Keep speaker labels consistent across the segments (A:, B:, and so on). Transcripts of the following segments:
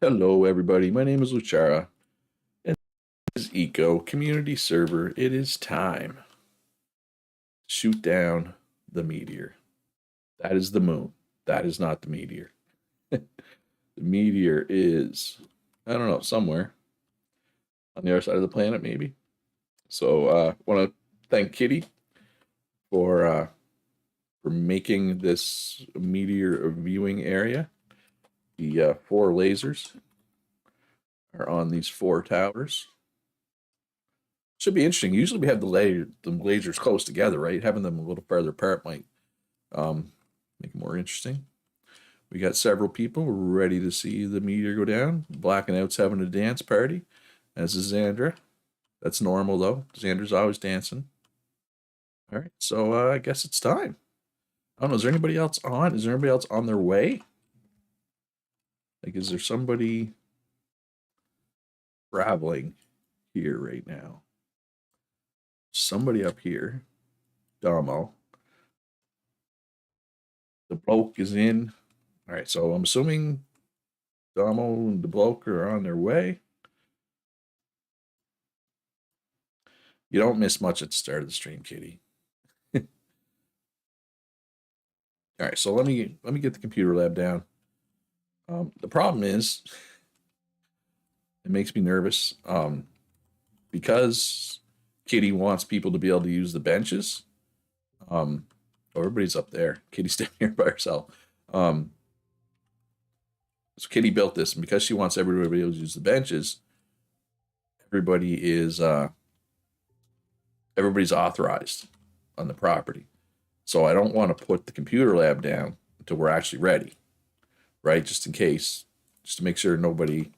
A: Hello, everybody. My name is Luchara, and this is Eco Community Server. It is time to shoot down the meteor. That is the moon. That is not the meteor. The meteor is, I don't know, somewhere on the other side of the planet, maybe. So, want to thank Kitty for uh, for making this meteor viewing area. The four lasers are on these four towers. Should be interesting. Usually we have the lasers close together, right? Having them a little farther apart might make it more interesting. We got several people ready to see the meteor go down. Black and Out's having a dance party, as is Xandra. That's normal though. Xandra's always dancing. All right, so I guess it's time. I don't know. Is there anybody else on? Is there anybody else on their way? Like, is there somebody traveling here right now? Somebody up here. Damo. The bloke is in. All right, so I'm assuming Damo and the bloke are on their way. You don't miss much at the start of the stream, Kitty. All right, so let me get the computer lab down. The problem is, it makes me nervous because Kitty wants people to be able to use the benches. Oh, everybody's up there. Kitty's down here by herself. So Kitty built this, and because she wants everybody to be able to use the benches, everybody's authorized on the property. So I don't want to put the computer lab down until we're actually ready, right? Just in case, just to make sure nobody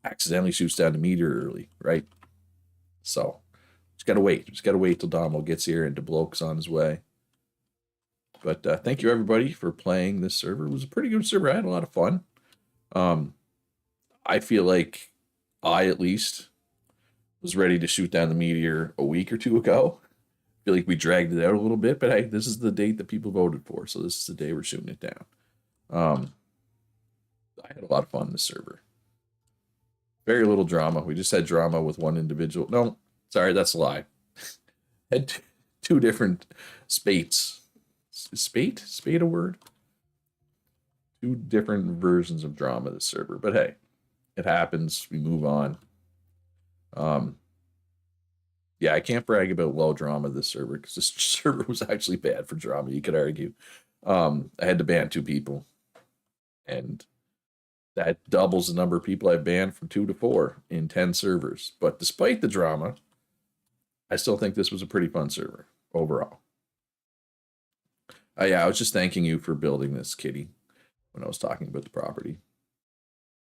A: accidentally shoots down the meteor early, right? So just gotta wait. Just gotta wait till Domo gets here and DeBloke's on his way. But thank you everybody for playing this server. It was a pretty good server. I had a lot of fun. I feel like I at least was ready to shoot down the meteor a week or two ago. I feel like we dragged it out a little bit, but hey, this is the date that people voted for, so this is the day we're shooting it down. I had a lot of fun in this server. Very little drama. We just had drama with one individual. No, sorry, that's a lie. Had two different spates. Spate? Spate a word? Two different versions of drama this server. But hey, it happens. We move on. Yeah, I can't brag about low drama this server because this server was actually bad for drama, you could argue. I had to ban two people. And that doubles the number of people I've banned from 2 to 4 in 10 servers. But despite the drama, I still think this was a pretty fun server overall. Yeah, I was just thanking you for building this, Kitty, when I was talking about the property.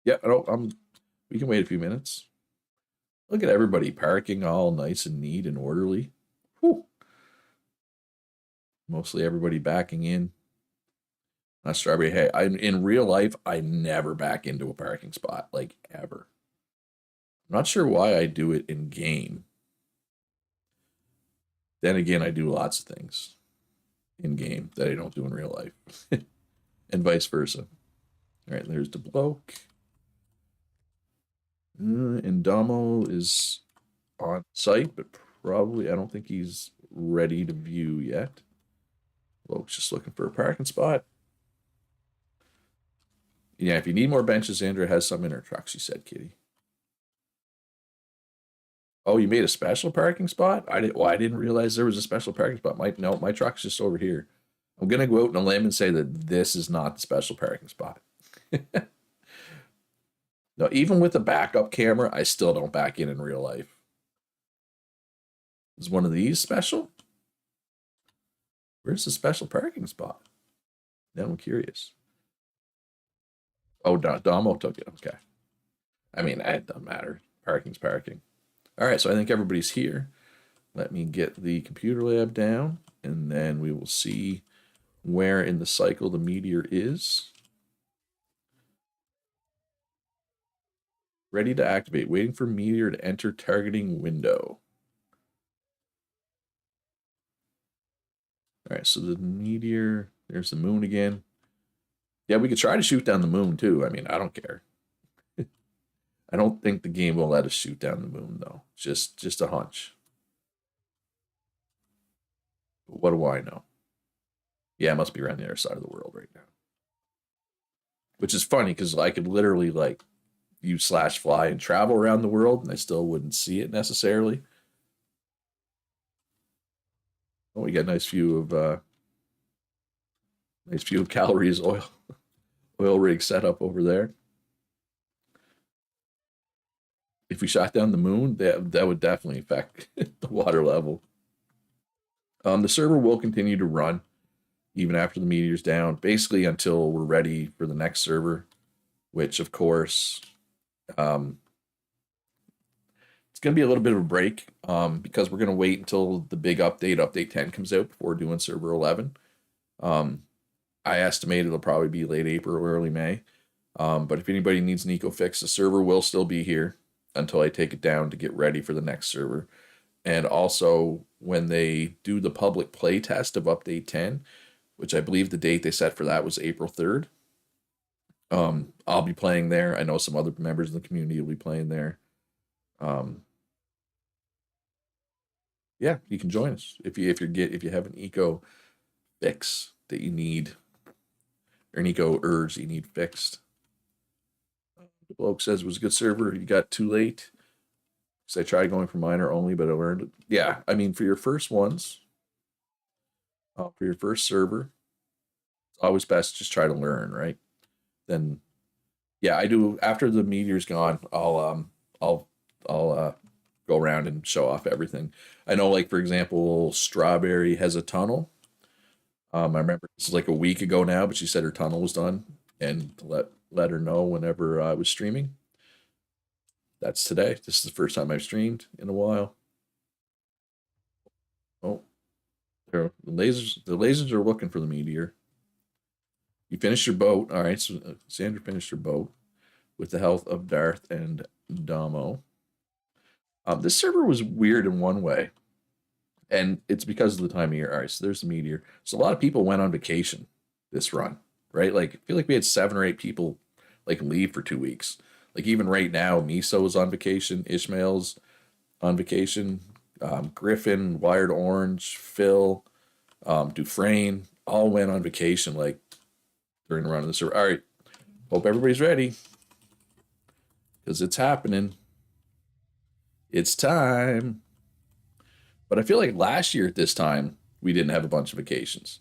A: Yeah, we can wait a few minutes. Look at everybody parking all nice and neat and orderly. Whew. Mostly everybody backing in. Not strawberry. Hey, in real life, I never back into a parking spot, like ever. I'm not sure why I do it in game. Then again, I do lots of things in game that I don't do in real life, and vice versa. All right, there's the bloke. And Damo is on site, but probably I don't think he's ready to view yet. Bloke's just looking for a parking spot. Yeah, if you need more benches, Andrea has some in her truck, she said, Kitty. Oh, you made a special parking spot? I didn't realize there was a special parking spot. My truck's just over here. I'm gonna go out on a limb and say that this is not the special parking spot. No, even with a backup camera, I still don't back in real life. Is one of these special? Where's the special parking spot? Now I'm curious. Oh, Domo took it. Okay. I mean, it doesn't matter. Parking's parking. All right, so I think everybody's here. Let me get the computer lab down, and then we will see where in the cycle the meteor is. Ready to activate. Waiting for meteor to enter targeting window. All right, so the meteor, there's the moon again. Yeah, we could try to shoot down the moon too. I mean, I don't care. I don't think the game will let us shoot down the moon though. Just a hunch. But what do I know? Yeah, it must be around the other side of the world right now. Which is funny because I could literally like use slash fly and travel around the world, and I still wouldn't see it necessarily. Oh, we got a nice view of calories oil rig setup over there. If we shot down the moon, that would definitely affect the water level. The server will continue to run even after the meteor's down, basically until we're ready for the next server, which of course um, it's going to be a little bit of a break because we're going to wait until the big update 10 comes out before doing server 11. Um, I estimate it'll probably be late April or early May. But if anybody needs an eco fix, the server will still be here until I take it down to get ready for the next server. And also, when they do the public play test of update 10, which I believe the date they set for that was April 3rd, I'll be playing there. I know some other members of the community will be playing there. Um, yeah, you can join us if you have an eco fix that you need or an eco urge that you need fixed. The bloke says it was a good server. You got too late. Because I tried going for minor only, but I learned it. Yeah, I mean, for your first ones, for your first server, it's always best to just try to learn, right? Then, yeah, I do. After the meteor's gone, I'll go around and show off everything. I know, like for example, Strawberry has a tunnel. I remember this is like a week ago now, but she said her tunnel was done, and let her know whenever I was streaming. That's today. This is the first time I've streamed in a while. Oh, the lasers are looking for the meteor. You finished your boat. All right, so Sandra finished her boat with the help of Darth and Damo. This server was weird in one way, and it's because of the time of year. All right, so there's the meteor. So a lot of people went on vacation this run, right? Like I feel like we had 7 or 8 people like leave for 2 weeks. Like even right now, Miso is on vacation. Ishmael's on vacation. Griffin, Wired Orange, Phil, Dufresne all went on vacation like during the run of the server. All right, hope everybody's ready because it's happening. It's time. But I feel like last year at this time we didn't have a bunch of vacations.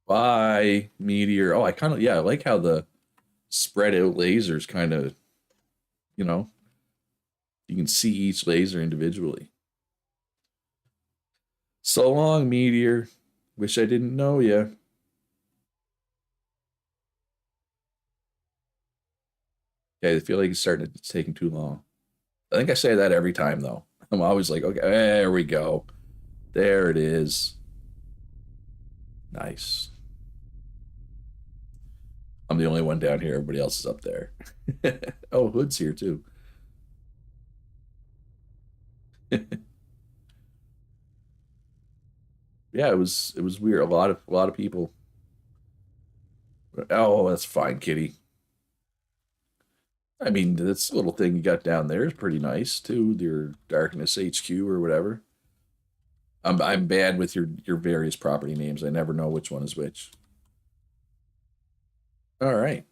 A: Bye, Meteor. Oh, I kind of yeah, I like how the spread out lasers kind of, you know, you can see each laser individually. So long, Meteor. Wish I didn't know you. Okay, I feel like it's taking too long. I think I say that every time though. I'm always like, okay, there we go. There it is. Nice. I'm the only one down here. Everybody else is up there. Oh, Hood's here too. Yeah, it was weird. A lot of people. Oh, that's fine, Kitty. I mean, this little thing you got down there is pretty nice too. Your Darkness HQ or whatever. I'm bad with your various property names. I never know which one is which. All right.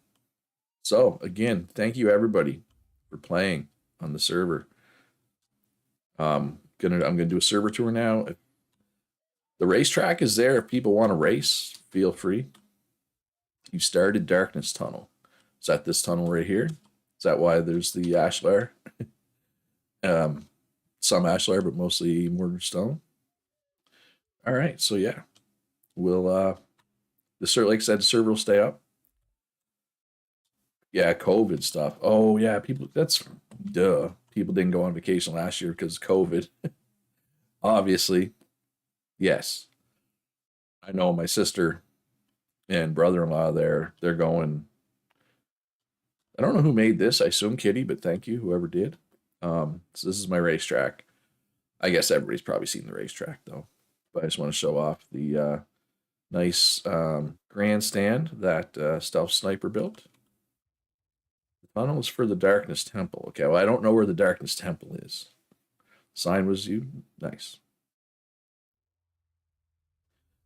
A: So again, thank you everybody for playing on the server. I'm gonna do a server tour now. If the racetrack is there. If people want to race, feel free. You started Darkness Tunnel. Is that this tunnel right here? Is that why there's the ashlar? um, some ashlar, but mostly mortar stone. All right, so yeah, we'll the server, like I said, the server will stay up. Yeah, COVID stuff. Oh yeah, people. That's duh. People didn't go on vacation last year because of COVID. Obviously, yes. I know my sister and brother-in-law there. They're going. I don't know who made this. I assume Kitty, but thank you, whoever did. So this is my racetrack. I guess everybody's probably seen the racetrack though, but I just want to show off the nice grandstand that stealth sniper built. The tunnel is for the Darkness Temple. Okay, well, I don't know where the Darkness Temple is. Sign was you. Nice.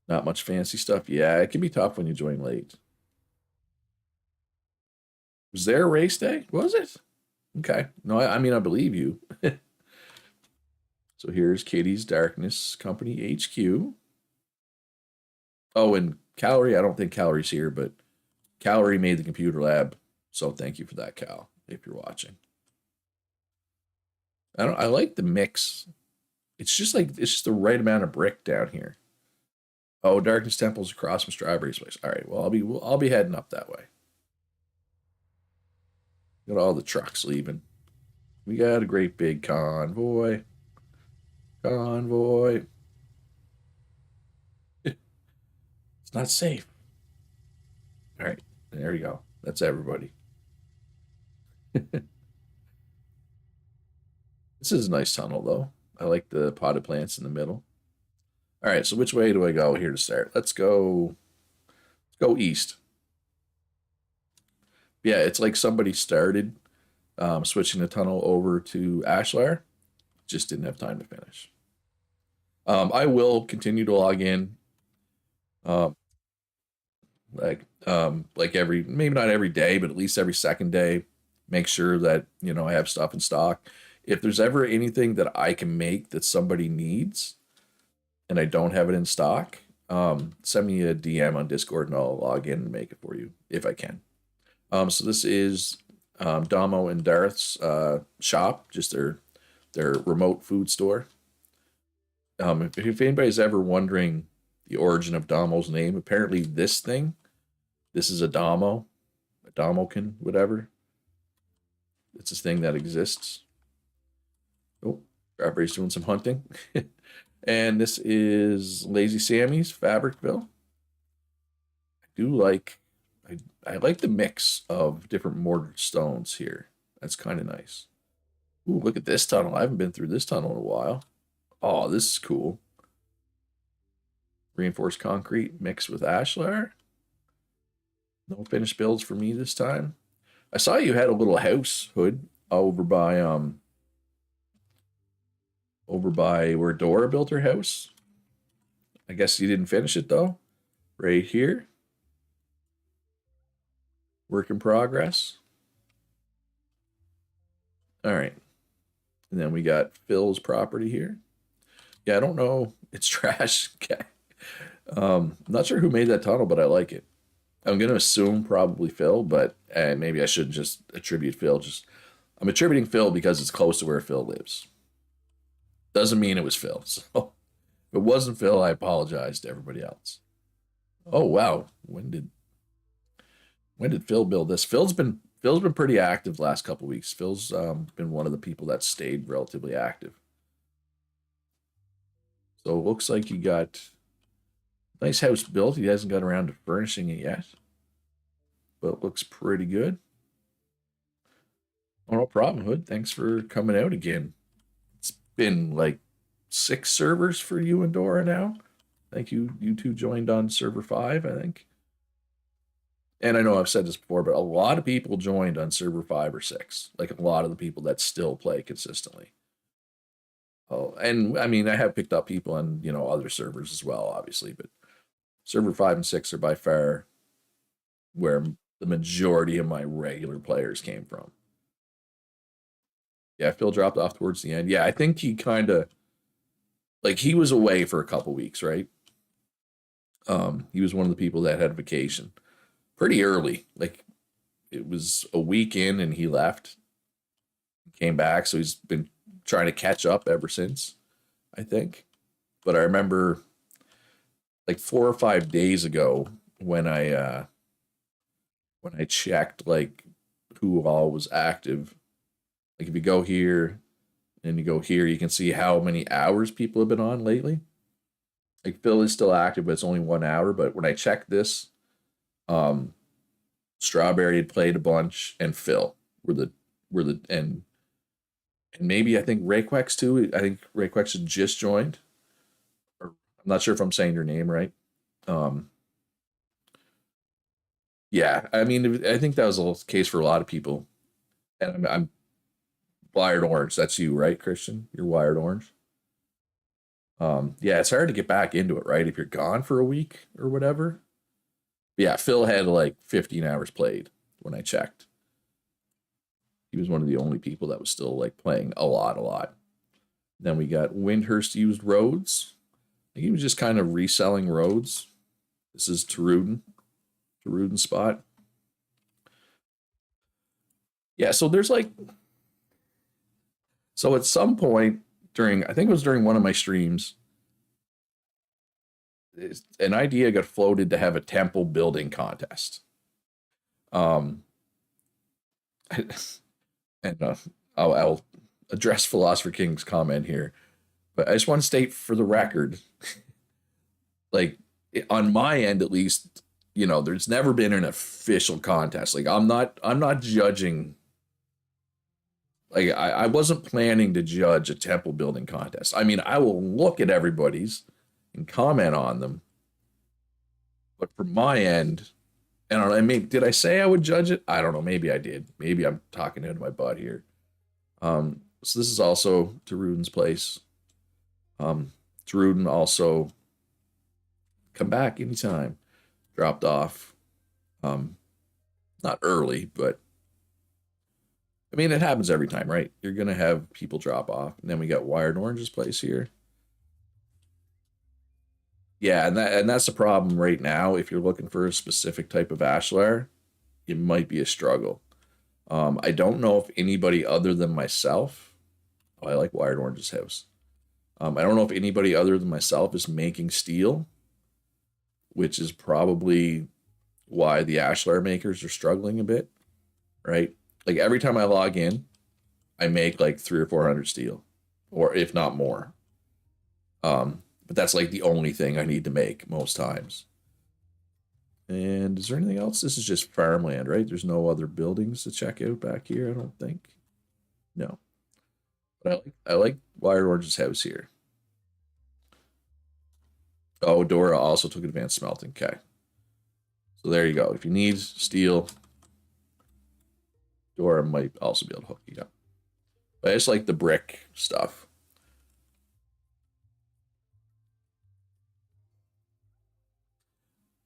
A: Not much fancy stuff. Yeah, it can be tough when you join late. Was there a race day? Was it? Okay. No, I mean, I believe you. So here's Katie's Darkness Company HQ. Oh, and Calorie, I don't think Calorie's here, but Calorie made the computer lab. So thank you for that, Cal, if you're watching. I like the mix. It's just the right amount of brick down here. Oh, Darkness Temple's across from Strawberry's place. All right, well I'll be heading up that way. Got all the trucks leaving. We got a great big convoy. Convoy. It's not safe. All right, there we go. That's everybody. This is a nice tunnel though. I like the potted plants in the middle. All right, so which way do I go here to start? Let's go. Let's go east. Yeah, it's like somebody started switching the tunnel over to Ashlar, just didn't have time to finish. I will continue to log in, um, like every maybe not every day, but at least every second day. Make sure that I have stuff in stock. If there's ever anything that I can make that somebody needs and I don't have it in stock, send me a DM on Discord and I'll log in and make it for you if I can. So this is Damo and Darth's shop, just their remote food store. If anybody's ever wondering the origin of Damo's name, apparently this is a Damokin, whatever. It's a thing that exists. Oh, Strawberry's doing some hunting. And this is Lazy Sammy's Fabricville. I like the mix of different mortared stones here. That's kind of nice. Ooh, look at this tunnel. I haven't been through this tunnel in a while. Oh, this is cool. Reinforced concrete mixed with ashlar. No finished builds for me this time. I saw you had a little house, Hood, over by where Dora built her house. I guess you didn't finish it though. Right here. Work in progress. All right. And then we got Phil's property here. Yeah, I don't know. It's trash. Okay. Not sure who made that tunnel, but I like it. I'm gonna assume probably Phil, but maybe I shouldn't just attribute Phil. I'm attributing Phil because it's close to where Phil lives. Doesn't mean it was Phil. So if it wasn't Phil, I apologize to everybody else. Oh wow, when did Phil build this? Phil's been pretty active the last couple weeks. Phil's been one of the people that stayed relatively active. So it looks like he got a nice house built. He hasn't got around to furnishing it yet, but it looks pretty good. Oh, no problem, Hood. Thanks for coming out again. It's been like 6 servers for you and Dora now. Thank you. You two joined on server 5, I think. And I know I've said this before, but a lot of people joined on server 5 or 6. Like a lot of the people that still play consistently. Oh, and I mean, I have picked up people on other servers as well, obviously, but server 5 and 6 are by far where the majority of my regular players came from. Yeah, Phil dropped off towards the end. Yeah, I think he kind of he was away for a couple weeks, right? He was one of the people that had a vacation pretty early. Like it was a week in and he left, came back, so he's been trying to catch up ever since, I think. But I remember like 4 or 5 days ago when I checked like who all was active. Like if you go here and you go here, you can see how many hours people have been on lately. Like Phil is still active, but it's only 1 hour. But when I checked this, Strawberry had played a bunch, and Phil were the and maybe I think Rayquex too. I think Rayquex had just joined. Or I'm not sure if I'm saying your name right. Um, Yeah, I mean, I think that was the case for a lot of people. And I'm wired orange. That's you, right, Christian? You're wired orange. Yeah, it's hard to get back into it, right? If you're gone for a week or whatever. Yeah, Phil had like 15 hours played when I checked. He was one of the only people that was still like playing a lot, a lot. Then we got Windhurst used roads. He was just kind of reselling roads. This is Teruden spot. Yeah, so there's like, so at some point during, I think it was during one of my streams, an idea got floated to have a temple building contest. Um, and I'll address Philosopher King's comment here, but I just want to state for the record, like on my end at least, there's never been an official contest. Like I'm not judging. Like I wasn't planning to judge a temple building contest. I mean, I will look at everybody's and comment on them, but from my end, I don't know. I mean, did I say I would judge it? I don't know. Maybe I did. Maybe I'm talking into my butt here. So this is also Teruden's place. Teruden also come back anytime. Dropped off. Not early, but I mean it happens every time, right? You're gonna have people drop off. And then we got Wired Orange's place here. Yeah, and that's the problem right now. If you're looking for a specific type of ashlar, it might be a struggle. I don't know if anybody other than myself. Oh, I like Wired Orange's house. I don't know if anybody other than myself is making steel, which is probably why the ashlar makers are struggling a bit, right? Like every time I log in, I make like 300 or 400 steel, or if not more. But that's like the only thing I need to make most times. And is there anything else? This is just farmland, right? There's no other buildings to check out back here, I don't think. No. But I like Wired Orange's house here. Oh, Dora also took advanced smelting. Okay. So there you go. If you need steel, Dora might also be able to hook you up. But I just like the brick stuff.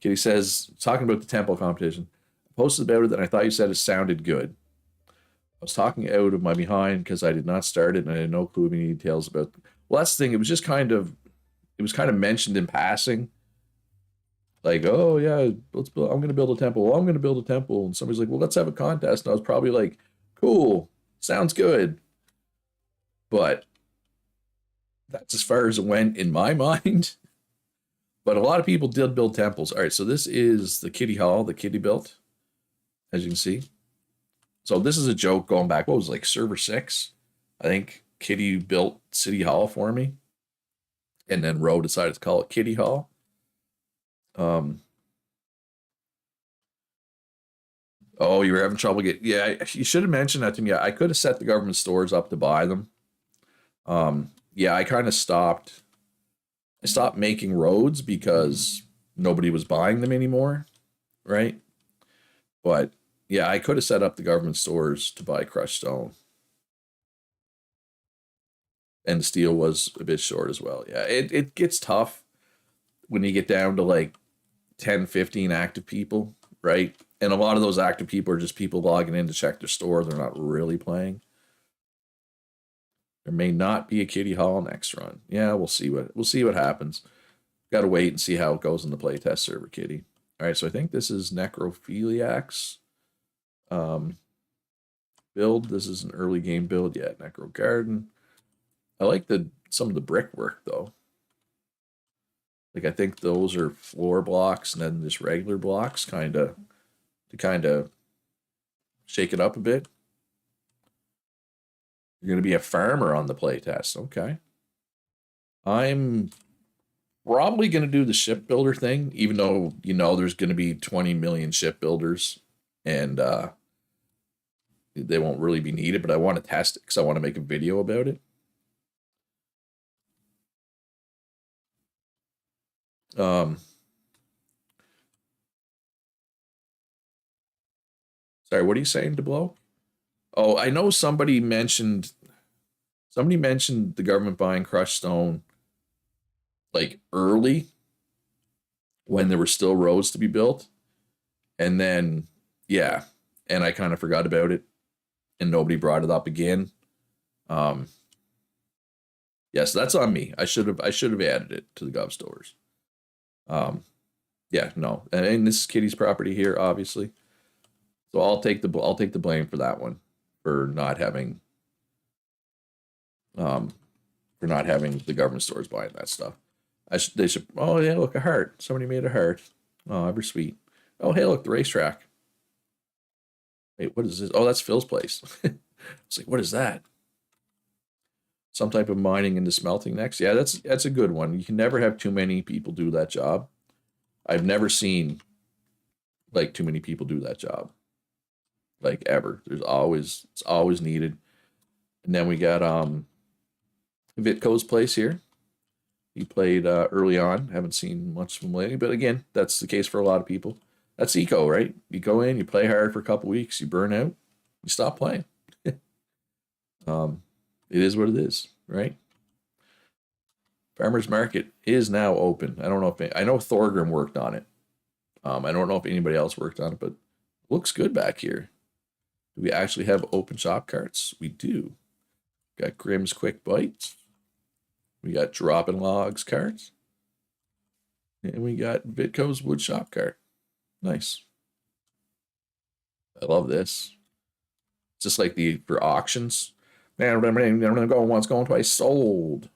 A: Kitty says, talking about the temple competition, I posted about it and I thought you said it sounded good. I was talking out of my behind because I did not start it and I had no clue any details about. Well, that's the thing. It was kind of mentioned in passing, like, oh yeah, let's build. I'm going to build a temple. Well, I'm going to build a temple, and somebody's like, well, let's have a contest. And I was probably like, cool, sounds good, but that's as far as it went in my mind. But a lot of people did build temples. All right, so this is the Kitty Hall that Kitty built, as you can see. So this is a joke going back. What was it, like server 6? I think Kitty built City Hall for me, and then Roe decided to call it Kitty Hall. Um, oh, you were having trouble getting. Yeah, you should have mentioned that to me. I could have set the government stores up to buy them. Yeah, I kind of stopped. I stopped making roads because nobody was buying them anymore, right? But yeah, I could have set up the government stores to buy crushed stone. And the steel was a bit short as well. Yeah, it gets tough when you get down to like 10, 15 active people, right? And a lot of those active people are just people logging in to check their store. They're not really playing. There may not be a Kitty Hall next run. Yeah, we'll see what happens. Got to wait and see how it goes in the playtest server, Kitty. All right, so I think this is Necrophiliacs um, build. This is an early game build. Yeah, Necro Garden. I like some of the brickwork though. Like I think those are floor blocks and then just regular blocks, kind of shake it up a bit. You're gonna be a farmer on the playtest, okay? I'm probably gonna do the shipbuilder thing, even though there's gonna be 20 million shipbuilders, and they won't really be needed. But I want to test it because I want to make a video about it. Um, Sorry, what are you saying to blow? Oh, I know somebody mentioned the government buying crushed stone like early when there were still roads to be built. And then yeah, and I kind of forgot about it and nobody brought it up again. Um yes, that's on me. I should have added it to the gov stores. Um yeah, no. And this is Kitty's property here, obviously. So I'll take the blame for that one, for not having um for not having the government stores buying that stuff. They should. Oh yeah, look, a heart. Somebody made a heart. Oh, ever sweet. Oh hey, look, the racetrack. Wait, what is this? Oh, that's Phil's place. It's like, what is that? Some type of mining into smelting next. Yeah, that's a good one. You can never have too many people do that job. I've never seen like too many people do that job, like ever. It's always needed. And then we got Vitko's place here. He played early on. Haven't seen much from him lately, but again, that's the case for a lot of people. That's eco, right? You go in, you play hard for a couple weeks, you burn out, you stop playing. um, it is what it is, right? Farmers Market is now open. I don't know if I know Thorgrim worked on it. I don't know if anybody else worked on it, but it looks good back here. Do we actually have open shop carts? We do. Got Grimm's Quick Bites. We got Dropping Logs carts. And we got Vitko's Wood Shop cart. Nice. I love this. It's just like the for auctions. Man, going once, going twice, sold.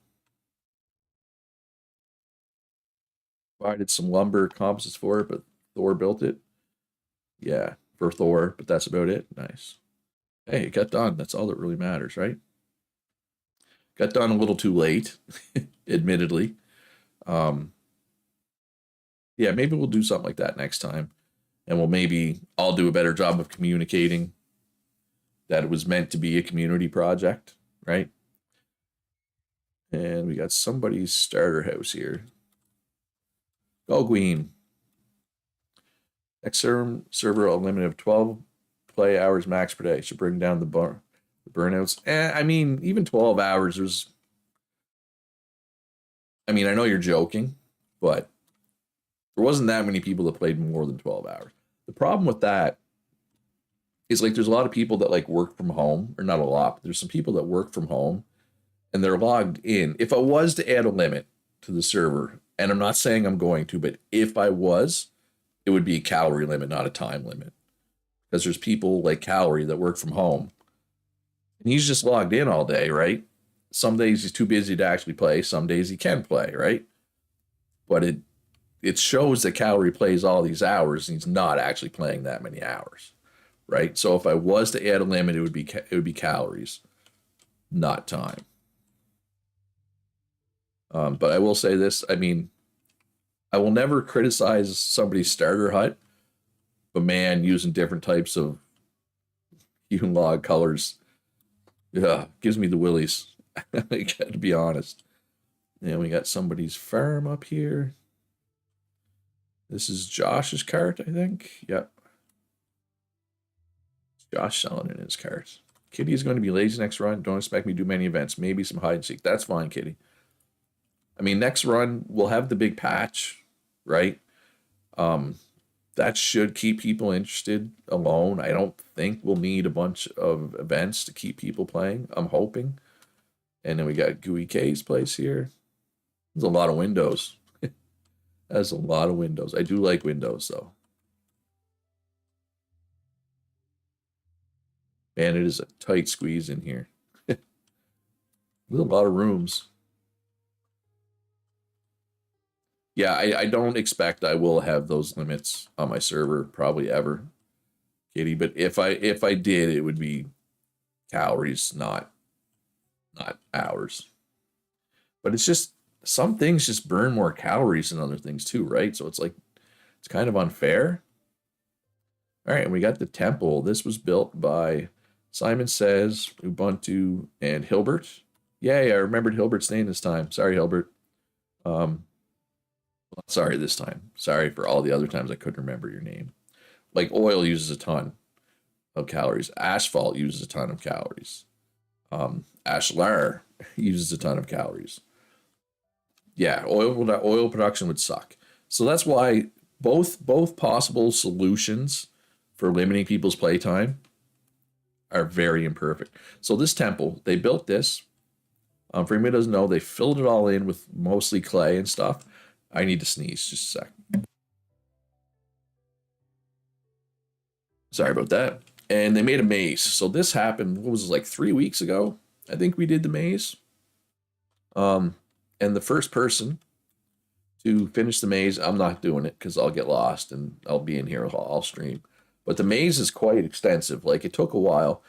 A: Provided some lumber composites for it, but Thor built it. Yeah, for Thor, but that's about it. Nice. Hey, it got done. That's all that really matters, right? Got done a little too late, admittedly. Um, yeah, maybe we'll do something like that next time. And I'll do a better job of communicating that it was meant to be a community project, right? And we got somebody's starter house here. Go Queen. Next server a limit of 12 play hours max per day. Should bring down the burnouts. I mean, even 12 hours, I mean, I know you're joking, but there wasn't that many people that played more than 12 hours. The problem with that is like there's a lot of people that like work from home, or not a lot, but there's some people that work from home and they're logged in. If I was to add a limit to the server, and I'm not saying I'm going to, but if I was, it would be a calorie limit, not a time limit. Because there's people like Calorie that work from home. And he's just logged in all day, right? Some days he's too busy to actually play. Some days he can play, right? But it shows that Calorie plays all these hours and he's not actually playing that many hours, right? So if I was to add a limit, it would be calories, not time. But I will say this, I mean, I will never criticize somebody's starter hut, but man, using different types of hewn log colors, yeah, gives me the willies. I got to be honest. And we got somebody's farm up here. This is Josh's cart, I think. Yep. Josh selling in his cart. Kitty is going to be lazy next run. Don't expect me to do many events. Maybe some hide and seek. That's fine, Kitty. I mean, next run we'll have the big patch, right? That should keep people interested alone. I don't think we'll need a bunch of events to keep people playing. I'm hoping. And then we got Gooey K's place here. There's a lot of windows. That's a lot of windows. I do like windows, though. Man, it is a tight squeeze in here. There's a lot of rooms. Yeah, I don't expect I will have those limits on my server probably ever, Katie. But if I did, it would be calories, not hours. But it's just some things just burn more calories than other things too, right? So it's like it's kind of unfair. All right, and we got the temple. This was built by Simon Says, Ubuntu, and Hilbert. Yay, I remembered Hilbert's name this time. Sorry, Hilbert. Sorry this time. Sorry for all the other times I couldn't remember your name. Like Oil uses a ton. of calories. Asphalt uses a ton of calories. Ashlar uses a ton of calories. Yeah, oil production would suck. So that's why both possible solutions for limiting people's playtime are very imperfect. So this temple, they built this. For anybody who doesn't know, they filled it all in with mostly clay and stuff. I need to sneeze just a sec. Sorry about that. And they made a maze. So this happened, what was it, like 3 weeks ago? I think we did the maze. And the first person to finish the maze, I'm not doing it because I'll get lost and I'll be in here, I'll stream. But the maze is quite extensive. Like it took a while.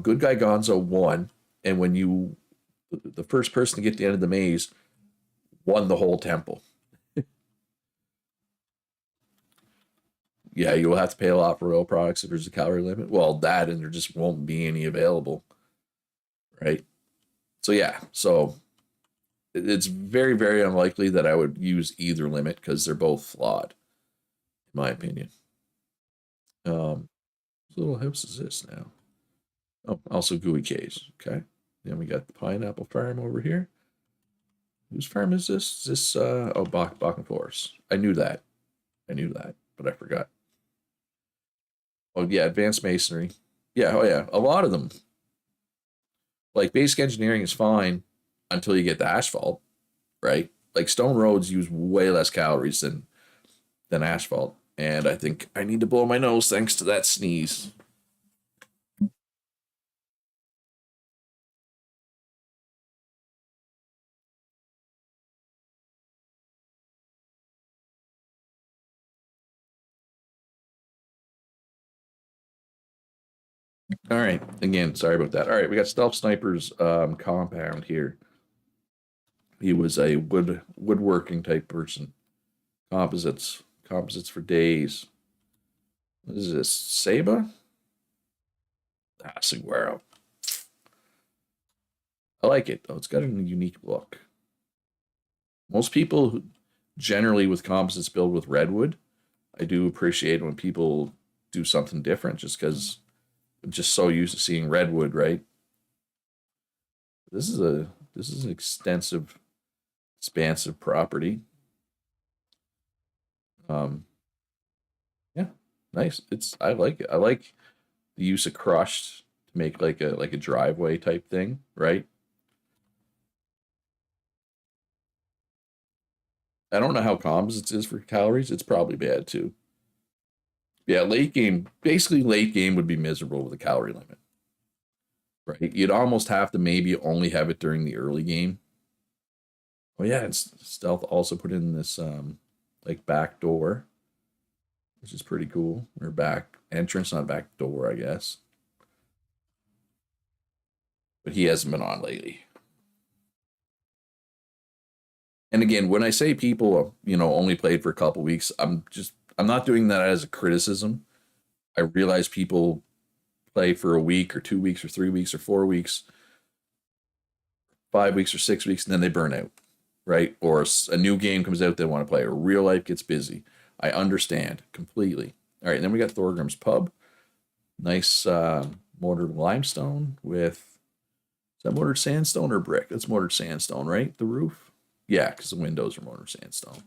A: Good Guy Gonzo won. And when the first person to get to the end of the maze won the whole temple. Yeah, you'll have to pay a lot for oil products if there's a calorie limit. Well, that and there just won't be any available, right? So yeah, so it's very, very unlikely that I would use either limit because they're both flawed, in my opinion. What little house is this now? Oh, also gooey case. Okay. Then we got the pineapple farm over here. Whose farm is this? Is this oh Bach and Forest. I knew that. But I forgot. Oh yeah, advanced masonry. Yeah, oh yeah. A lot of them. Like basic engineering is fine until you get the asphalt, right? Like stone roads use way less calories than asphalt. And I think I need to blow my nose thanks to that sneeze. All right. Again, sorry about that. All right, we got Stealth Sniper's compound here. He was a woodworking type person. Composites for days. What is this? Saba? Ah, Seguero. I like it though. It's got a unique look. Most people generally with composites build with redwood. I do appreciate when people do something different just because I'm just so used to seeing redwood, right? This is an extensive, expansive property. Um, yeah, nice. I like it. I like the use of crushed to make like a driveway type thing, right? I don't know how composites is for calories. It's probably bad too. Yeah, late game. Basically, late game would be miserable with a calorie limit, right? You'd almost have to maybe only have it during the early game. Oh yeah, it's stealth also put in this like back door, which is pretty cool. Or back entrance, not back door, I guess. But he hasn't been on lately. And again, when I say people, only played for a couple weeks, I'm not doing that as a criticism. I realize people play for a week or 2 weeks or 3 weeks or 4 weeks, 5 weeks or 6 weeks, and then they burn out, right? Or a new game comes out they want to play, or real life gets busy. I understand completely. All right, and then we got Thorgrim's Pub. Nice mortared limestone with, is that mortared sandstone or brick? That's mortared sandstone, right? The roof? Yeah, because the windows are mortared sandstone.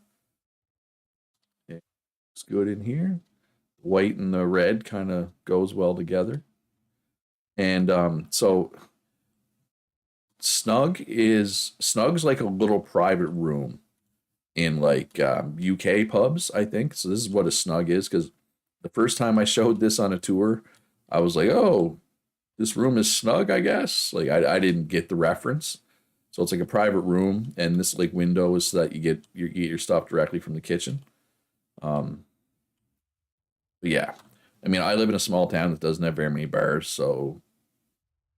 A: Okay. It's good in here. White and the red kind of goes well together. And so Snug's like a little private room in like UK pubs, I think. So this is what a snug is because the first time I showed this on a tour, I was like, oh, this room is snug, I guess. Like I didn't get the reference. So it's like a private room, and this like window is so that you get your stuff directly from the kitchen. Um, but yeah, I mean, I live in a small town that doesn't have very many bars, so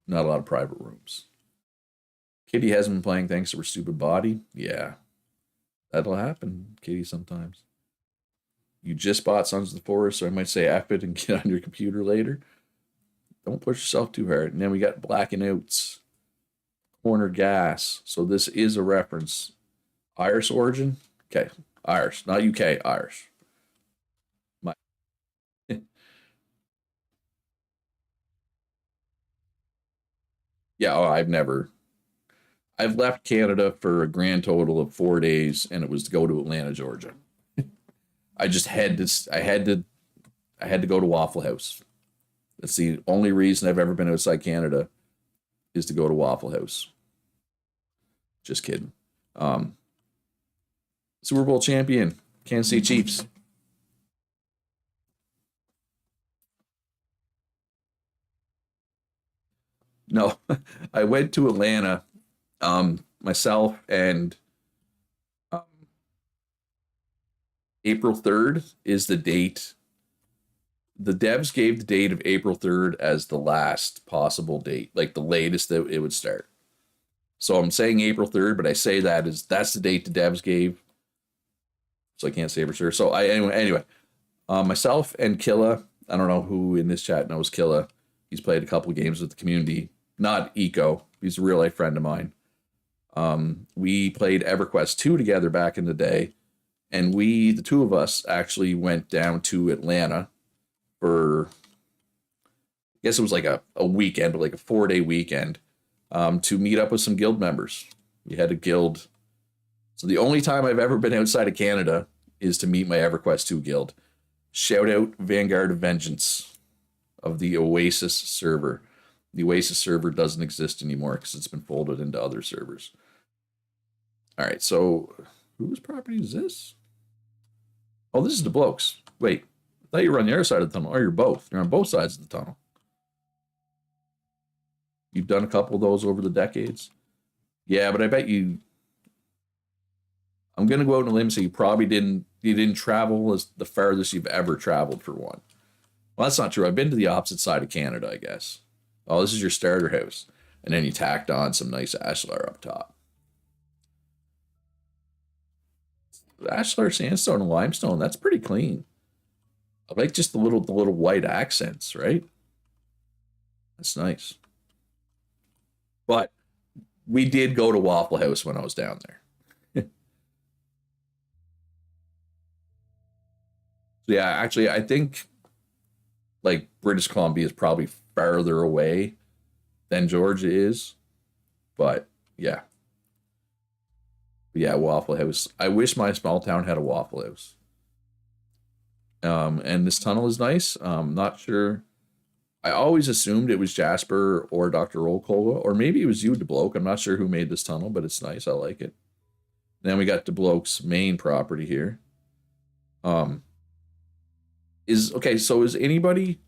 A: not a lot of private rooms. Kitty hasn't been playing thanks to her stupid body. Yeah, that'll happen, Kitty, sometimes. You just bought Sons of the Forest, so I might say F it and get on your computer later. Don't push yourself too hard. And then we got Blacking Outs, Corner Gas. So this is a reference. Irish origin? Okay, Irish, not UK, Irish. My, Yeah, oh, I've left Canada for a grand total of 4 days, and it was to go to Atlanta, Georgia. I just had to, I had to go to Waffle House. That's the only reason I've ever been outside Canada is to go to Waffle House. Just kidding. Um, Super Bowl champion, Kansas City Chiefs. No, I went to Atlanta. Myself and um, April 3rd is the date. The devs gave the date of April 3rd as the last possible date, like the latest that it would start. So I'm saying April 3rd, but I say that is that's the date the devs gave. So I can't say for sure. So myself and Killa, I don't know who in this chat knows Killa. He's played a couple of games with the community. Not Eco. He's a real life friend of mine. We played EverQuest 2 together back in the day. And the two of us, actually went down to Atlanta for, I guess it was like a weekend, but like a 4-day weekend, to meet up with some guild members. We had a guild. So the only time I've ever been outside of Canada is to meet my EverQuest 2 guild. Shout out Vanguard of Vengeance of the Oasis server. The Oasis server doesn't exist anymore because it's been folded into other servers. All right, so whose property is this? Oh, this is the blokes. Wait, I thought you were on the other side of the tunnel. Oh, you're both. You're on both sides of the tunnel. You've done a couple of those over the decades. Yeah, but I bet you. I'm gonna go out on a limb and say you didn't travel as the farthest you've ever traveled for one. Well, that's not true. I've been to the opposite side of Canada, I guess. Oh, this is your starter house. And then you tacked on some nice ashlar up top. Ashlar sandstone and limestone, that's pretty clean. I like just the little white accents, right? That's nice. But we did go to Waffle House when I was down there. Yeah, actually, I think like British Columbia is probably farther away than Georgia is. But yeah. Yeah, Waffle House. I wish my small town had a Waffle House. And this tunnel is nice. Not sure. I always assumed it was Jasper or Dr. Rolkova, or maybe it was you, DeBloke. I'm not sure who made this tunnel, but it's nice. I like it. Then we got DeBloke's main property here. So is anybody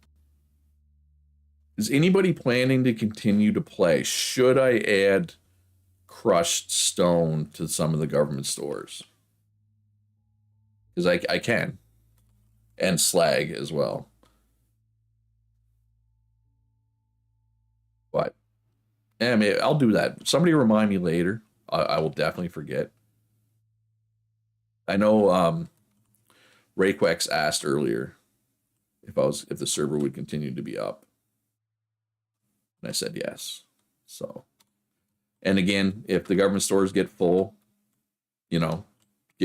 A: planning to continue to play? Should I add crushed stone to some of the government stores? Because I can. And slag as well. But yeah, I mean, I'll do that. Somebody remind me later. I will definitely forget. I know Rayquex asked earlier if the server would continue to be up. And I said yes. So, and again, if the government stores get full, send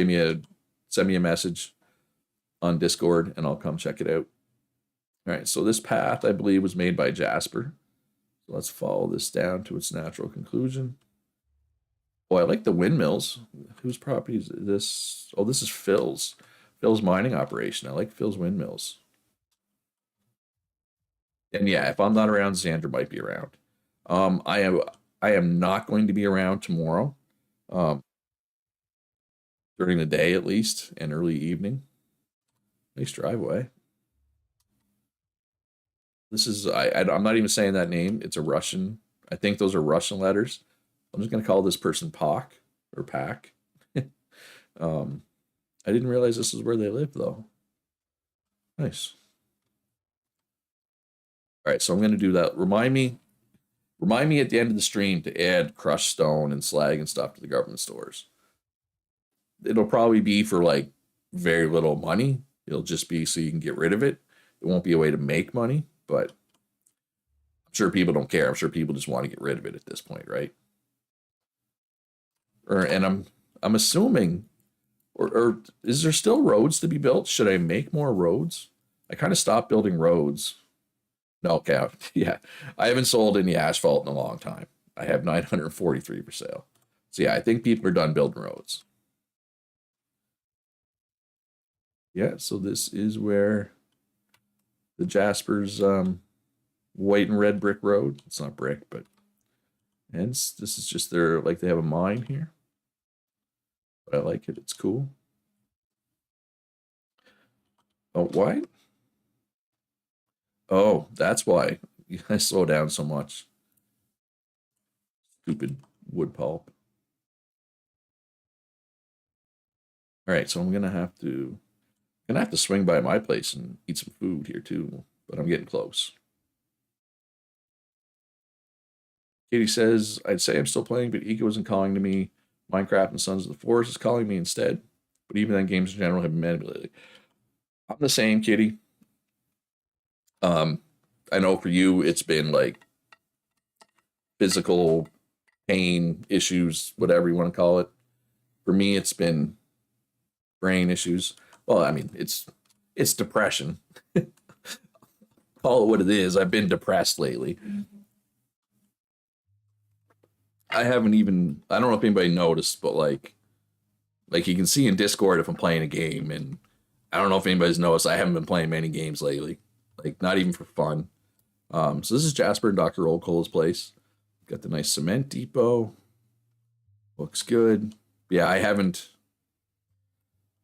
A: me a message on Discord and I'll come check it out. All right, so this path, I believe, was made by Jasper. So let's follow this down to its natural conclusion. Oh, I like the windmills. Whose property is this? Oh, this is Phil's. Phil's mining operation. I like Phil's windmills. And yeah, if I'm not around, Xander might be around. I am not going to be around tomorrow. During the day at least, and early evening. Nice driveway. This is I'm not even saying that name. It's a Russian. I think those are Russian letters. I'm just gonna call this person Pak or Pack. I didn't realize this is where they live though. Nice. All right, so I'm gonna do that. Remind me at the end of the stream to add crushed stone and slag and stuff to the government stores. It'll probably be for like very little money. It'll just be so you can get rid of it. It won't be a way to make money, but I'm sure people don't care. I'm sure people just want to get rid of it at this point, right? And I'm assuming, or is there still roads to be built? Should I make more roads? I kind of stopped building roads. No, okay, yeah, I haven't sold any asphalt in a long time. I have 943 for sale. So yeah, I think people are done building roads. Yeah, so this is where the Jasper's white and red brick road. It's not brick, but this is just their, like, they have a mine here. But I like it. It's cool. Oh, why? Oh, that's why I slow down so much. Stupid wood pulp. All right, so I'm gonna have to swing by my place and eat some food here too, but I'm getting close. Katie says, I'd say I'm still playing, but Eco isn't calling to me. Minecraft and Sons of the Forest is calling me instead. But even then, games in general have been mad lately. I'm the same, Kitty. Um, I know for you, it's been like physical pain issues, whatever you want to call it. For me, it's been brain issues. Well, I mean, it's depression. Call it what it is. I've been depressed lately. I haven't even. I don't know if anybody noticed, but like you can see in Discord if I'm playing a game, and I don't know if anybody's noticed. I haven't been playing many games lately, like not even for fun. So this is Jasper and Dr. Old Cole's place. Got the nice cement depot. Looks good. Yeah, I haven't.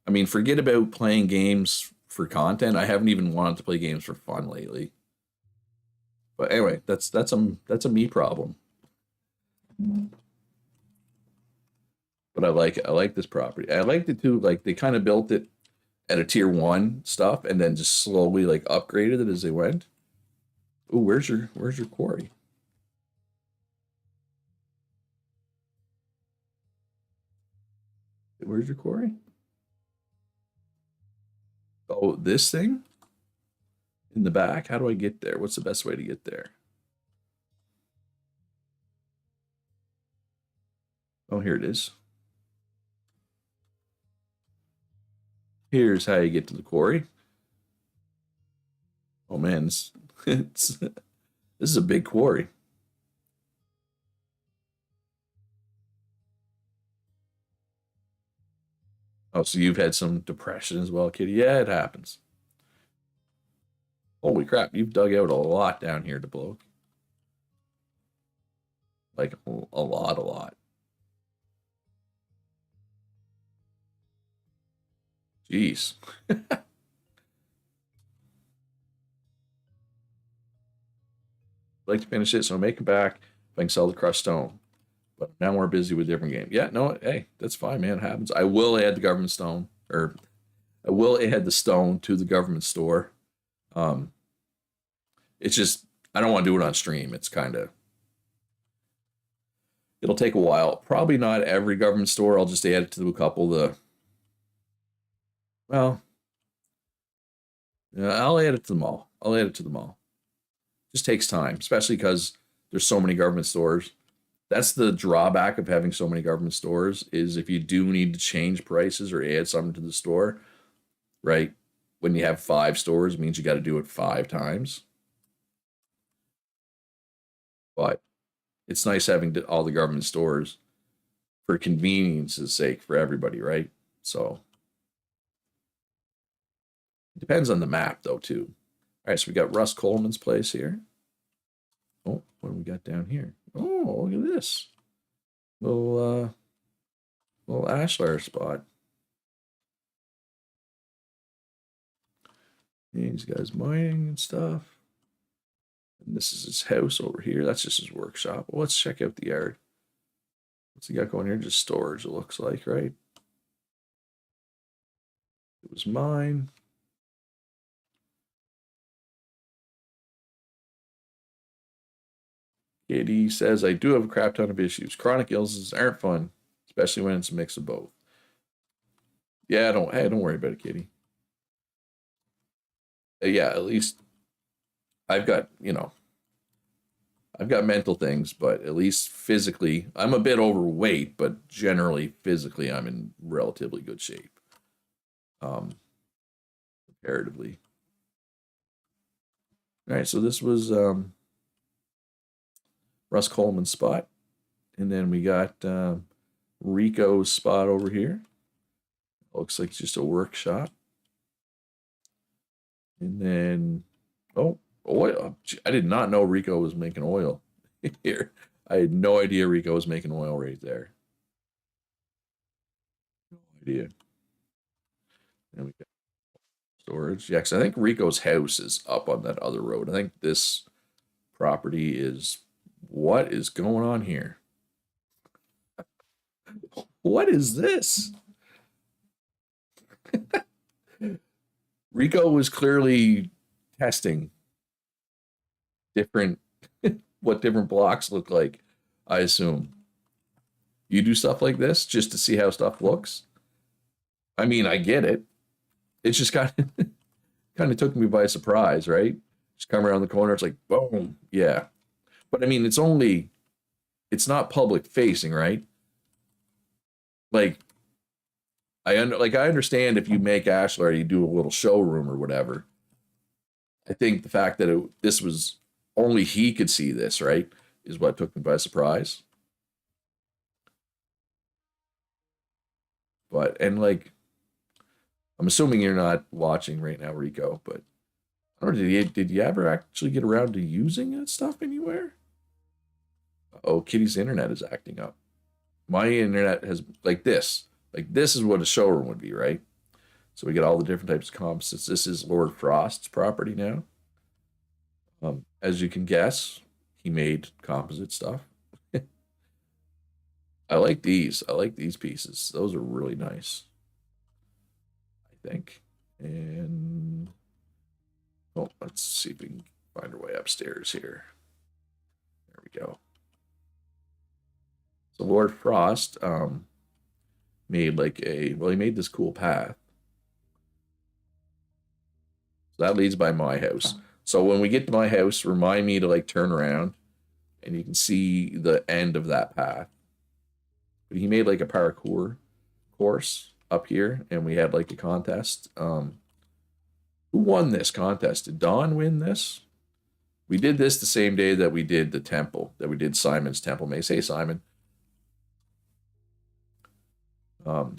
A: I mean, forget about playing games for content. I haven't even wanted to play games for fun lately. But anyway, that's a me problem. But I like this property. I liked it too. Like they kind of built it at a tier 1 stuff, and then just slowly like upgraded it as they went. Ooh, where's your quarry? Where's your quarry? Oh, this thing in the back. How do I get there? What's the best way to get there? Oh, here it is. Here's how you get to the quarry. Oh man, this is a big quarry. Oh, so you've had some depression as well, Kitty? Yeah, it happens. Holy crap, you've dug out a lot down here to blow. Like a lot, a lot. Jeez. I'd like to finish it, so I'll make it back if I can sell the crushed stone. But now we're busy with different game. Yeah, no, hey, that's fine, man. It happens. I will add the government stone, or I will add the stone to the government store. Um, it's just I don't want to do it on stream. It's kind of it'll take a while. Probably not every government store. I'll just add it to a couple. Well, yeah, I'll add it to them all. I'll add it to them all. Just takes time, especially because there's so many government stores. That's the drawback of having so many government stores is if you do need to change prices or add something to the store, right? When you have 5 stores, it means you got to do it 5 times. But it's nice having all the government stores for convenience's sake for everybody, right? So it depends on the map though too. All right, so we got Russ Coleman's place here. Oh, what do we got down here? Oh, look at this little little ashlar spot. He's got his mining and stuff. And this is his house over here. That's just his workshop. Well, let's check out the yard. What's he got going here? Just storage, it looks like, right? It was mine. Katie says, I do have a crap ton of issues. Chronic illnesses aren't fun, especially when it's a mix of both. Yeah, don't worry about it, Katie. Yeah, at least I've got, I've got mental things, but at least physically, I'm a bit overweight, but generally physically, I'm in relatively good shape. Um, Comparatively. All right, so this was Russ Coleman's spot. And then we got Rico's spot over here. Looks like just a workshop. And then, oh, oil. I did not know Rico was making oil here. I had no idea Rico was making oil right there. No idea. And we got storage. Yeah, because I think Rico's house is up on that other road. I think this property is what is going on here? What is this? Rico was clearly testing different what different blocks look like, I assume. You do stuff like this just to see how stuff looks. I mean, I get it. It's just kind of took me by surprise, right? Just come around the corner, it's like boom, yeah. But I mean, it's not public facing, right? Like I understand if you make Ashlar, you do a little showroom or whatever. I think the fact that this was only he could see this, right, is what took me by surprise. But and like I'm assuming you're not watching right now, Rico, but I don't know, did you ever actually get around to using that stuff anywhere? Oh, Kitty's internet is acting up. My internet has like this. Like this is what a showroom would be, right? So we get all the different types of composites. This is Lord Frost's property now. As you can guess, he made composite stuff. I like these. I like these pieces. Those are really nice, I think. And oh, let's see if we can find our way upstairs here. There we go. So Lord Frost made like he made this cool path. So that leads by my house. So when we get to my house, remind me to like turn around and you can see the end of that path. But he made like a parkour course up here and we had like a contest. Who won this contest? Did Don win this? We did this the same day that we did the temple, that we did Simon's temple. May say Simon. Um,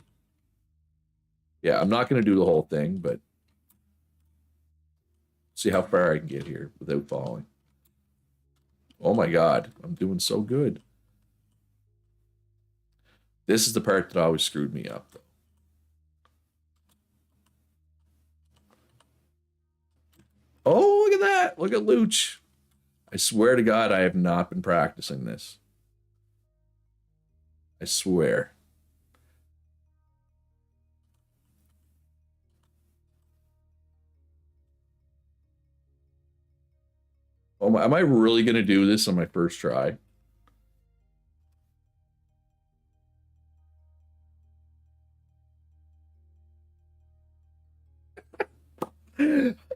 A: yeah, I'm not going to do the whole thing, but see how far I can get here without falling. Oh my God, I'm doing so good. This is the part that always screwed me up, though. Oh, look at that. Look at Luch. I swear to God, I have not been practicing this. I swear. Oh my, am I really going to do this on my first try?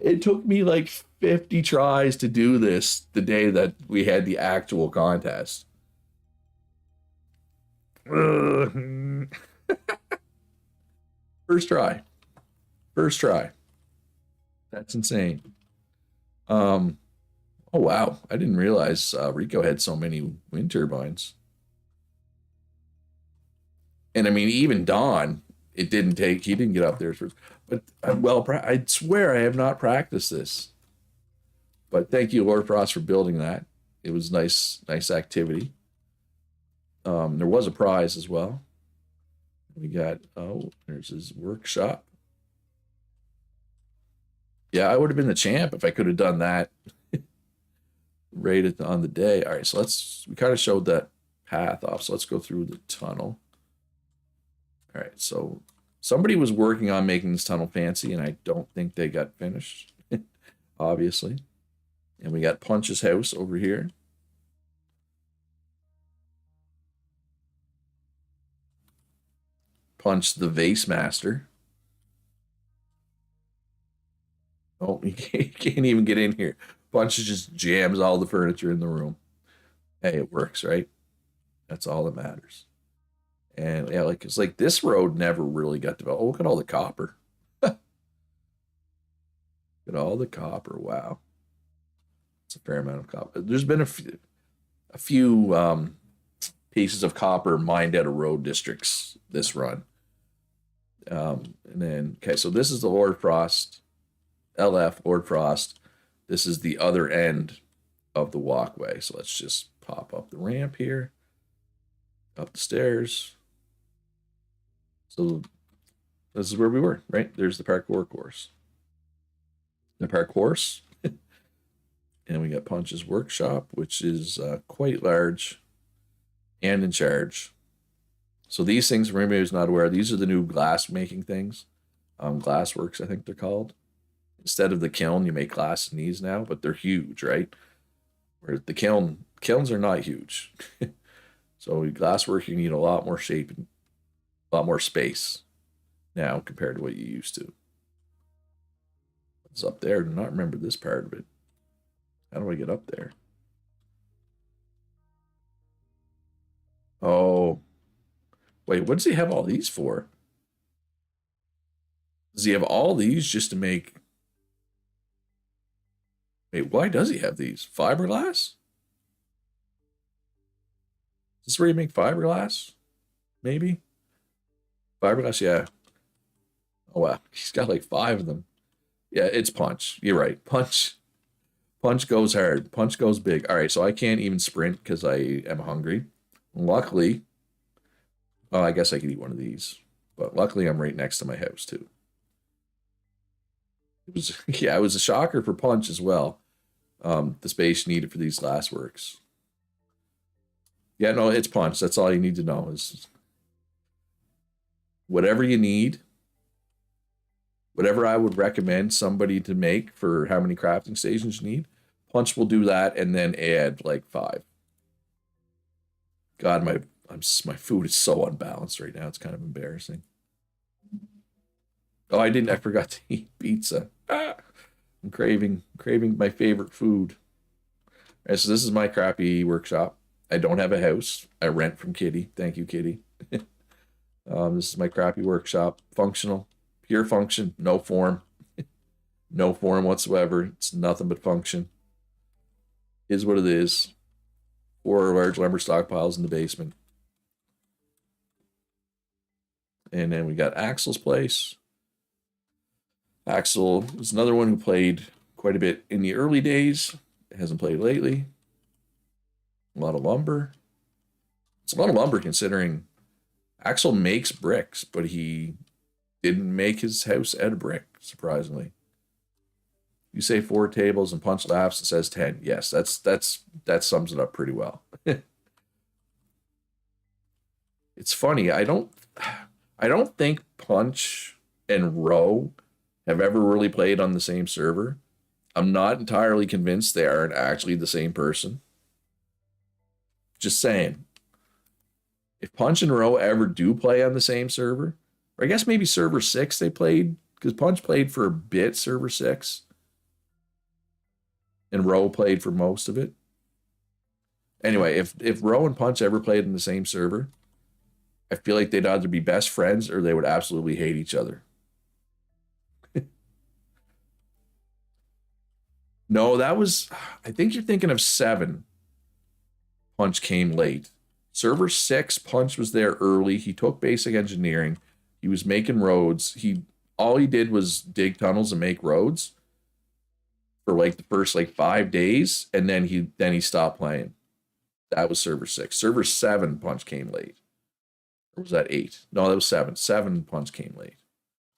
A: It took me like 50 tries to do this the day that we had the actual contest. First try. First try. That's insane. Um, oh wow, I didn't realize Rico had so many wind turbines. And I mean, even Don, it didn't take. He didn't get up there first. But I swear I have not practiced this. But thank you, Lord Frost, for building that. It was nice activity. There was a prize as well. We got there's his workshop. Yeah, I would have been the champ if I could have done that on the day. All right, so we kind of showed that path off. So let's go through the tunnel. All right, so somebody was working on making this tunnel fancy, and I don't think they got finished, obviously. And we got Punch's house over here. Punch the vase master. Oh, he can't even get in here. Punch just jams all the furniture in the room. Hey, it works, right? That's all that matters. And yeah, like it's like this road never really got developed. Oh, look at all the copper. Look at all the copper. Wow. It's a fair amount of copper. There's been a few pieces of copper mined out of road districts this run. And then, okay, so this is the Lord Frost, LF, Lord Frost. This is the other end of the walkway. So let's just pop up the ramp here, up the stairs. So this is where we were, right? There's the parkour course. The parkour course. And we got Punch's workshop, which is quite large and in charge. So these things, for anybody who's not aware, these are the new glass making things. Glassworks, I think they're called. Instead of the kiln, you make glass in these now, but they're huge, right? Where the kilns are not huge. So glasswork, you need a lot more shape and a lot more space now compared to what you used to. What's up there? I do not remember this part of it. How do I get up there? Oh, wait, what does he have all these for? Does he have all these just to make... Wait, why does he have these? Fiberglass? Is this where you make fiberglass? Maybe? Fiberglass, yeah. Oh, wow. He's got like 5 of them. Yeah, it's Punch. You're right. Punch goes hard. Punch goes big. All right, so I can't even sprint because I am hungry. Luckily, well, I guess I could eat one of these. But luckily, I'm right next to my house, too. It was, yeah, it was a shocker for Punch as well. The space needed for these glassworks. Yeah, no, it's Punch. That's all you need to know is whatever you need, whatever I would recommend somebody to make for how many crafting stations you need, Punch will do that and then add like 5. God, my food is so unbalanced right now. It's kind of embarrassing. Oh, I forgot to eat pizza. I'm craving my favorite food. All right, so this is my crappy workshop. I don't have a house. I rent from Kitty. Thank you, Kitty. This is my crappy workshop. Functional. Pure function. No form. No form whatsoever. It's nothing but function. Is what it is. 4 large lumber stockpiles in the basement. And then we got Axel's place. Axel is another one who played quite a bit in the early days. Hasn't played lately. A lot of lumber. It's a lot of lumber considering Axel makes bricks, but he didn't make his house out of brick, surprisingly. You say 4 tables and Punch laughs and says 10. Yes, that sums it up pretty well. It's funny. I don't think Punch and Roe have ever really played on the same server. I'm not entirely convinced they aren't actually the same person. Just saying. If Punch and Roe ever do play on the same server, or I guess maybe server 6 they played, because Punch played for a bit server 6. And Roe played for most of it. Anyway, if Roe and Punch ever played in the same server, I feel like they'd either be best friends or they would absolutely hate each other. No, I think you're thinking of 7. Punch came late. Server 6, Punch was there early. He took basic engineering. He was making roads. All he did was dig tunnels and make roads for like the first like 5 days, and then he stopped playing. That was server 6. Server 7, Punch came late. Or was that 8? No, that was 7. 7, Punch came late.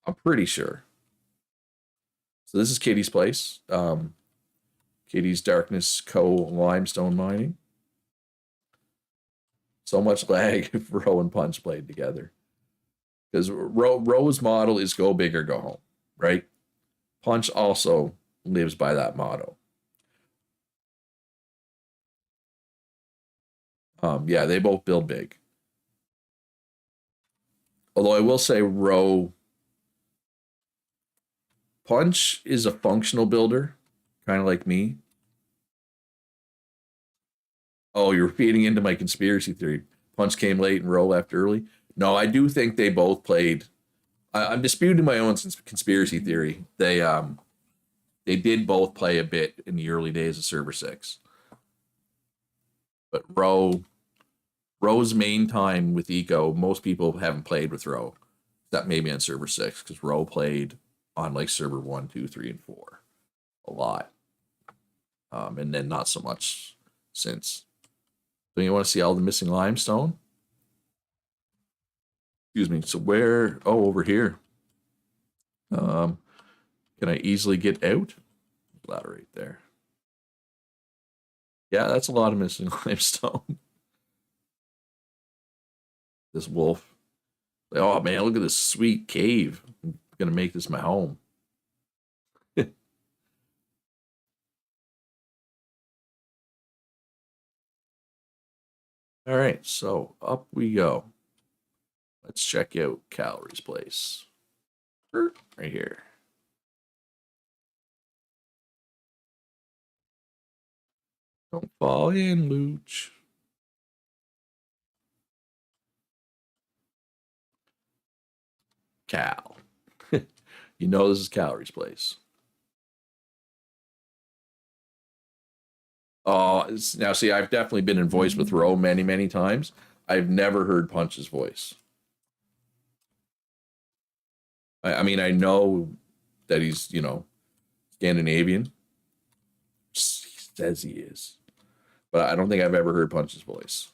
A: I'm pretty sure. So this is Kitty's place. Kitty's Darkness Co. Limestone Mining. So much lag if Roe and Punch played together. Because Roe's model is go big or go home, right? Punch also lives by that motto. Yeah, they both build big. Although I will say Punch is a functional builder, kind of like me. Oh, you're feeding into my conspiracy theory. Punch came late and Roe left early. No, I do think they both played. I'm disputing my own conspiracy theory. They did both play a bit in the early days of server 6. But Roe Ro's main time with Eco, most people haven't played with Ro. That maybe on server 6, because Ro played on like server 1, 2, 3, and 4 a lot. And then not so much since. So you want to see all the missing limestone? Excuse me. So where? Oh, over here. Can I easily get out? Ladder right there. Yeah, that's a lot of missing limestone. This wolf. Like, oh man, look at this sweet cave. I'm gonna make this my home. All right, so up we go. Let's check out Calories Place. Right here. Don't fall in, Luch. Cal. You know this is Calories Place. Oh, now see, I've definitely been in voice with Ro many, many times. I've never heard Punch's voice. I mean, I know that he's, Scandinavian. He says he is. But I don't think I've ever heard Punch's voice.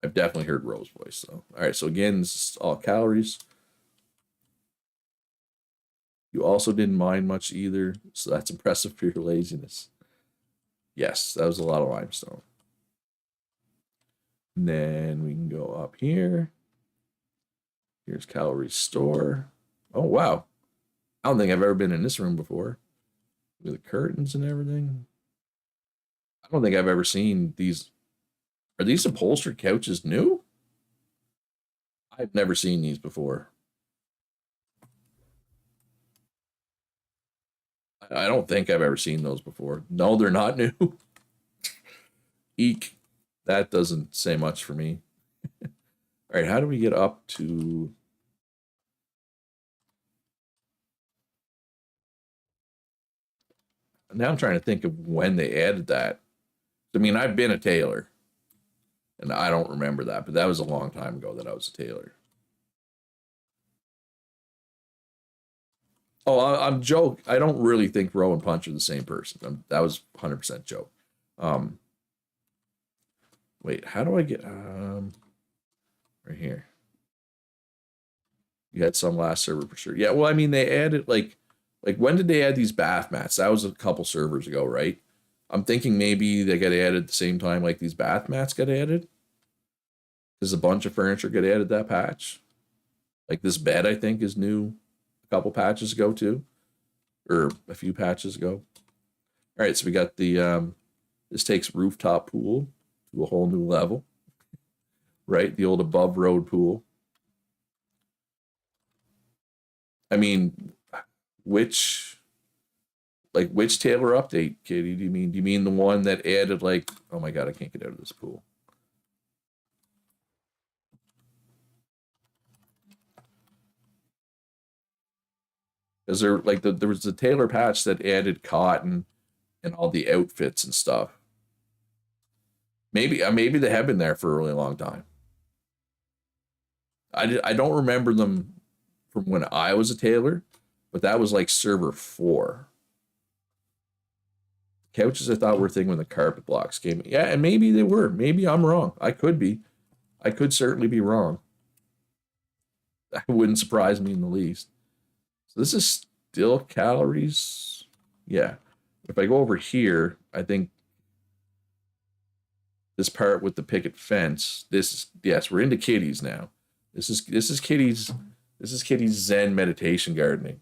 A: I've definitely heard Ro's voice, though. All right, so again, this is all calories. You also didn't mind much either, so that's impressive for your laziness. Yes, that was a lot of limestone. And then we can go up here. Here's Calorie Store. Oh, wow. I don't think I've ever been in this room before. With the curtains and everything. I don't think I've ever seen these. Are these upholstered couches new? I've never seen these before. I don't think I've ever seen those before. No, they're not new. Eek. That doesn't say much for me. All right, how do we get up to... Now I'm trying to think of when they added that. I mean, I've been a tailor, and I don't remember that, but that was a long time ago that I was a tailor. Oh, I'm joke. I don't really think Ro and Punch are the same person. That was 100% joke. Wait, how do I get right here? You had some last server for sure. Yeah, well, I mean, they added like when did they add these bath mats? That was a couple servers ago, right? I'm thinking maybe they got added at the same time like these bath mats got added. Because a bunch of furniture got added that patch. Like this bed, I think, is new a couple patches ago too, or a few patches ago. All right, so we got the this takes rooftop pool to a whole new level, right? The old above road pool. I mean, which Taylor update, Katie? Do you mean the one that added like? Oh my god, I can't get out of this pool. Because there was the Taylor patch that added cotton and all the outfits and stuff. Maybe they have been there for a really long time. I don't remember them from when I was a tailor, but that was like server 4. Couches I thought were a thing when the carpet blocks came. Yeah, and maybe they were. Maybe I'm wrong. I could be. I could certainly be wrong. That wouldn't surprise me in the least. So this is still calories. Yeah. If I go over here, I think this part with the picket fence. Yes, we're into Kitty's now. This is Kitty's Zen meditation gardening.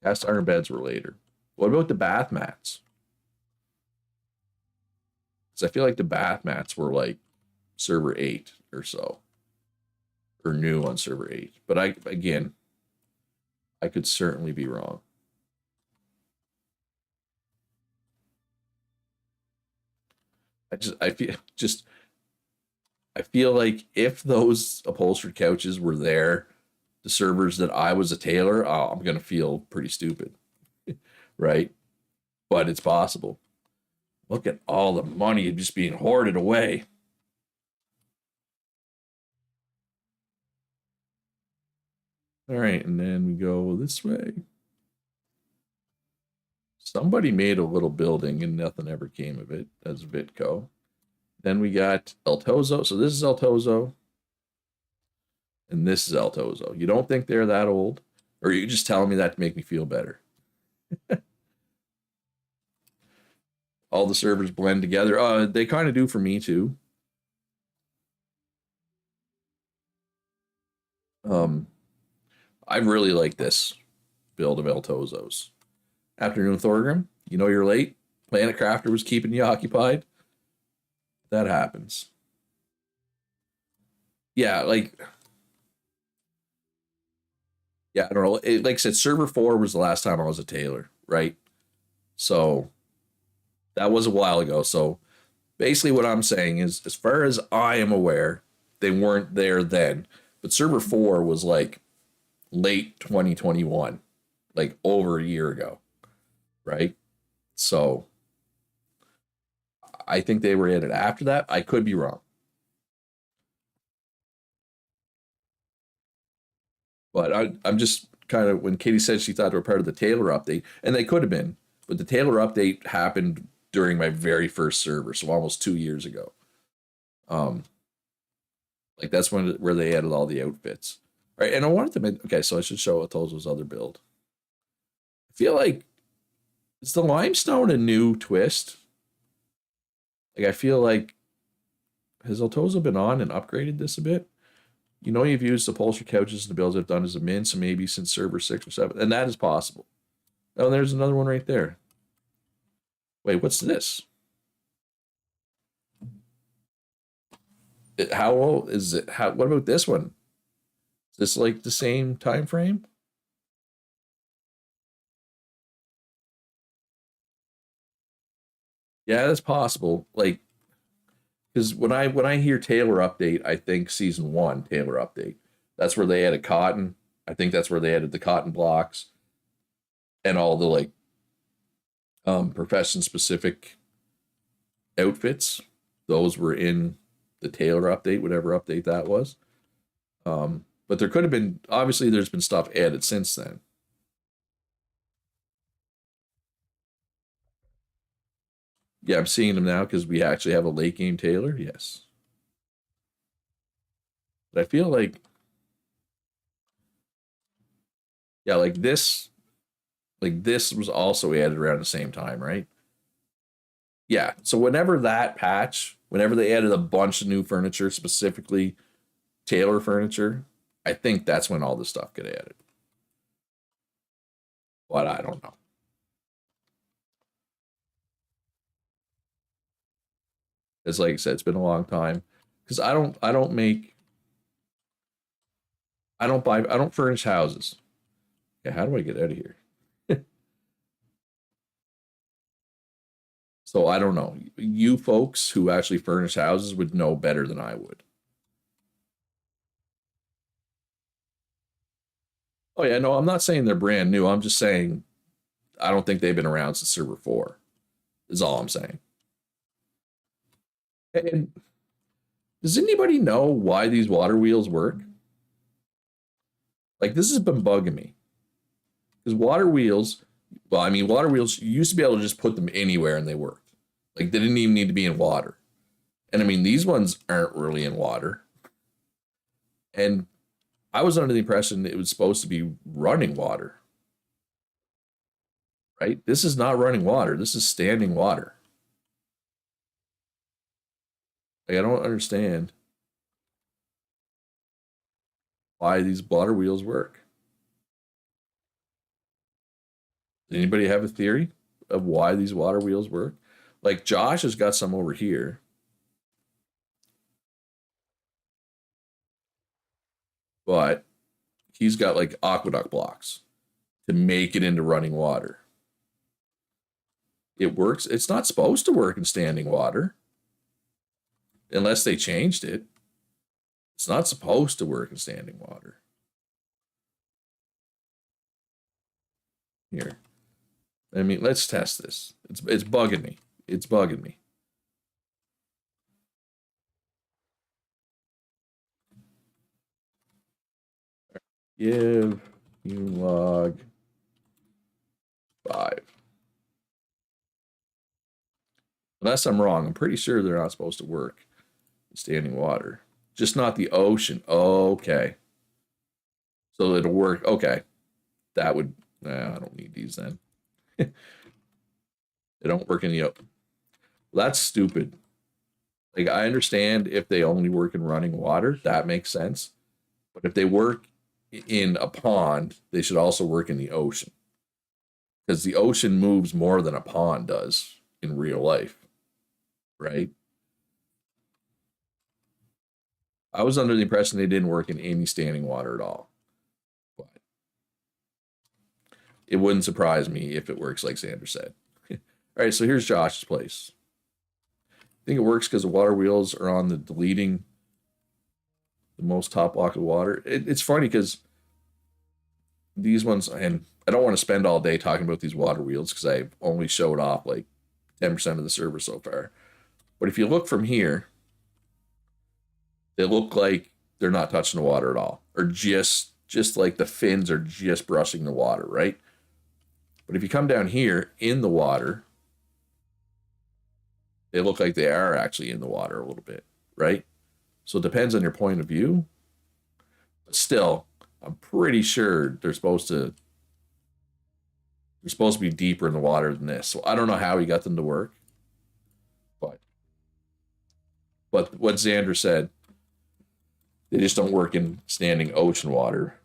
A: Cast iron beds were later. What about the bath mats? Because I feel like the bath mats were like server 8 or so, or new on server 8. But I could certainly be wrong. I feel like if those upholstered couches were there, the servers that I was a tailor, I'm gonna feel pretty stupid, right? But it's possible. Look at all the money just being hoarded away. All right, and then we go this way. Somebody made a little building and nothing ever came of it. That's Vitco. Then we got El Tozo. So this is El Tozo, and this is El Tozo. You don't think they're that old? Or are you just telling me that to make me feel better? All the servers blend together. They kind of do for me too. Um, I really like this build of El Tozo's. Afternoon Thorgrim, you know you're late. Planet Crafter was keeping you occupied. That happens. Yeah, like yeah, I don't know. Like I said, server 4 was the last time I was a tailor, right? So that was a while ago. So basically, what I'm saying is, as far as I am aware, they weren't there then. But server 4 was like late 2021, like over a year ago, right? So I think they were in it after that. I could be wrong. But I'm just kind of, when Katie said she thought they were part of the Taylor update, and they could have been, but the Taylor update happened during my very first server, so almost 2 years ago. Um, like that's when where they added all the outfits, right? And I wanted to make, okay, so I should show Otozo's other build. I feel like, is the limestone a new twist? Like I feel like, has Otozo been on and upgraded this a bit? You know, you've used upholstery couches and the builds I've done as a min, so maybe since server 6 or 7, and that is possible. Oh, there's another one right there. Wait, what's this? How old is it? How? What about this one? Is this like the same time frame? Yeah, that's possible. Like, because when I hear Taylor update, I think season 1 Taylor update. That's where they added cotton. I think that's where they added the cotton blocks and all the like profession specific outfits. Those were in the Taylor update, whatever update that was. But there could have been, obviously there's been stuff added since then. Yeah, I'm seeing them now because we actually have a late game Taylor. Yes, but I feel like, yeah, like this was also added around the same time, right? Yeah. So whenever that patch, whenever they added a bunch of new furniture, specifically Taylor furniture, I think that's when all this stuff got added. But I don't know. It's like I said, it's been a long time because I don't furnish houses. Yeah, how do I get out of here? So I don't know. You folks who actually furnish houses would know better than I would. Oh yeah, no, I'm not saying they're brand new. I'm just saying I don't think they've been around since server 4. Is all I'm saying. And does anybody know why these water wheels work? Like this has been bugging me. Because water wheels, well, I mean, water wheels, you used to be able to just put them anywhere and they worked. Like they didn't even need to be in water. And I mean, these ones aren't really in water. And I was under the impression it was supposed to be running water, right? This is not running water. This is standing water. Like I don't understand why these water wheels work. Does anybody have a theory of why these water wheels work? Like Josh has got some over here, but he's got like aqueduct blocks to make it into running water. It works. It's not supposed to work in standing water unless they changed it. It's not supposed to work in standing water. Here, I mean, let's test this. It's bugging me. It's bugging me. Give you log 5. Unless I'm wrong, I'm pretty sure they're not supposed to work in standing water. Just not the ocean. Okay. So it'll work. Okay. That would, I don't need these then. They don't work in the open. Well, that's stupid. Like, I understand if they only work in running water, that makes sense. But if they work in a pond, they should also work in the ocean. Because the ocean moves more than a pond does in real life, right? I was under the impression they didn't work in any standing water at all. But it wouldn't surprise me if it works like Xander said. All right, so here's Josh's place. I think it works because the water wheels are on the deleting the most top block of water. It's funny because these ones, and I don't want to spend all day talking about these water wheels because I've only showed off like 10% of the server so far. But if you look from here, they look like they're not touching the water at all, or just like the fins are just brushing the water, right? But if you come down here in the water, they look like they are actually in the water a little bit, right? So it depends on your point of view. But still, I'm pretty sure they're supposed to be deeper in the water than this. So I don't know how he got them to work. But what Xander said, they just don't work in standing ocean water,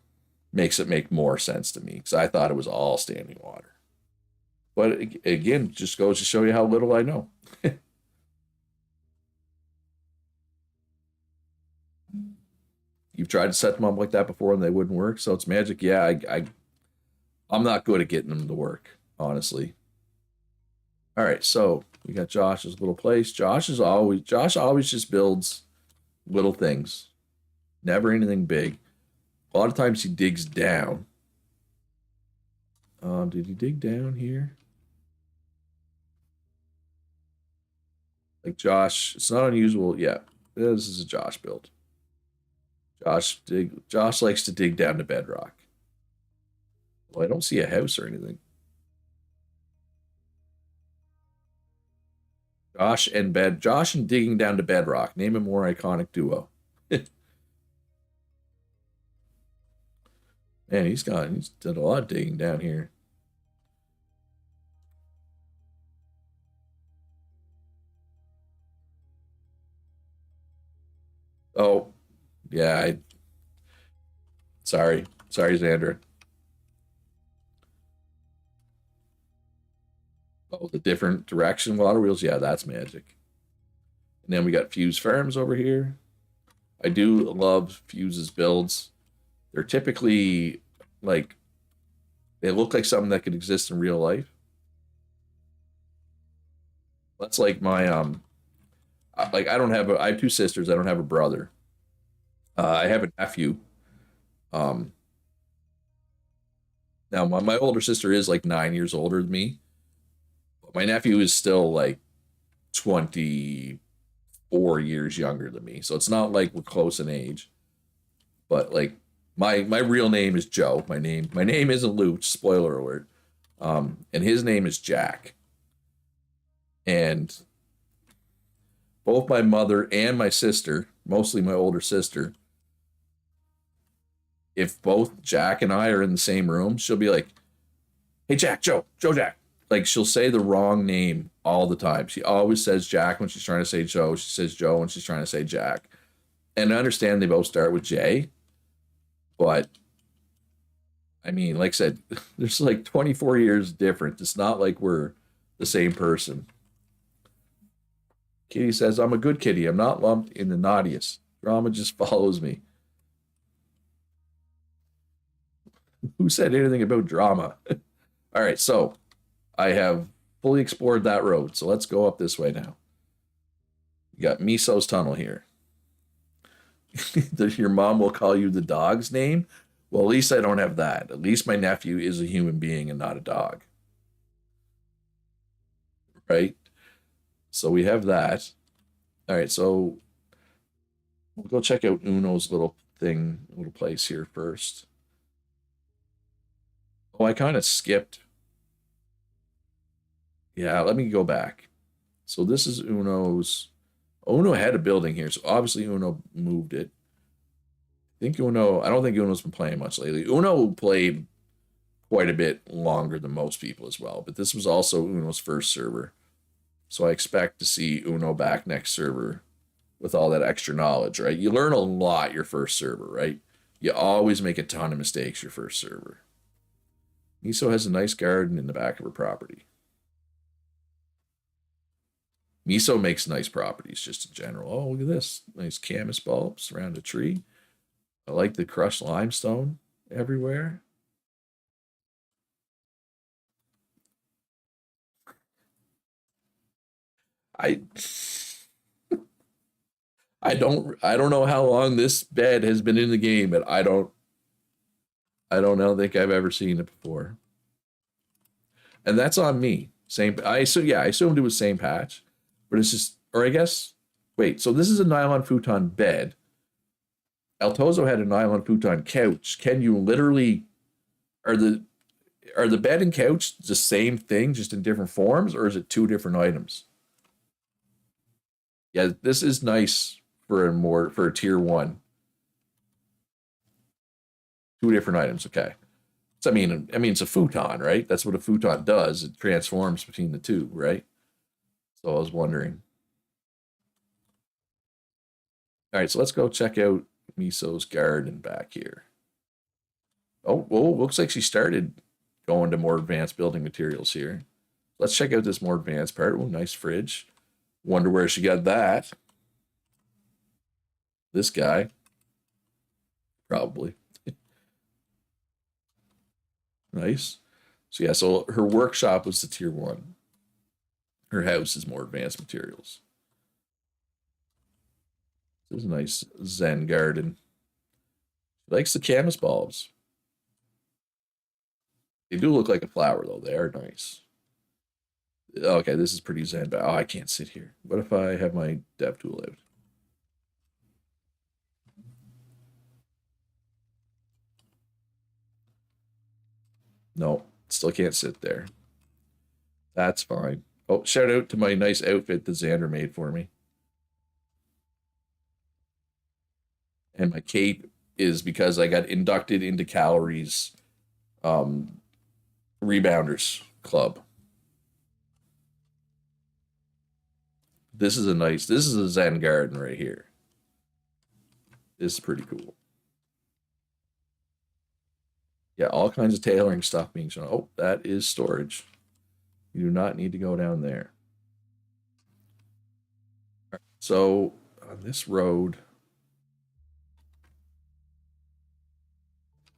A: makes it make more sense to me because I thought it was all standing water. But again, just goes to show you how little I know. You've tried to set them up like that before and they wouldn't work, so it's magic. Yeah, I'm not good at getting them to work, honestly. All right, so we got Josh's little place. Josh always just builds little things, never anything big. A lot of times he digs down. Did he dig down here? Like Josh, it's not unusual. Yeah, this is a Josh build. Josh likes to dig down to bedrock. Well, I don't see a house or anything. Josh and digging down to bedrock. Name a more iconic duo. Man, he's done a lot of digging down here. Oh, yeah, sorry, Xander. Oh, the different direction water wheels. Yeah, that's magic. And then we got Fuse Farms over here. I do love Fuse's builds. They're typically like they look like something that could exist in real life. That's like my like I have two sisters. I don't have a brother. I have a nephew. Um, Now my older sister is like 9 years older than me. But my nephew is still like 24 years younger than me. So it's not like we're close in age. But like my real name is Joe. My name isn't Luke, spoiler alert. And his name is Jack. And both my mother and my sister, mostly my older sister, if both Jack and I are in the same room, she'll be like, "Hey Jack, Joe Jack." Like she'll say the wrong name all the time. She always says Jack when she's trying to say Joe. She says Joe when she's trying to say Jack. And I understand they both start with J, but I mean, like I said, there's like 24 years different. It's not like we're the same person. Kitty says, "I'm a good kitty. I'm not lumped in the naughtiest. Drama just follows me." Who said anything about drama? All right, so I have fully explored that road. So let's go up this way now. You got Miso's tunnel here. Your mom will call you the dog's name. Well, at least I don't have that. At least my nephew is a human being and not a dog. Right? So we have that. All right, so we'll go check out Uno's little place here first. Oh, I kind of skipped. Yeah, let me go back. So this is Uno's. Uno had a building here, so obviously Uno moved it. I don't think Uno's been playing much lately. Uno played quite a bit longer than most people as well, but this was also Uno's first server. So I expect to see Uno back next server with all that extra knowledge, right? You learn a lot your first server, right? You always make a ton of mistakes your first server. Miso has a nice garden in the back of her property. Miso makes nice properties just in general. Oh, look at this. Nice camas bulbs around a tree. I like the crushed limestone everywhere. I I don't know how long this bed has been in the game, but I don't think I've ever seen it before. And that's on me. Same I assumed it was same patch, but it's just or I guess wait, so this is a nylon futon bed. Altozo had a nylon futon couch. Can you literally are the bed and couch the same thing just in different forms or is it two different items? Yeah, this is nice for a tier 1. Two different items, okay. So I mean it's a futon, right? That's what a futon does. It transforms between the two, right? So I was wondering. All right, so let's go check out Miso's garden back here. Oh, well, looks like she started going to more advanced building materials here. Let's check out this more advanced part. Oh, nice fridge. Wonder where she got that. This guy, probably. Nice. So yeah, so her workshop was the tier 1. Her house is more advanced materials. This is a nice Zen garden. She likes the camas bulbs. They do look like a flower though. They are nice. Okay, this is pretty Zen, but oh, I can't sit here. What if I have my dev tool out? No, still can't sit there. That's fine. Oh, shout out to my nice outfit that Xander made for me. And my cape is because I got inducted into Calories um, Rebounders Club. This is a Zen garden right here. This is pretty cool. Yeah, all kinds of tailoring stuff being shown. Oh, that is storage. You do not need to go down there. So on this road,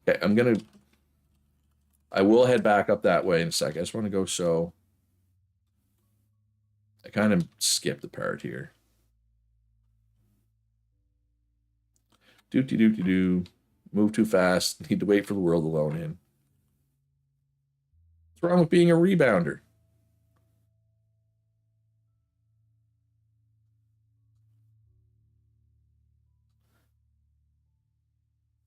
A: okay, I will head back up that way in a second. I just want to go show. I kind of skipped the part here. Do. Move too fast. Need to wait for the world alone in. What's wrong with being a rebounder?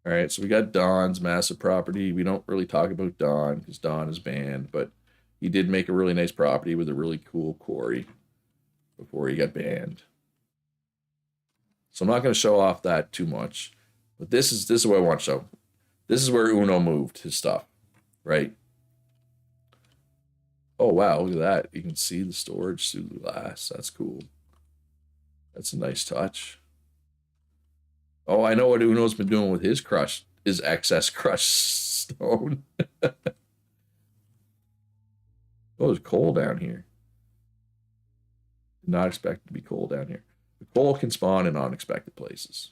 A: All right, so we got Don's massive property. We don't really talk about Don because Don is banned, but he did make a really nice property with a really cool quarry before he got banned. So I'm not going to show off that too much, but this is what I want to show. This is where Uno moved his stuff, right? Oh wow, look at that! You can see the storage through the glass. That's cool. That's a nice touch. Oh, I know what Uno's been doing with his excess crushed stone. Oh, it's cold down here. Did not expect it to be cold down here. The coal can spawn in unexpected places.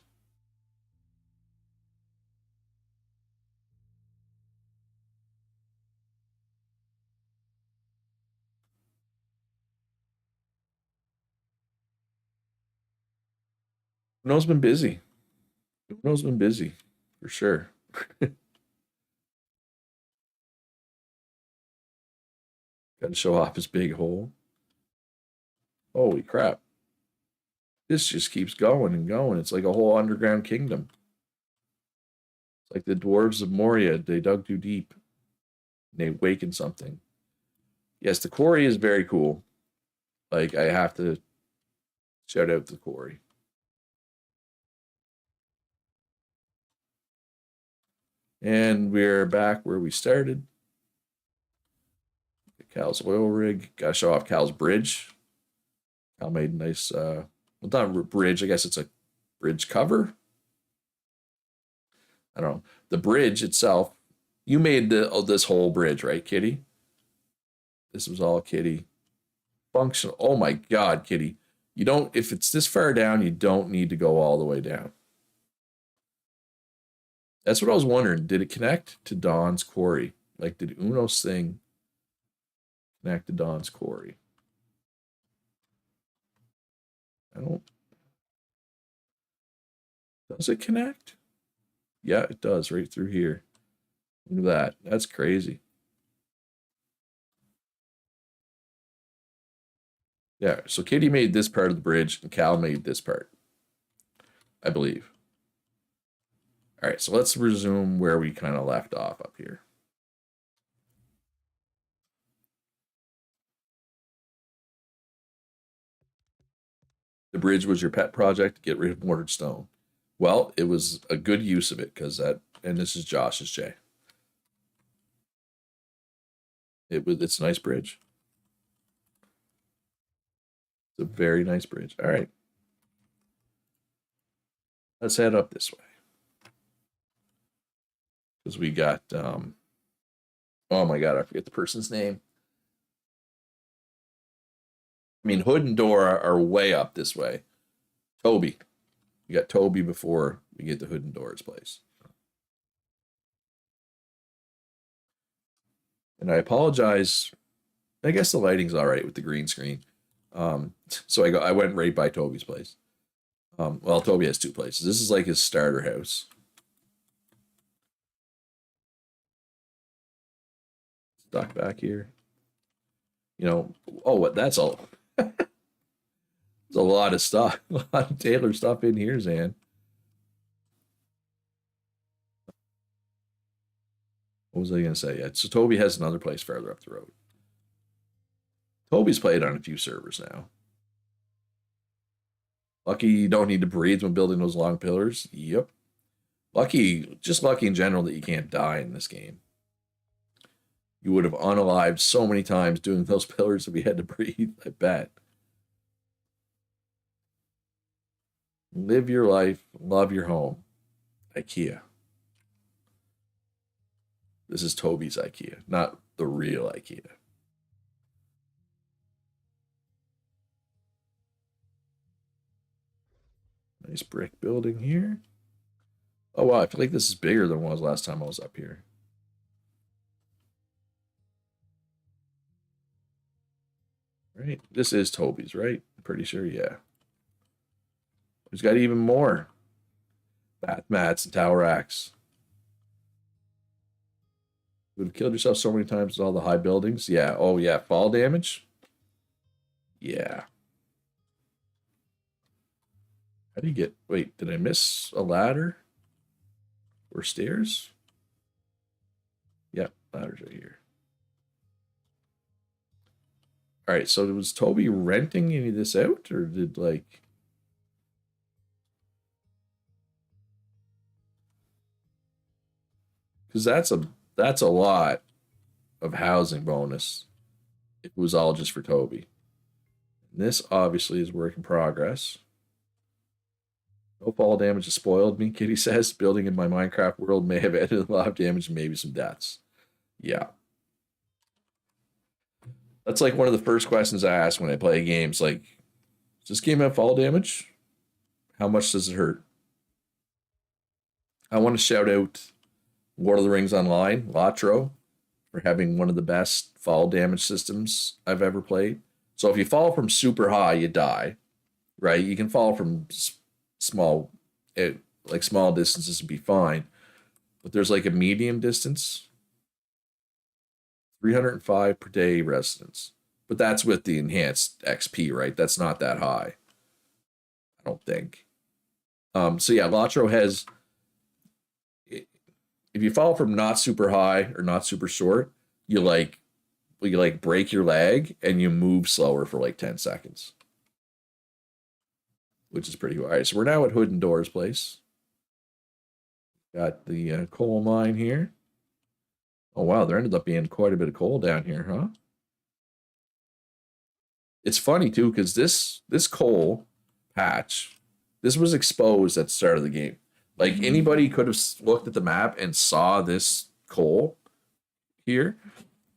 A: Uno's been busy. Uno's been busy, for sure. Got to show off his big hole. Holy crap. This just keeps going and going. It's like a whole underground kingdom. It's like the dwarves of Moria. They dug too deep. And they awakened something. Yes, the quarry is very cool. Like, I have to shout out the quarry. And we're back where we started. Cal's oil rig. Gotta show off Cal's bridge. Cal made a nice, well, not a bridge. I guess it's a bridge cover. I don't know. The bridge itself. You made this whole bridge, right, Kitty? This was all Kitty. Functional. Oh my God, Kitty. You don't, if it's this far down, you don't need to go all the way down. That's what I was wondering. Did it connect to Dawn's quarry? Like, did Uno's thing connect to Dawn's quarry? I don't. Does it connect? Yeah, it does right through here. Look at that. That's crazy. Yeah, so Kitty made this part of the bridge and Cal made this part, I believe. All right, so let's resume where we kind of left off up here. The bridge was your pet project to get rid of mortared stone. Well, it was a good use of it because that, and this is Josh's J. It's a nice bridge. It's a very nice bridge. All right. Let's head up this way. Because we got oh my God, I forget the person's name. I mean, Hood and Dora are way up this way. Toby. We got Toby before we get to Hood and Dora's place. And I apologize. I guess the lighting's all right with the green screen. So I went right by Toby's place. Well, Toby has two places. This is like his starter house. Stuck back here. You know, oh, what? That's all. There's a lot of stuff, a lot of Taylor stuff in here, Zan. What was I going to say? Yeah, so Toby has another place farther up the road. Toby's played on a few servers now. Lucky you don't need to breathe when building those long pillars. Yep. Lucky, just lucky in general that you can't die in this game. You would have unalived so many times doing those pillars if we had to breathe, I bet. Live your life, love your home. IKEA. This is Toby's IKEA, not the real IKEA. Nice brick building here. Oh wow, I feel like this is bigger than it was last time I was up here. Right, this is Toby's, right? I'm pretty sure, yeah. He's got even more bath mats and tower racks. You would have killed yourself so many times with all the high buildings. Yeah. Oh yeah, fall damage. Yeah. How do you get? Wait, did I miss a ladder or stairs? Yeah, ladder's right here. All right, so was Toby renting any of this out, or did like? Because that's a lot of housing bonus. It was all just for Toby. And this obviously is work in progress. No fall damage has spoiled me, Kitty says. Building in my Minecraft world may have added a lot of damage and maybe some deaths. Yeah. That's like one of the first questions I ask when I play games. Like, does this game have fall damage? How much does it hurt? I want to shout out Lord of the Rings Online, Latro, for having one of the best fall damage systems I've ever played. So if you fall from super high, you die, right? You can fall from small, like small distances and be fine. But there's like a medium distance, 305 per day residence. But that's with the enhanced XP, right? That's not that high, I don't think. So yeah, Latro has, if you fall from not super high or not super short, you like break your leg and you move slower for like 10 seconds, which is pretty cool. All right, so we're now at Hood and Doors place. Got the coal mine here. Oh wow, there ended up being quite a bit of coal down here, huh? It's funny too because this coal patch, this was exposed at the start of the game. Like anybody could have looked at the map and saw this coal here.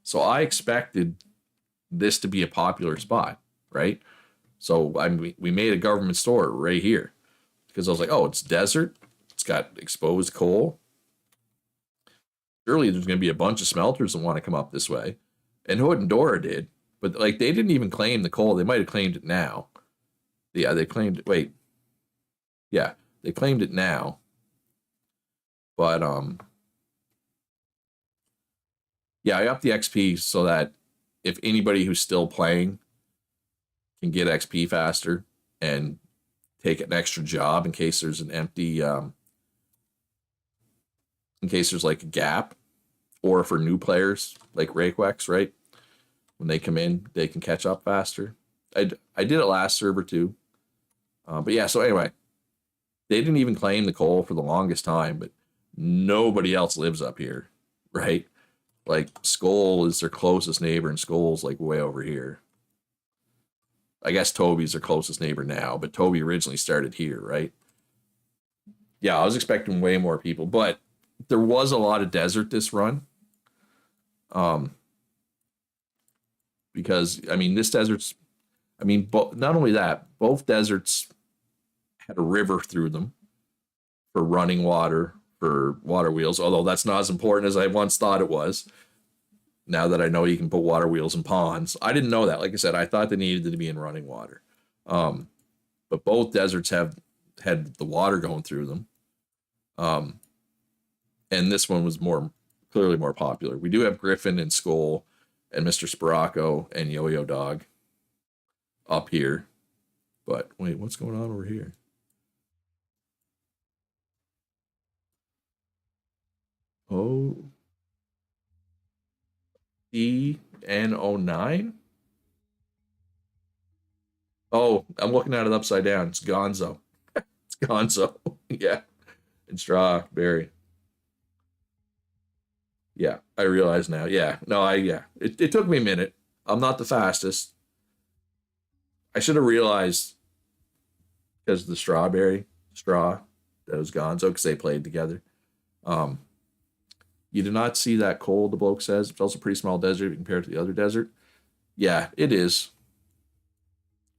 A: So I expected this to be a popular spot, right? So we made a government store right here because I was like, oh, it's desert. It's got exposed coal. Surely there's going to be a bunch of smelters that want to come up this way. And Hood and Dora did. But like they didn't even claim the coal. They might have claimed it now. Yeah, they claimed it. Wait. Yeah, they claimed it now. But yeah, I upped the XP so that if anybody who's still playing can get XP faster and take an extra job in case there's an empty in case there's like a gap, or for new players like Rayquex, right? When they come in, they can catch up faster. I did it last server too. But yeah, so anyway, they didn't even claim the coal for the longest time, but nobody else lives up here, right? Like Skull is their closest neighbor, and Skull's like way over here. I guess Toby's their closest neighbor now, but Toby originally started here, right? Yeah, I was expecting way more people, but there was a lot of desert this run. Because I mean, this desert's, I mean, not only that, both deserts had a river through them for running water, for water wheels, although that's not as important as I once thought it was. Now that I know you can put water wheels in ponds, I didn't know that. Like I said, I thought they needed to be in running water. But both deserts have had the water going through them. And this one was clearly more popular. We do have Griffin and Skull and Mr. Spiracco and Yo-Yo Dog up here. But wait, what's going on over here? Oh, EN09? Oh, I'm looking at it upside down. It's Gonzo. It's Gonzo. Yeah. And Strawberry. Yeah, I realize now. Yeah. No, yeah. It took me a minute. I'm not the fastest. I should have realized because the straw that was Gonzo because they played together. Um, you do not see that coal, the bloke says. It's also a pretty small desert compared to the other desert. Yeah, it is.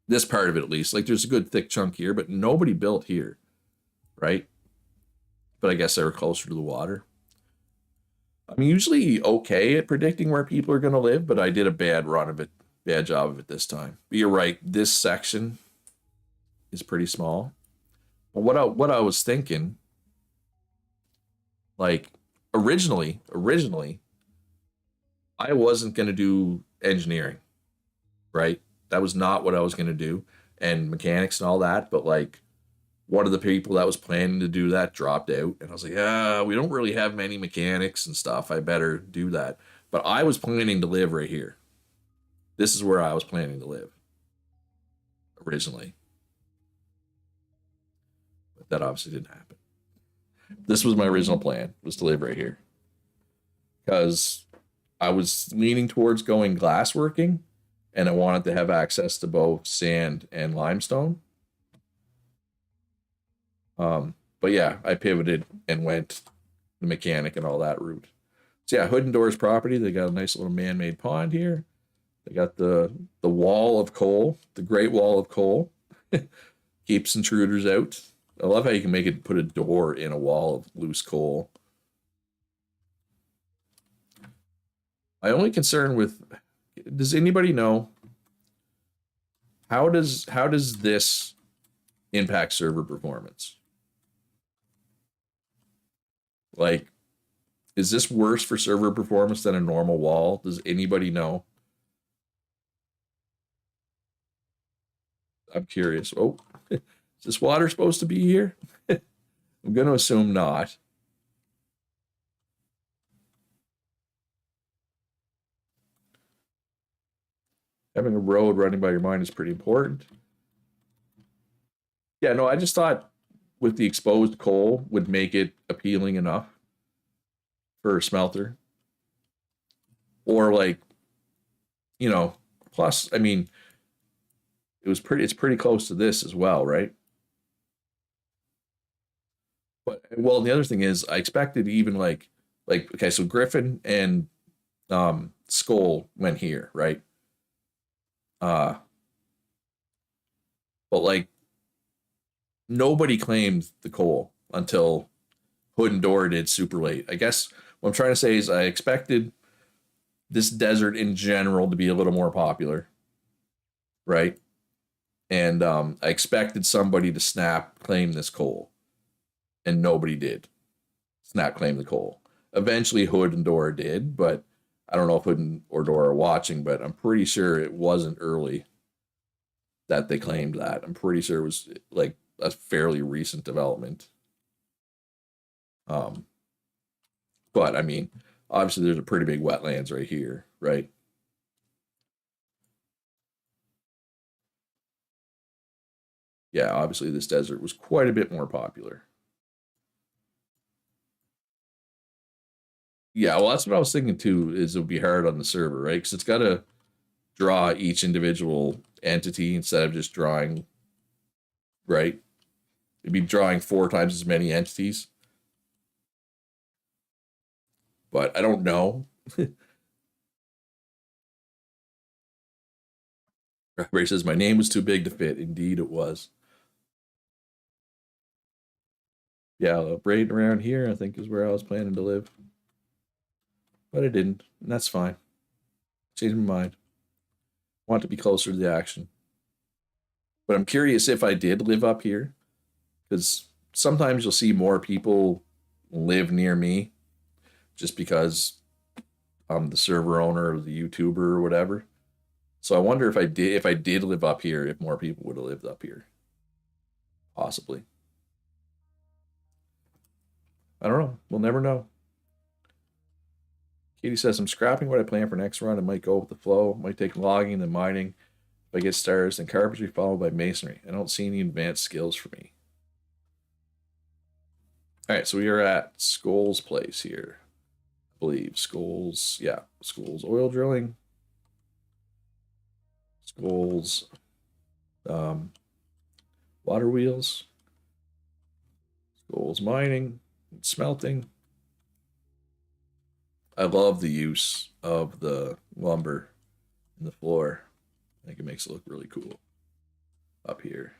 A: This part of it, at least. Like, there's a good thick chunk here, but nobody built here, right? But I guess they were closer to the water. I'm usually okay at predicting where people are going to live, but I did a bad job of it this time. But you're right, this section is pretty small. But what I was thinking, like originally, I wasn't going to do engineering, right? That was not what I was going to do, and mechanics and all that. But like, one of the people that was planning to do that dropped out, and I was like, we don't really have many mechanics and stuff. I better do that. But I was planning to live right here. This is where I was planning to live originally. But that obviously didn't happen. This was my original plan, was to live right here. Because I was leaning towards going glassworking, and I wanted to have access to both sand and limestone. But yeah, I pivoted and went the mechanic and all that route. So yeah, Hood and Doors property. They got a nice little man-made pond here. They got the wall of coal, the Great Wall of Coal, keeps intruders out. I love how you can make it put a door in a wall of loose coal. My only concern with, does anybody know how does this impact server performance? Like, is this worse for server performance than a normal wall? Does anybody know? I'm curious. Oh, is this water supposed to be here? I'm going to assume not. Having a road running by your mind is pretty important. Yeah, no, I just thought with the exposed coal would make it appealing enough for a smelter. Or like, you know, plus, I mean, it's pretty close to this as well, right? But well, the other thing is I expected even like okay, so Griffin and Skull went here, right? Uh but like nobody claimed the coal until Hood and Door did super late. I guess what I'm trying to say is I expected this desert in general to be a little more popular, right? And I expected somebody to snap claim this coal, and nobody did snap claim the coal. Eventually, Hood and Door did, but I don't know if Hood or Door are watching, but I'm pretty sure it wasn't early that they claimed that. I'm pretty sure it was like a fairly recent development. Um, but I mean, obviously, there's a pretty big wetlands right here, right? Yeah, obviously, this desert was quite a bit more popular. Yeah, well, that's what I was thinking too. Is it would be hard on the server, right? Because it's got to draw each individual entity instead of just drawing, right? It'd be drawing four times as many entities. But I don't know. Ray says my name was too big to fit. Indeed, it was. Yeah, Braden around here, I think, is where I was planning to live, but I didn't, and that's fine. Changed my mind. Want to be closer to the action, but I'm curious if I did live up here, because sometimes you'll see more people live near me just because I'm the server owner or the YouTuber or whatever. So I wonder if I did live up here, if more people would have lived up here. Possibly. I don't know. We'll never know. Katie says I'm scrapping what I plan for next run. It might go with the flow. Might take logging then mining. If I get stars, then carpentry followed by masonry. I don't see any advanced skills for me. All right, so we are at Skull's place here. I believe Skull's, yeah, Skull's oil drilling. Skull's water wheels. Skull's mining, smelting. I love the use of the lumber in the floor. I think it makes it look really cool up here.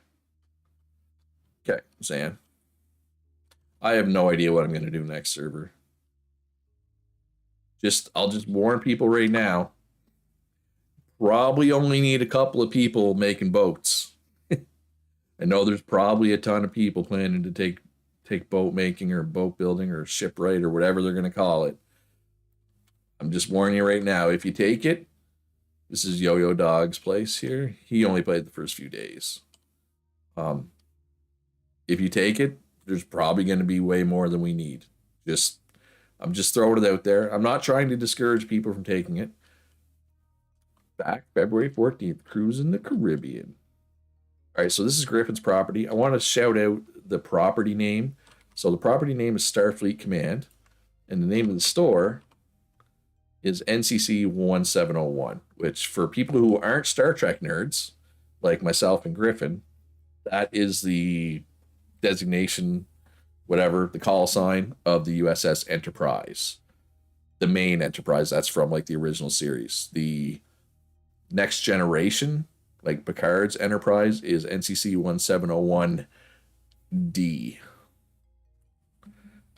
A: Okay, Zan. I have no idea what I'm going to do next server. I'll just warn people right now. Probably only need a couple of people making boats. I know there's probably a ton of people planning to take boat making or boat building or shipwright or whatever they're going to call it. I'm just warning you right now. If you take it, this is Yo-Yo Dog's place here. He only played the first few days. If you take it, there's probably going to be way more than we need. I'm just throwing it out there. I'm not trying to discourage people from taking it. Back February 14th, cruising the Caribbean. All right, so this is Griffin's property. I want to shout out the property name. So the property name is Starfleet Command, and the name of the store is NCC 1701, which for people who aren't Star Trek nerds, like myself and Griffin, that is the designation, whatever, the call sign of the USS Enterprise. The main Enterprise, that's from like the original series. The Next Generation, like Picard's Enterprise, is NCC 1701D.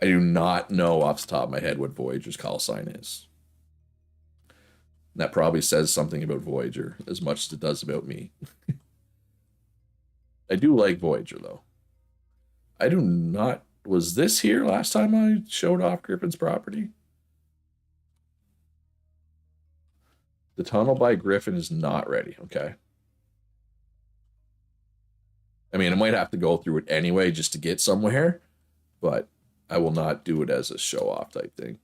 A: I do not know off the top of my head what Voyager's call sign is. That probably says something about Voyager as much as it does about me. I do like Voyager, though. I do not. Was this here last time I showed off Griffin's property? The tunnel by Griffin is not ready. Okay. I mean, I might have to go through it anyway just to get somewhere, but I will not do it as a show off type thing.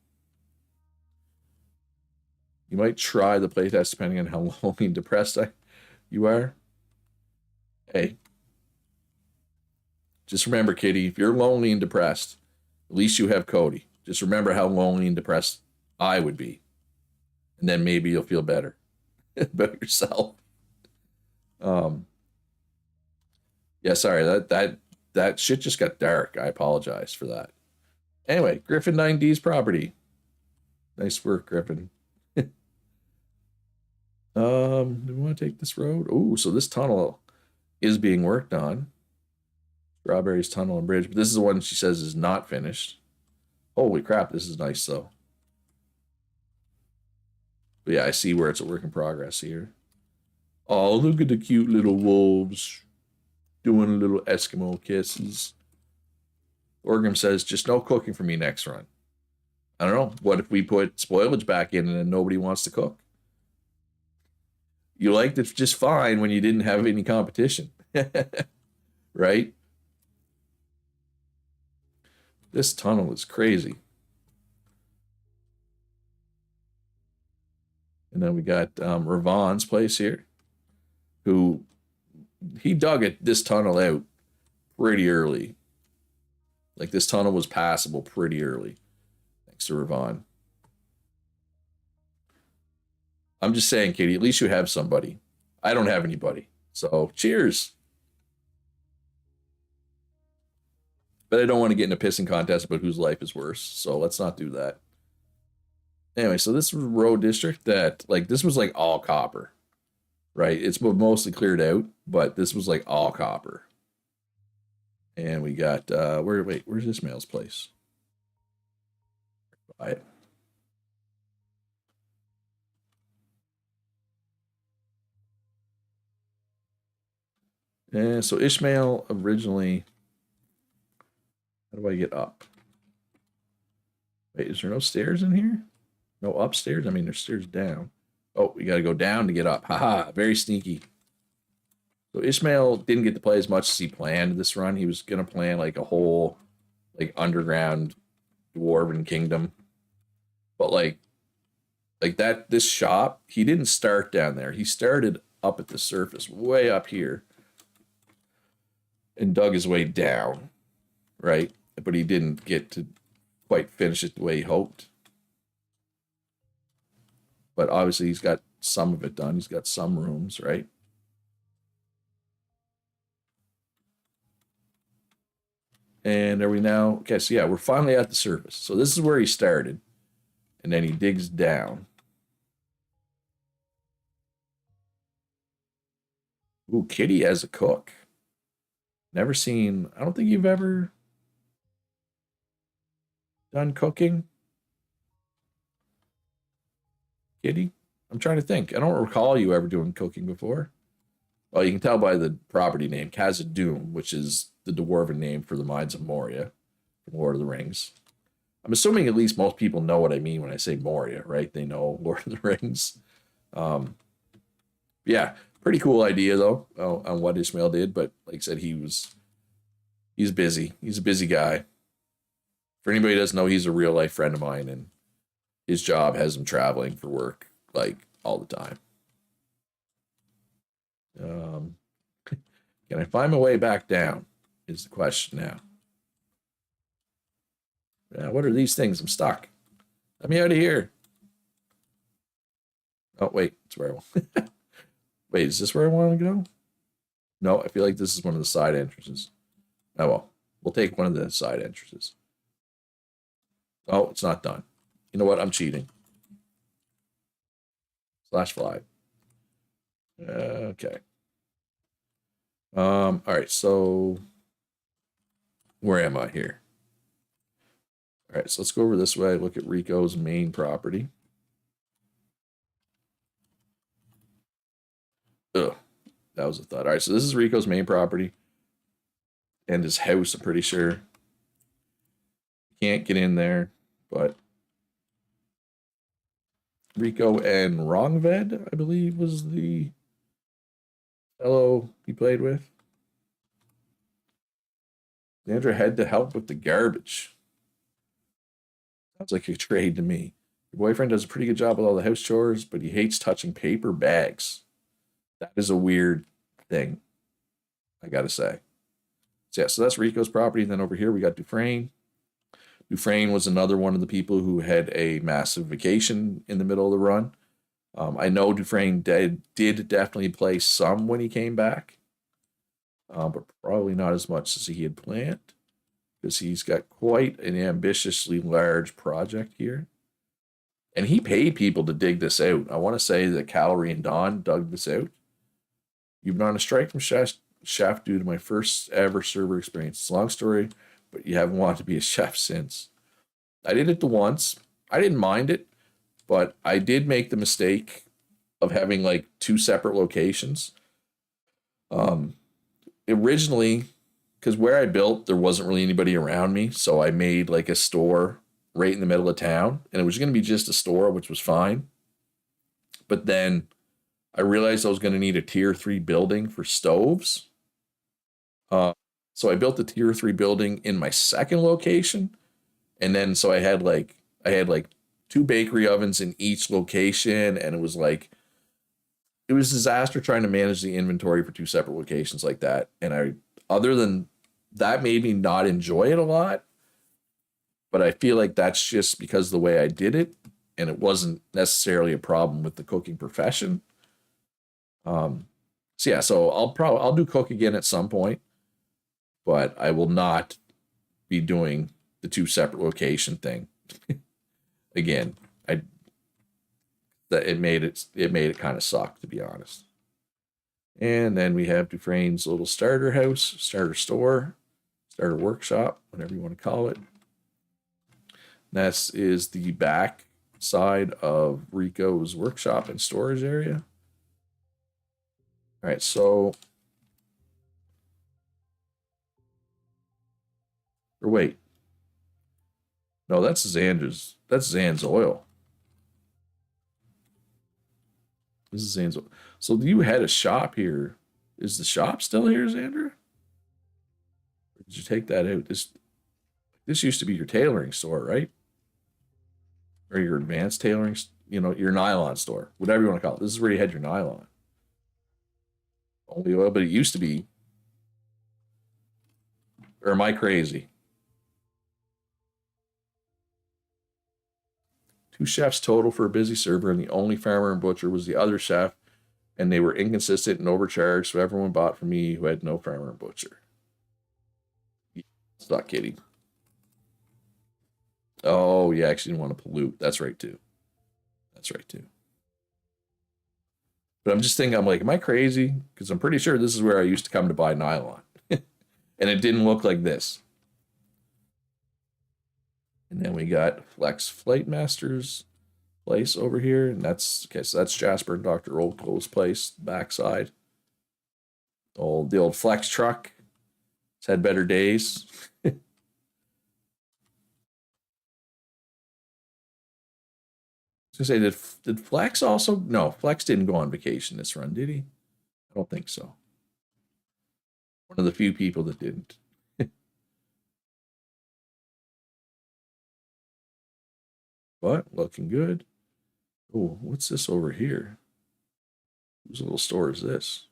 A: You might try the playtest depending on how lonely and depressed you are. Hey, just remember, Kitty, if you're lonely and depressed, at least you have Cody. Just remember how lonely and depressed I would be. And then maybe you'll feel better about yourself. Yeah, sorry, that shit just got dark. I apologize for that. Anyway, Griffin 9D's property. Nice work, Griffin. Do we want to take this road? Oh, so this tunnel is being worked on. Strawberries Tunnel and Bridge, but this is the one she says is not finished. Holy crap, this is nice though. But yeah, I see where it's a work in progress here. Oh, look at the cute little wolves doing little Eskimo kisses. Orgrim says, just no cooking for me next run. I don't know. What if we put spoilage back in and then nobody wants to cook? You liked it just fine when you didn't have any competition. Right? This tunnel is crazy. And then we got Ravon's place here, who he dug this tunnel out pretty early. Like this tunnel was passable pretty early, thanks to Ravon. I'm just saying, Katie, at least you have somebody. I don't have anybody. So cheers. But I don't want to get in a pissing contest about whose life is worse. So let's not do that. Anyway, so this was a road district that, like, this was like all copper, right? It's mostly cleared out, but this was like all copper. And we got, where's Ismail's place? Buy it. And so Ishmael originally, how do I get up? Wait, is there no stairs in here? No upstairs? I mean, there's stairs down. Oh, we got to go down to get up. Haha, very sneaky. So Ishmael didn't get to play as much as he planned this run. He was going to plan like a whole like underground dwarven kingdom. But like this shop, he didn't start down there. He started up at the surface, way up here, and dug his way down, right? But he didn't get to quite finish it the way he hoped. But obviously he's got some of it done. He's got some rooms, right? And are we now? Okay, so yeah, we're finally at the surface. So this is where he started. And then he digs down. Ooh, Kitty as a cook. Never seen, I don't think you've ever done cooking. Kitty? I'm trying to think. I don't recall you ever doing cooking before. Well, you can tell by the property name, Khazad-dûm, which is the dwarven name for the Mines of Moria from Lord of the Rings. I'm assuming at least most people know what I mean when I say Moria, right? They know Lord of the Rings. Yeah, pretty cool idea though on what Ishmael did, but like I said, he's busy. He's a busy guy. For anybody who doesn't know, he's a real life friend of mine, and his job has him traveling for work like all the time. Can I find my way back down? Is the question now. What are these things? I'm stuck. Let me out of here. Oh, wait. That's where I want. Wait, is this where I want to go? No, I feel like this is one of the side entrances. Oh, well. We'll take one of the side entrances. Oh, it's not done. You know what? I'm cheating. /5. Okay. All right, so where am I here? All right, so let's go over this way, look at Rico's main property. Ugh, that was a thought. All right, so this is Rico's main property and his house, I'm pretty sure. Can't get in there, but Rico and Rongved, I believe, was the fellow he played with. Sandra had to help with the garbage. Sounds like a trade to me. Your boyfriend does a pretty good job with all the house chores, but he hates touching paper bags. That is a weird thing, I gotta say. So yeah, so that's Rico's property. Then over here we got Dufresne. Dufresne was another one of the people who had a massive vacation in the middle of the run. I know Dufresne did definitely play some when he came back, but probably not as much as he had planned because he's got quite an ambitiously large project here. And he paid people to dig this out. I want to say that Calorie and Don dug this out. You've been on a strike from chef due to my first ever server experience. It's a long story, but you haven't wanted to be a chef since. I did it the once. I didn't mind it, but I did make the mistake of having like two separate locations. Originally, because where I built, there wasn't really anybody around me, so I made like a store right in the middle of town, and it was going to be just a store, which was fine. But then I realized I was going to need a tier 3 building for stoves. So I built the tier 3 building in my second location. And then so I had like 2 bakery ovens in each location, and it was a disaster trying to manage the inventory for 2 separate locations like that. And other than that, made me not enjoy it a lot. But I feel like that's just because of the way I did it, and it wasn't necessarily a problem with the cooking profession. So yeah, so I'll do cook again at some point, but I will not be doing the 2 separate location thing again. It made it kind of suck, to be honest. And then we have Dufresne's little starter house, starter store, starter workshop, whatever you want to call it. This is the back side of Rico's workshop and storage area. All right, so or wait. No, that's Zan's oil. This is Zan's oil. So you had a shop here. Is the shop still here, Xander? Or did you take that out? This used to be your tailoring store, right? Or your advanced tailoring, your nylon store, whatever you want to call it. This is where you had your nylon. Only oil, but it used to be. Or am I crazy? 2 chefs total for a busy server, and the only farmer and butcher was the other chef, and they were inconsistent and overcharged, so everyone bought from me who had no farmer and butcher. It's not kidding. Oh, yeah, actually didn't want to pollute. That's right, too. But I'm just thinking, I'm like, am I crazy? Because I'm pretty sure this is where I used to come to buy nylon. And it didn't look like this. And then we got Flex Flight Master's place over here. And that's Jasper and Dr. Oldco's place, backside. The old Flex truck. It's had better days. I was gonna say, did Flex also? No, Flex didn't go on vacation this run, did he? I don't think so. One of the few people that didn't. But looking good. Oh, what's this over here? Whose little store is this?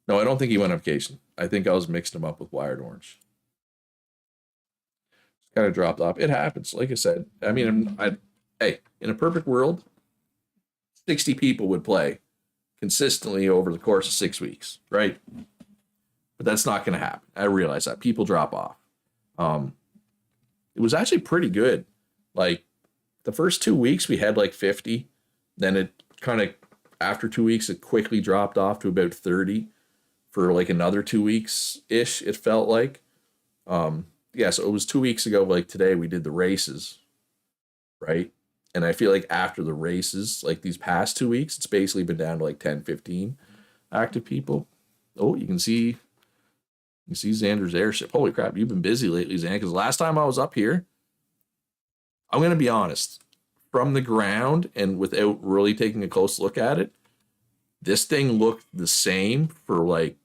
A: No, I don't think he went on vacation. I think I was mixing him up with Wired Orange. Just kind of dropped off. It happens. Like I said, I mean, hey, in a perfect world, 60 people would play consistently over the course of 6 weeks, right? But that's not going to happen. I realize that people drop off. It was actually pretty good. Like the first 2 weeks, we had like 50. Then it kind of, after 2 weeks, it quickly dropped off to about 30 for like another 2 weeks ish. It felt like, yeah. So it was 2 weeks ago. Like today, we did the races, right? And I feel like after the races, like these past 2 weeks, it's basically been down to like 10, 15 active people. Oh, you can see Xander's airship. Holy crap, you've been busy lately, Xander, because last time I was up here, I'm going to be honest, from the ground and without really taking a close look at it, this thing looked the same for like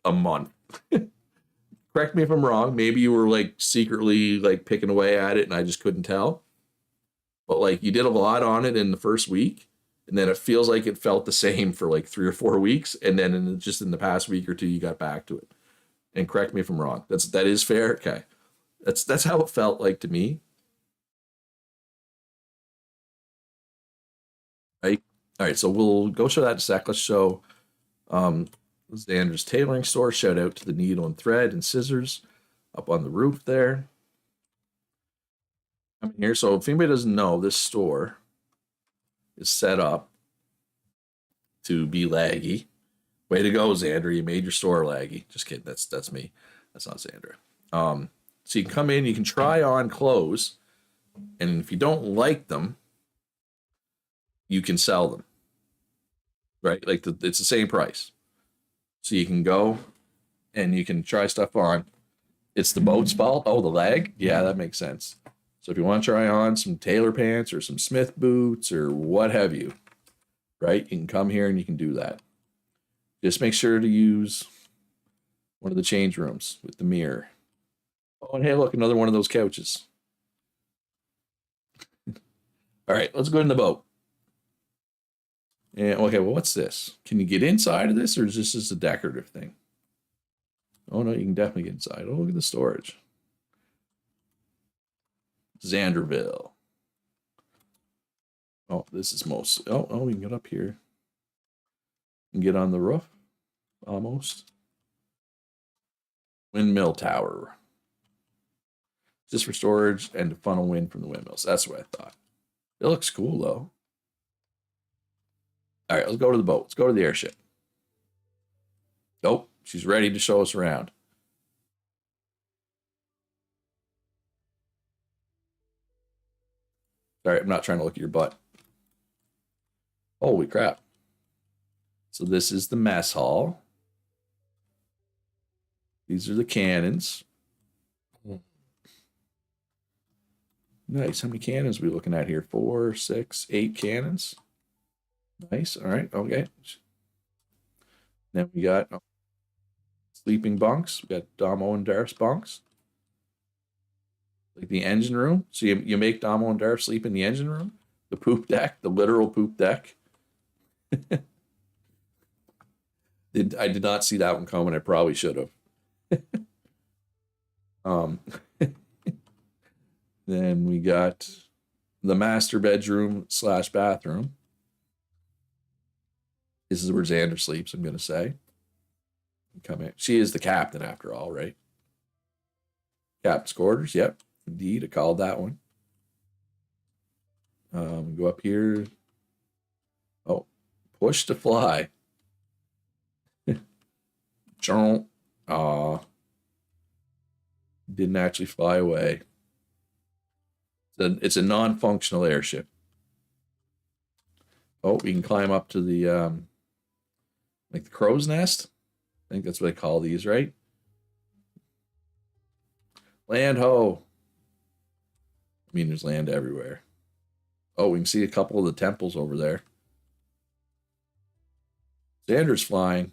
A: a month. correct me if I'm wrong. Maybe you were like secretly like picking away at it and I just couldn't tell. But like you did a lot on it in the first week. And then it feels like it felt the same for like 3 or 4 weeks. And then just in the past week or two, you got back to it. And correct me if I'm wrong. That is fair. Okay. That's how it felt like to me. Right. All right. So we'll go show that in a sec. Let's show um Xander's tailoring store. Shout out to the needle and thread and scissors up on the roof there. I'm here. So if anybody doesn't know, this store is set up to be laggy. Way to go, Xander. You made your store laggy. Just kidding. That's me. That's not Xander. So you can come in, you can try on clothes, and if you don't like them, you can sell them. Right? Like it's the same price. So you can go and you can try stuff on. It's the boat's fault. Oh, the lag? Yeah, that makes sense. So if you want to try on some tailor pants or some Smith boots or what have you, right? You can come here and you can do that. Just make sure to use one of the change rooms with the mirror. Oh, and hey, look, another one of those couches. All right, let's go in the boat. And okay, well, what's this? Can you get inside of this, or is this just a decorative thing? Oh no, you can definitely get inside. Oh, look at the storage. Xanderville. Oh, this is most. Oh, we can get up here and get on the roof. Almost. Windmill tower. Just for storage and to funnel wind from the windmills. That's what I thought. It looks cool though. All right, let's go to the boat. Let's go to the airship. Nope, she's ready to show us around. Sorry, I'm not trying to look at your butt. Holy crap. So this is the mess hall. These are the cannons. Nice. How many cannons are we looking at here? 4, 6, 8 cannons. Nice. All right. Okay. Then we got sleeping bunks. We got Damo and Darf's bunks. Like the engine room. So you make Damo and Darf sleep in the engine room. The poop deck, the literal poop deck. I did not see that one coming. I probably should have. Then we got the master bedroom / bathroom. This is where Xander sleeps, I'm going to say. Come in. She is the captain after all, right? Captain's quarters. Yep, indeed. I called that one. Go up here. Oh, push to fly. Didn't actually fly away. It's a non-functional airship. Oh, we can climb up to the like the crow's nest. I think that's what they call these, right? Land ho. I mean, there's land everywhere. Oh, we can see a couple of the temples over there. Xander's flying.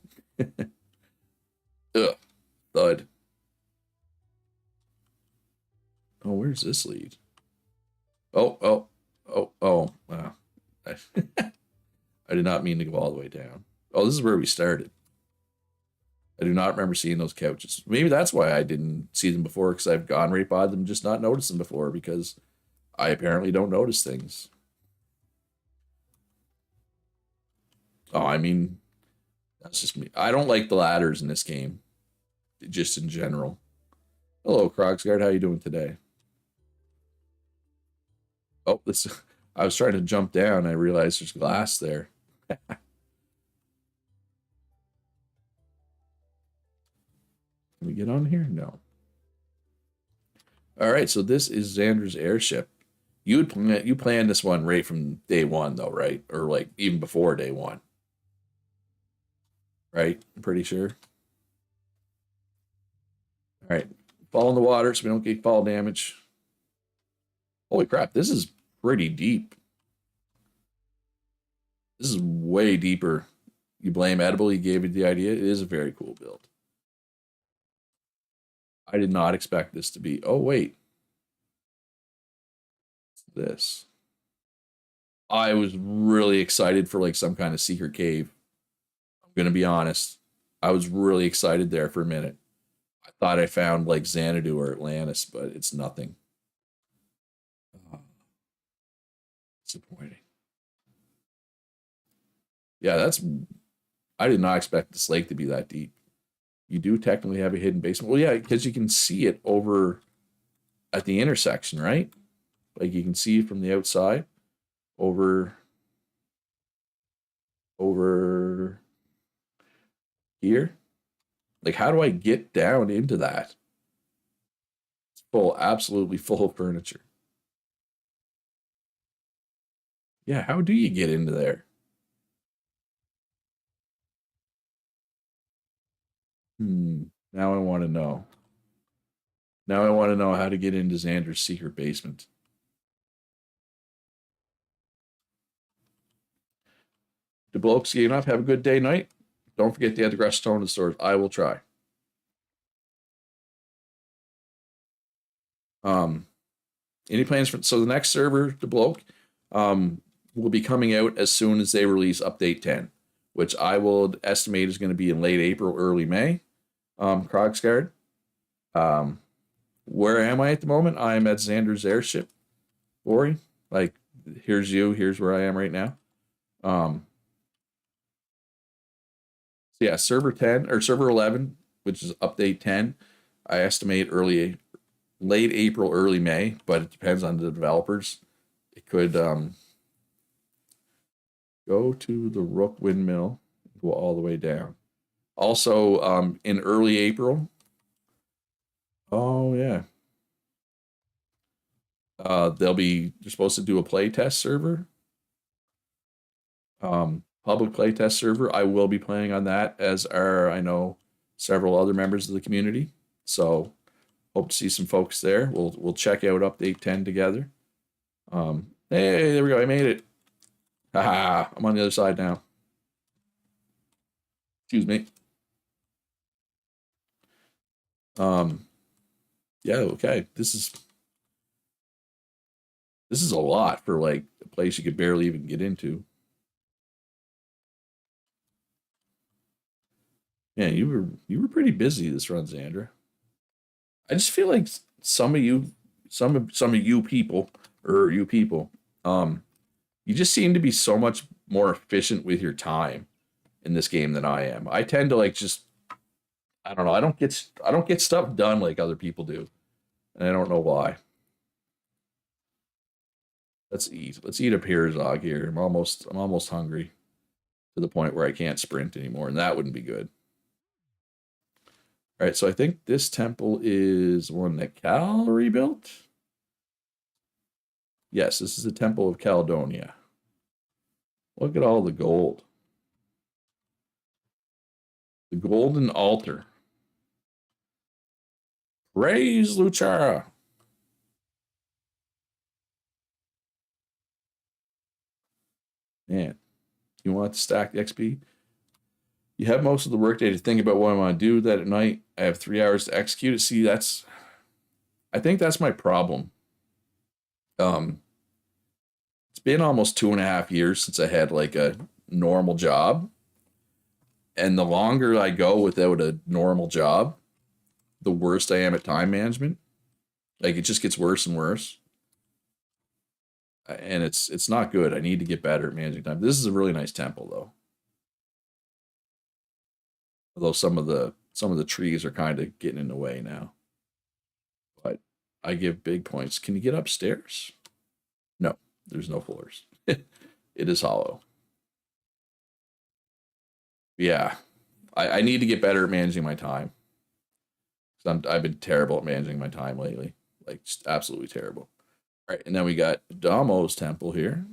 A: Ugh, thud. Oh, where's this lead? Oh. Wow. I did not mean to go all the way down. Oh, this is where we started. I do not remember seeing those couches. Maybe that's why I didn't see them before, because I've gone right by them, just not noticed them before, because I apparently don't notice things. Oh, I mean, that's just me. I don't like the ladders in this game, just in general. Hello, Crocsguard. How you doing today? Oh, this. I was trying to jump down. I realized there's glass there. Can we get on here? No. All right, so this is Xander's airship. You planned this one right from day one, though, right? Or like even before day one, right? I'm pretty sure. All right, fall in the water so we don't get fall damage. Holy crap, this is pretty deep. This is way deeper. You blame Edible, he gave you the idea. It is a very cool build. I did not expect this to be. Oh, wait. This. I was really excited for like some kind of secret cave. I'm going to be honest. I was really excited there for a minute. I thought I found like Xanadu or Atlantis, but it's nothing. Uh, disappointing. Yeah, that's. I did not expect this lake to be that deep. You do technically have a hidden basement. Well, yeah, because you can see it over at the intersection, right? Like you can see it from the outside over over here. Like, how do I get down into that? It's full, absolutely full of furniture. Yeah, how do you get into there? Hmm. Now I want to know. Now I want to know how to get into Xander's secret basement. The blokes getting off. Have a good day, night. Don't forget the grass stone in the stores. I will try. Um, any plans for so the next server, the bloke, will be coming out as soon as they release update 10, which I will estimate is going to be in late April, early May. Krogsgard. Um, where am I at the moment? I am at Xander's airship. Ori, like, here's you. Here's where I am right now. Um, so yeah, server 10 or server 11, which is update 10. I estimate late April, early May, but it depends on the developers. It could go to the Rook windmill, go all the way down. Also, in early April. Oh yeah, they're supposed to do a playtest server, public playtest server. I will be playing on that, as are I know several other members of the community. So hope to see some folks there. We'll check out update 10 together. Hey, there we go. I made it. Haha, I'm on the other side now. Excuse me. Um, yeah, okay. This is a lot for like a place you could barely even get into. Yeah, you were pretty busy this run, Xandra. I just feel like some of you people, um, you just seem to be so much more efficient with your time in this game than I am. I tend to like just I don't know. I don't get stuff done like other people do, and I don't know why. Let's eat. Let's eat a Pirzog here. I'm almost hungry to the point where I can't sprint anymore, and that wouldn't be good. All right, so I think this temple is one that Cal rebuilt. Yes, this is the Temple of Caledonia. Look at all the gold. The golden altar. Praise Luchara. Man, you want to stack XP? You have most of the workday to think about what I want to do. That at night, I have 3 hours to execute it. See, I think that's my problem. Um, it's been almost 2.5 years since I had like a normal job. And the longer I go without a normal job, the worse I am at time management. Like it just gets worse and worse. And it's not good. I need to get better at managing time. This is a really nice temple though. Although some of the trees are kind of getting in the way now. But I give big points. Can you get upstairs? No, there's no floors. It is hollow. Yeah, I need to get better at managing my time. 'Cause I've been terrible at managing my time lately, like just absolutely terrible. All right, and then we got Damo's temple here.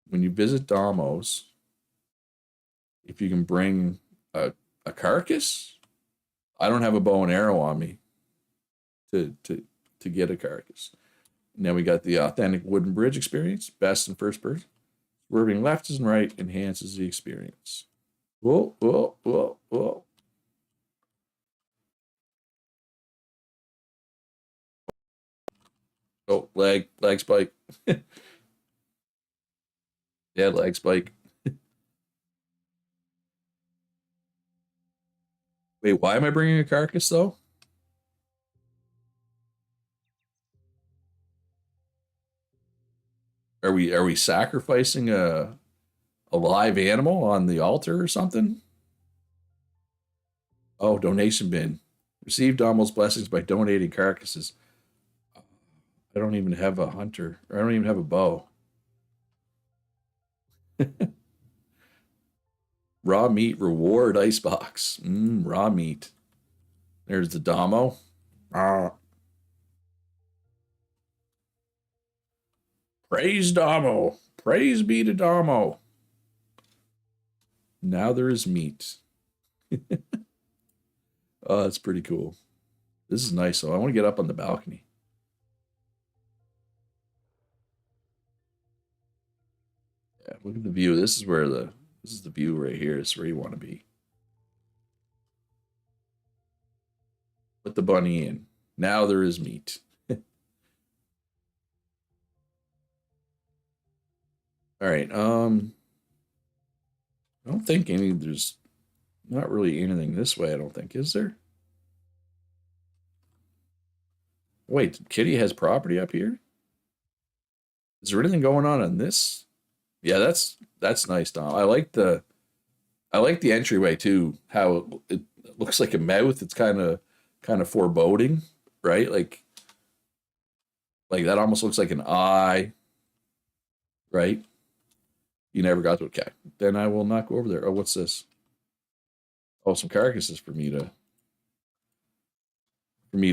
A: When you visit Damo's, if you can bring a carcass, I don't have a bow and arrow on me to get a carcass. And then we got the authentic wooden bridge experience, best in first person. Swerving left and right enhances the experience. Whoa, whoa, whoa, whoa. Oh, leg spike. Yeah, leg spike. Wait, why am I bringing a carcass though? Are we sacrificing a live animal on the altar or something? Oh, donation bin. Received almost blessings by donating carcasses. I don't even have a hunter. Or I don't even have a bow. Raw meat reward icebox. Raw meat. There's the Damo. Ah, praise Damo. Praise be to Damo. Now there is meat. Oh, that's pretty cool. This is nice. So I want to get up on the balcony. Yeah, look at the view. This is the view right here. This is where you want to be. Put the bunny in. Now there is meat. All right. I don't think there's not really anything this way, I don't think, is there? Wait, Kitty has property up here? Is there anything going on this? Yeah, that's nice, Dom. I like the entryway too. How it looks like a mouth. It's kind of foreboding, right? Like that almost looks like an eye, right? You never got to. Okay, then I will not go over there. Oh, what's this? Oh, some carcasses for me to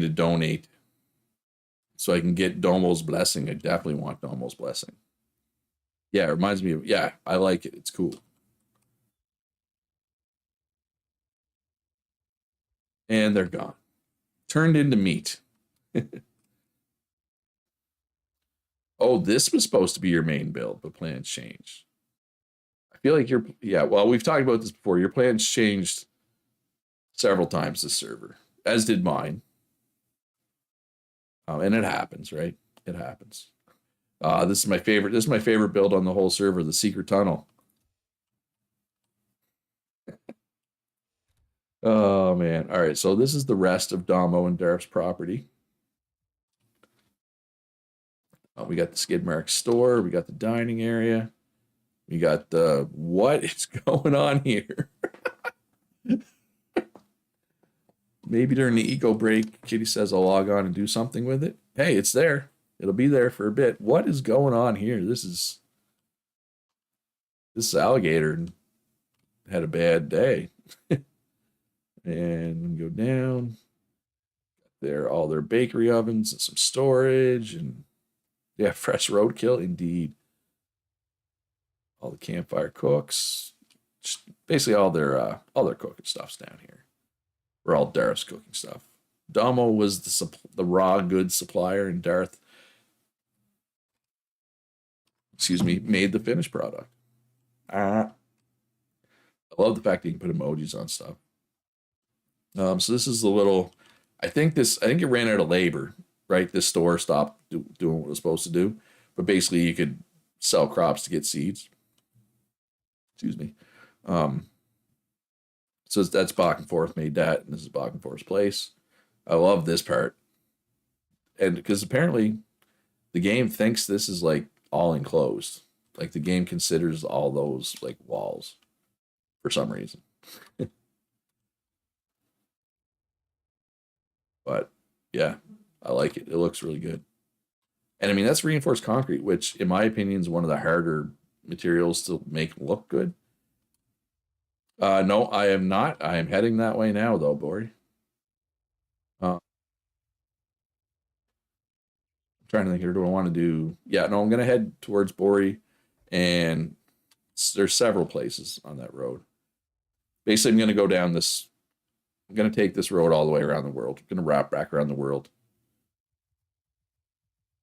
A: donate, so I can get Domo's blessing. I definitely want Domo's blessing. Yeah, it reminds me of, yeah. I like it. It's cool. And they're gone, turned into meat. Oh, this was supposed to be your main build, but plans changed. I feel like yeah, well, we've talked about this before. Your plans changed several times this server, as did mine. And it happens, right? It happens. This is my favorite. This is my favorite build on the whole server, the secret tunnel. Oh man. All right, so this is the rest of Damo and Darf's property. We got the skid mark store, we got the dining area, we got the what is going on here? Maybe during the eco break, Kitty says I'll log on and do something with it. Hey, it's there. It'll be there for a bit. What is going on here? This alligator had a bad day. And go down. There, all their bakery ovens and some storage, and yeah, fresh roadkill indeed. All the campfire cooks, just basically all their cooking stuff's down here. Or all Darth's cooking stuff. Damo was the raw goods supplier, and Darth, excuse me, made the finished product. I love the fact that you can put emojis on stuff. So this is the little. I think it ran out of labor, right? This store stopped doing what it was supposed to do, but basically you could sell crops to get seeds. Excuse me. Um, so that's back and forth made that, and this is back and forth place. I love this part, and because apparently the game thinks this is like all enclosed, like the game considers all those like walls for some reason. But yeah, I like it. It looks really good. And I mean, that's reinforced concrete, which, in my opinion, is one of the harder materials to make look good. No, I am not. I am heading that way now, though, Bori. I'm trying to think here. Do I want to do? Yeah, no, I'm going to head towards Bori, and there's several places on that road. Basically, I'm going to go down this. I'm going to take this road all the way around the world. I'm going to wrap back around the world.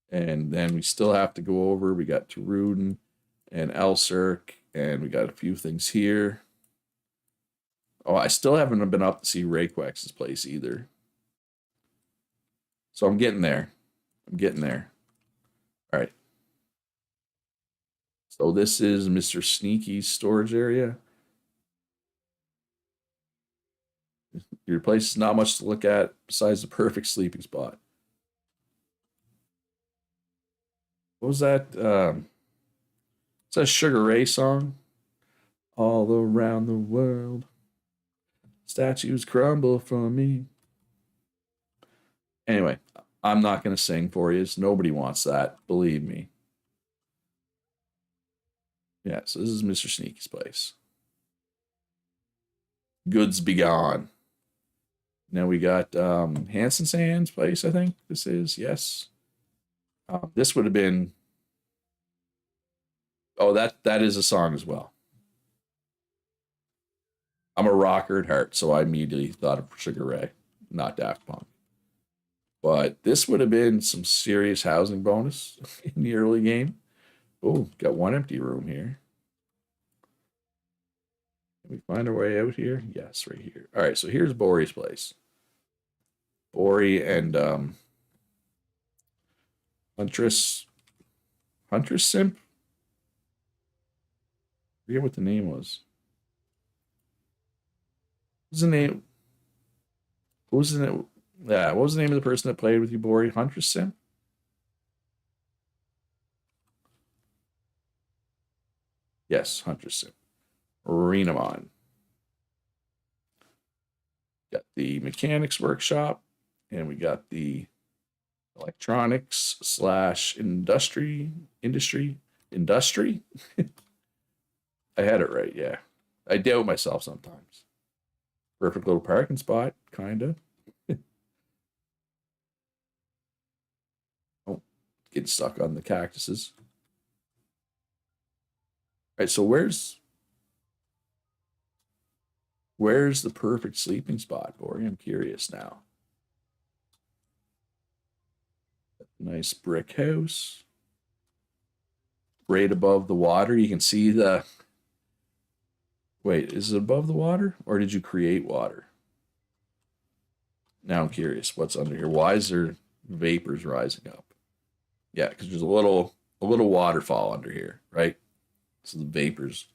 A: And then we still have to go over. We got Taruden and Elsirk, and we got a few things here. Oh, I still haven't been up to see Rayquex's place either. So I'm getting there. I'm getting there. So this is Mr. Sneaky's storage area. Your place is not much to look at besides the perfect sleeping spot. What was that? It's a Sugar Ray song. All around the world, statues crumble from me. Anyway, I'm not going to sing for you. Nobody wants that. Believe me. Yeah, so this is Mr. Sneaky's place. Goods be gone. Now we got Hanson Sand's place, I think this is. Yes. This would have been. Oh, that is a song as well. I'm a rocker at heart, so I immediately thought of Sugar Ray, not Daft Punk. But this would have been some serious housing bonus in the early game. Oh, got one empty room here. Can we find our way out here? Yes, right here. All right, so here's Bori's place. Bori and Huntress Simp. I forget what the name was. What's the name? What was the name? Yeah, what was the name of the person that played with you, Bori? Huntress Simp? Yes, Huntress Simp. Renamon. Got the mechanics workshop, and we got the electronics slash industry. I had it right, yeah. I doubt myself sometimes. Perfect little parking spot, kinda. Oh, getting stuck on the cactuses. All right, so where's the perfect sleeping spot, Bori? I'm curious now. Nice brick house. Right above the water. You can see the. Wait, is it above the water? Or did you create water? Now I'm curious what's under here. Why is there vapors rising up? Yeah, because there's a little waterfall under here, right? So the vapors.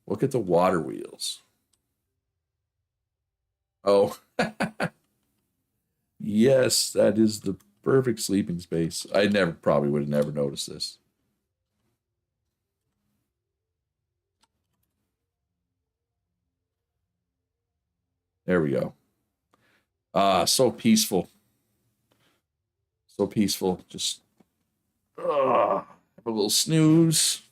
A: Look at the water wheels. Oh, yes, that is the perfect sleeping space. I never probably would have never noticed this. There we go. Ah, so peaceful. So peaceful. Just have a little snooze.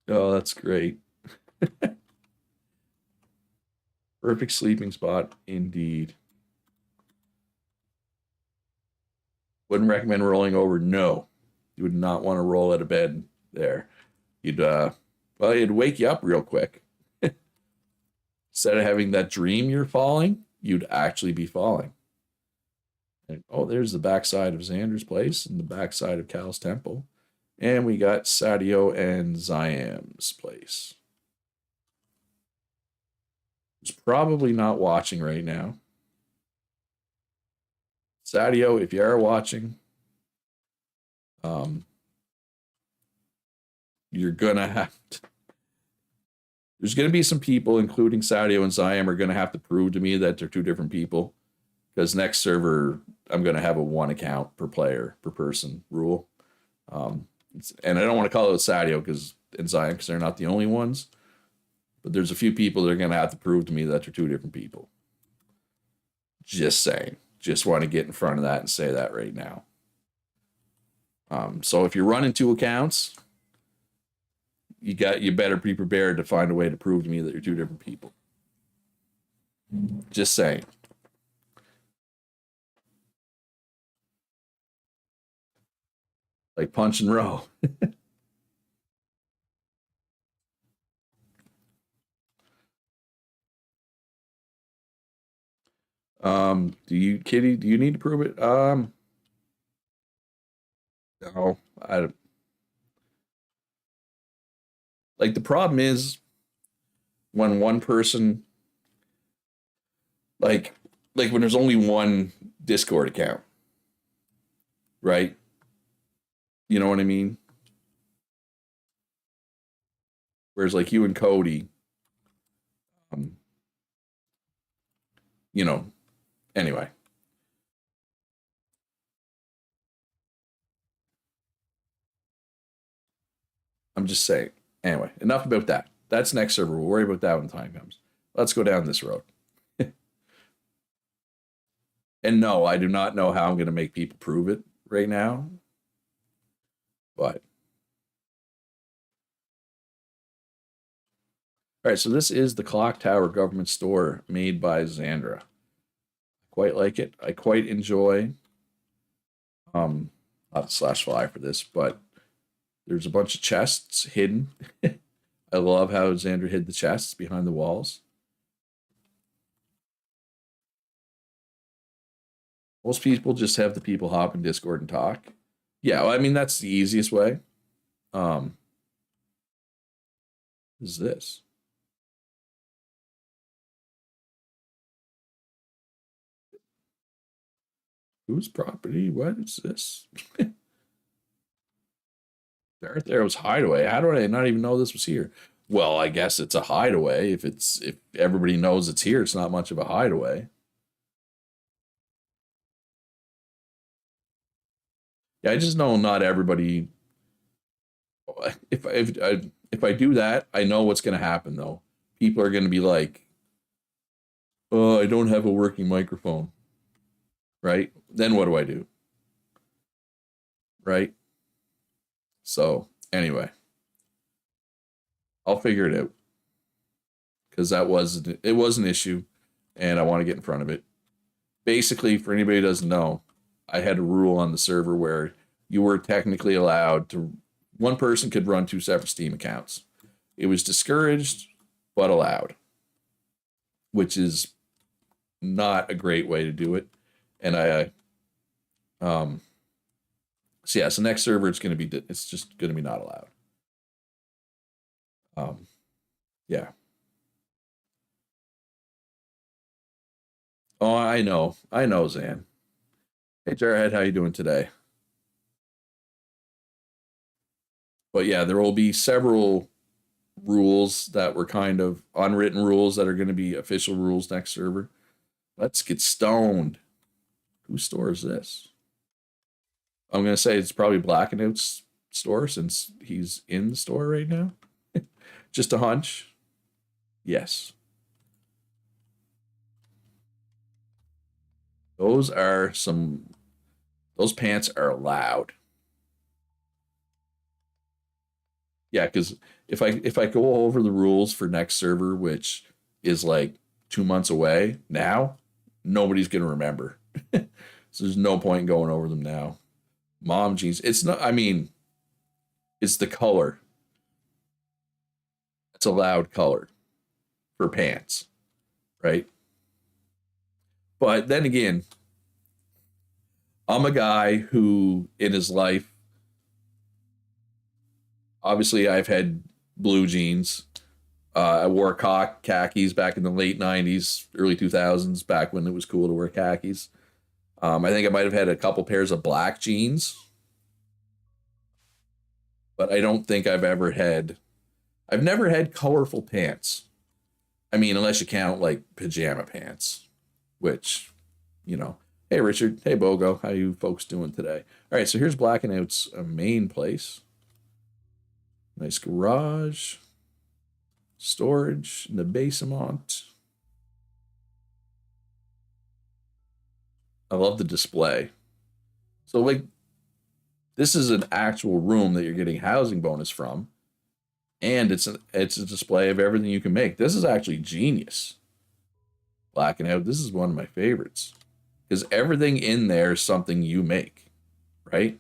A: Oh, that's great. Perfect sleeping spot indeed. Wouldn't recommend rolling over. No, you would not want to roll out of bed there. You'd well, it'd wake you up real quick. Instead of having that dream you're falling, you'd actually be falling. And, oh, there's the backside of Xander's place and the backside of Cal's temple. And we got Sadio and Ziam's place. Who's probably not watching right now. Sadio, if you are watching, you're gonna have to. There's gonna be some people, including Sadio and Ziam, are gonna have to prove to me that they're two different people. Because next server, I'm gonna have a one account per player per person rule. And I don't want to call it Sadio and Zion because they're not the only ones. But there's a few people that are gonna have to prove to me that they're two different people. Just saying. Just want to get in front of that and say that right now. So if you're running two accounts, you better be prepared to find a way to prove to me that you're two different people. Just saying. Like punch and roll. Kitty, do you need to prove it? No, I like the problem is when one person like when there's only one Discord account, right? You know what I mean? Whereas like you and Cody, um, you know, anyway, I'm just saying. Anyway, enough about that. That's next server. We'll worry about that when the time comes. Let's go down this road. And no, I do not know how I'm going to make people prove it right now. But all right, so this is the Clock Tower Government Store made by Xandra. Quite like it. I quite enjoy not the slash fly for this, but there's a bunch of chests hidden. I love how Xandra hid the chests behind the walls. Most people just have the people hop in Discord and talk. Yeah, well, I mean that's the easiest way. Um, is this? Whose property? What is this? Darth Arrow's hideaway. How do I not even know this was here? Well, I guess it's a hideaway. If everybody knows it's here, it's not much of a hideaway. Yeah, I just know not everybody. If I do that, I know what's going to happen though. People are going to be like, "Oh, I don't have a working microphone." Right? Then what do I do? Right? So anyway, I'll figure it out because it was an issue, and I want to get in front of it. Basically, for anybody who doesn't know, I had a rule on the server where you were technically allowed to one person could run two separate Steam accounts. It was discouraged but allowed, which is not a great way to do it. And so yeah, so next server it's just going to be not allowed. Um, yeah. Oh, I know, Zan. Hey, Jarhead, how you doing today? But yeah, there will be several rules that were kind of unwritten rules that are going to be official rules next server. Let's get stoned. Whose store is this? I'm going to say it's probably Black and Out's store since he's in the store right now. Just a hunch. Yes. Those are some those pants are loud. Yeah, because if I go over the rules for next server, which is like 2 months away now, nobody's gonna remember. So there's no point in going over them now. Mom jeans. It's not. I mean, it's the color. It's a loud color for pants, right? But then again, I'm a guy who in his life, obviously, I've had blue jeans. I wore khakis back in the late 90s, early 2000s, back when it was cool to wear khakis. I think I might have had a couple pairs of black jeans, but I don't think I've never had colorful pants. I mean, unless you count like pajama pants, which, you know. Hey, Richard. Hey, Bogo. How you folks doing today? All right, so here's Black and Out's main place. Nice garage, storage in the basement. I love the display. So, like, this is an actual room that you're getting housing bonus from, and it's a display of everything you can make. This is actually genius. Black and Out. This is one of my favorites because everything in there is something you make, right?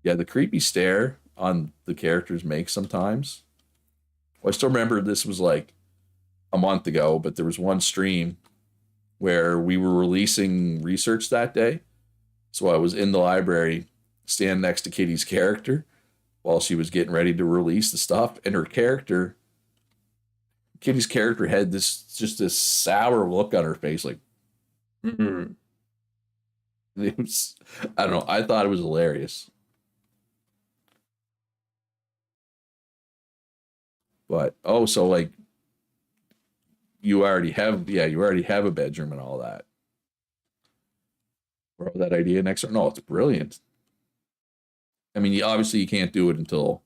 A: Yeah, the creepy stare on the characters make sometimes. Well, I still remember this was like a month ago, but there was one stream where we were releasing research that day. So I was in the library, standing next to Kitty's character while she was getting ready to release the stuff, and Kitty's character had this sour look on her face, like, mm-hmm. It was, I don't know. I thought it was hilarious, but oh, so like you already have a bedroom and all that. Bro, that idea next door. No, it's brilliant. I mean, obviously you can't do it until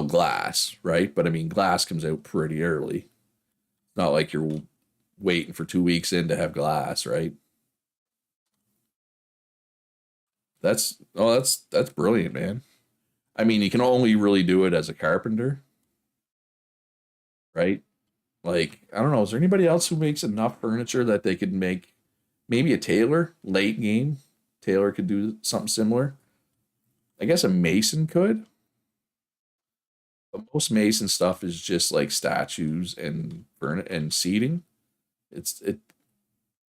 A: glass, right? But I mean, glass comes out pretty early. It's not like you're waiting for 2 weeks in to have glass, right? That's brilliant, man. I mean, you can only really do it as a carpenter, right? Like, I don't know, is there anybody else who makes enough furniture that they could make maybe a tailor late game? Tailor could do something similar. I guess a mason could, but most mason stuff is just like statues and and seating. It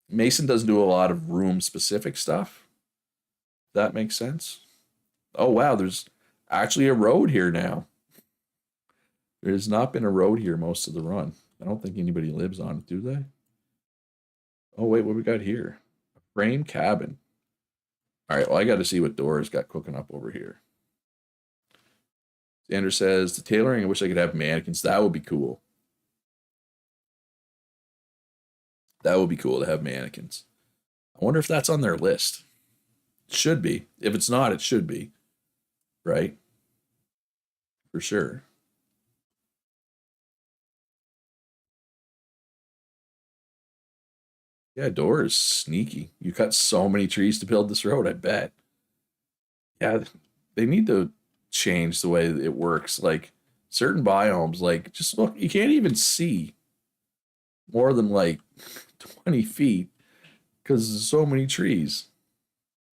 A: Mason doesn't do a lot of room specific stuff. That makes sense. Oh wow, there's actually a road here now. There's not been a road here most of the run. I don't think anybody lives on it, do they? Oh wait, what we got here? A frame cabin. All right, well I got to see what Dora's got cooking up over here. Xander says the tailoring. I wish I could have mannequins. That would be cool. That would be cool to have mannequins. I wonder if that's on their list. It should be. If it's not, it should be. Right? For sure. Yeah, Dora is sneaky. You cut so many trees to build this road, I bet. Yeah, they need to change the way it works. Like certain biomes, like just look, you can't even see more than like 20 feet because there's so many trees,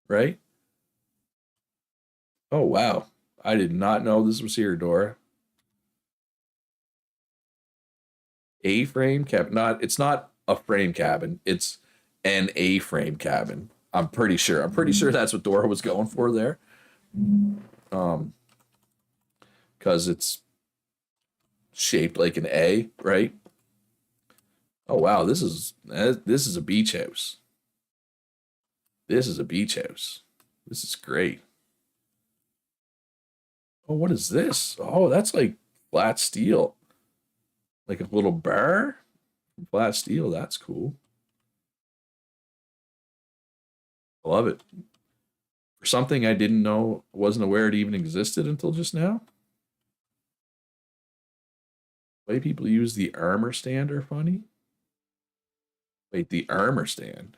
A: right? Oh, wow. I did not know this was here, Dora. A frame cabin. It's not a frame cabin. It's an A frame cabin. I'm pretty sure. I'm pretty sure that's what Dora was going for there. Um, because it's shaped like an A, right? Oh wow, this is a beach house. This is a beach house. This is great. Oh, what is this? Oh, that's like flat steel, like a little bar. Flat steel. That's cool. I love it. For something I didn't know, wasn't aware it even existed until just now. The way people use the armor stand are funny. Wait, the armor stand.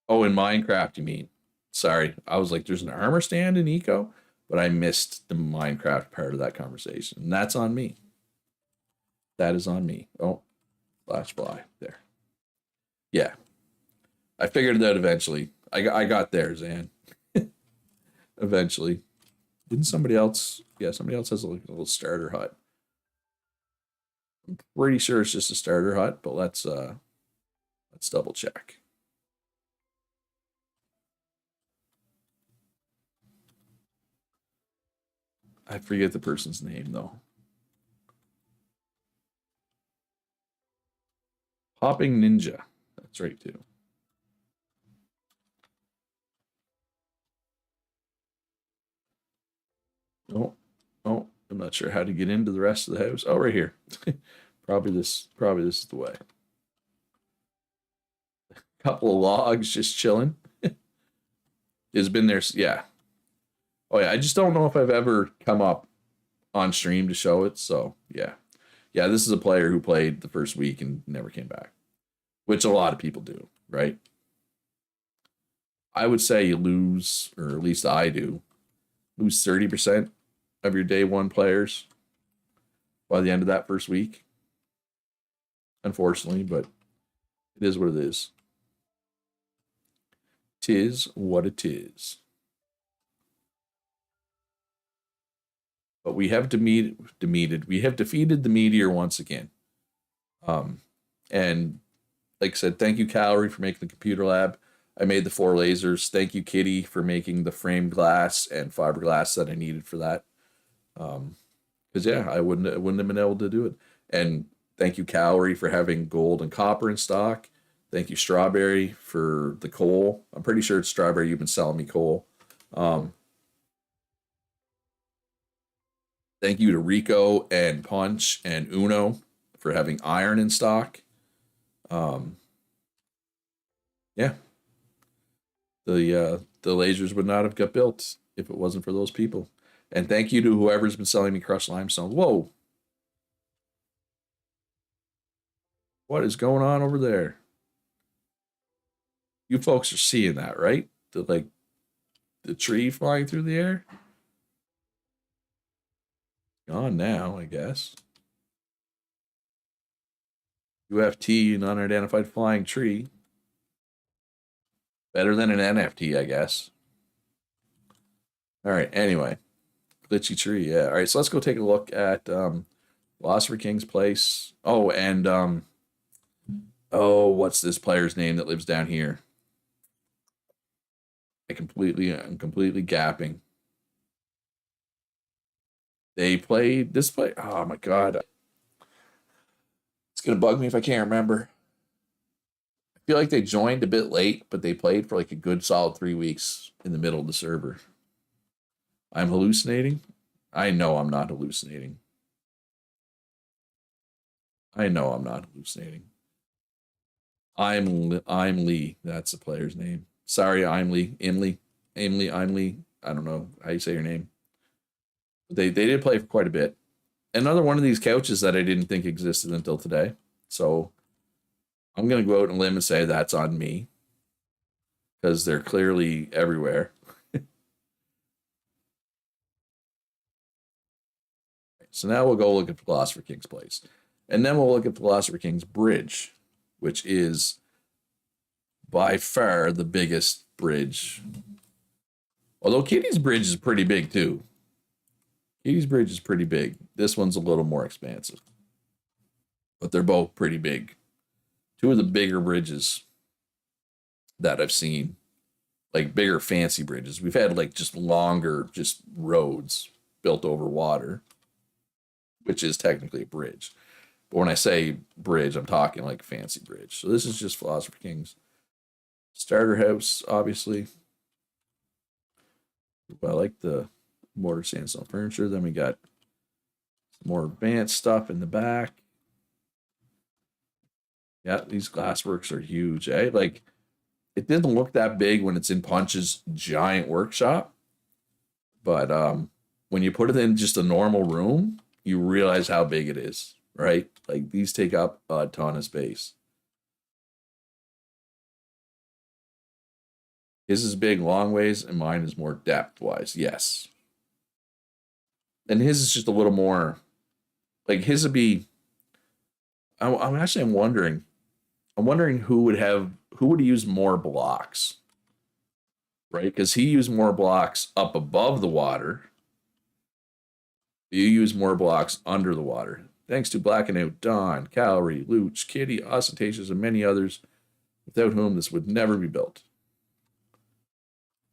A: Oh, in Minecraft, you mean? Sorry, I was like, there's an armor stand in Eco, but I missed the Minecraft part of that conversation. And that's on me. That is on me. Oh, flash fly there. Yeah, I figured it out eventually. I got there, Zan. Eventually. Didn't somebody else? Yeah, somebody else has a little starter hut. I'm pretty sure it's just a starter hut, but let's double check. I forget the person's name though. Hopping Ninja. That's right too. Oh, oh, I'm not sure how to get into the rest of the house. Oh, right here. Probably this is the way. Couple of logs just chilling. Has been there. Yeah. Oh yeah. I just don't know if I've ever come up on stream to show it. So yeah. Yeah, this is a player who played the first week and never came back, which a lot of people do, right? I would say you lose, or at least I do, lose 30% of your day one players by the end of that first week, unfortunately, but it is what it is. Tis what it is. But we have we have defeated the meteor once again. Um, and like I said, thank you, Calorie, for making the computer lab. I made the 4 lasers. Thank you, Kitty, for making the frame glass and fiberglass that I needed for that. Because yeah, I wouldn't have been able to do it. And thank you, Calorie, for having gold and copper in stock. Thank you, Strawberry, for the coal. I'm pretty sure it's Strawberry. You've been selling me coal. Um, Thank you to Rico and Punch and Uno for having iron in stock. Um, yeah, the lasers would not have got built if it wasn't for those people. And thank you to whoever's been selling me crushed limestone. Whoa, what is going on over there? You folks are seeing that, right? The tree flying through the air. Gone now, I guess. UFT, an unidentified flying tree. Better than an NFT, I guess. All right, anyway. Glitchy tree, yeah. All right, so let's go take a look at Philosopher King's place. Oh, and what's this player's name that lives down here? I'm completely gapping. They played this play. Oh my god. It's gonna bug me if I can't remember. I feel like they joined a bit late, but they played for like a good solid 3 weeks in the middle of the server. I'm hallucinating. I know I'm not hallucinating. I know I'm not hallucinating. I'm Lee. That's the player's name. Sorry, I'm Lee. I'm Lee. I don't know how you say your name. They did play for quite a bit. Another one of these couches that I didn't think existed until today. So I'm gonna go out on a limb and say that's on me because they're clearly everywhere. So now we'll go look at Philosopher King's place, and then we'll look at Philosopher King's bridge, which is by far the biggest bridge. Although Kitty's bridge is pretty big too. Kitty's bridge is pretty big. This one's a little more expansive, but they're both pretty big. Two of the bigger bridges that I've seen, like bigger fancy bridges. We've had like just longer, just roads built over water, which is technically a bridge. But when I say bridge, I'm talking like fancy bridge. So this is just Philosopher King's starter house, obviously. I like the mortar sandstone furniture. Then we got more advanced stuff in the back. Yeah, these glassworks are huge, eh? Like, it didn't look that big when it's in Punch's giant workshop. But when you put it in just a normal room, you realize how big it is, right? Like, these take up a ton of space. His is big long ways, and mine is more depth wise. Yes. And his is just a little more, like, his would be. I'm wondering. I'm wondering who would use more blocks, right? Because he used more blocks up above the water. You use more blocks under the water. Thanks to Black and Out, Don, Calorie, Luch, Kitty, Ostentatious, and many others, without whom this would never be built.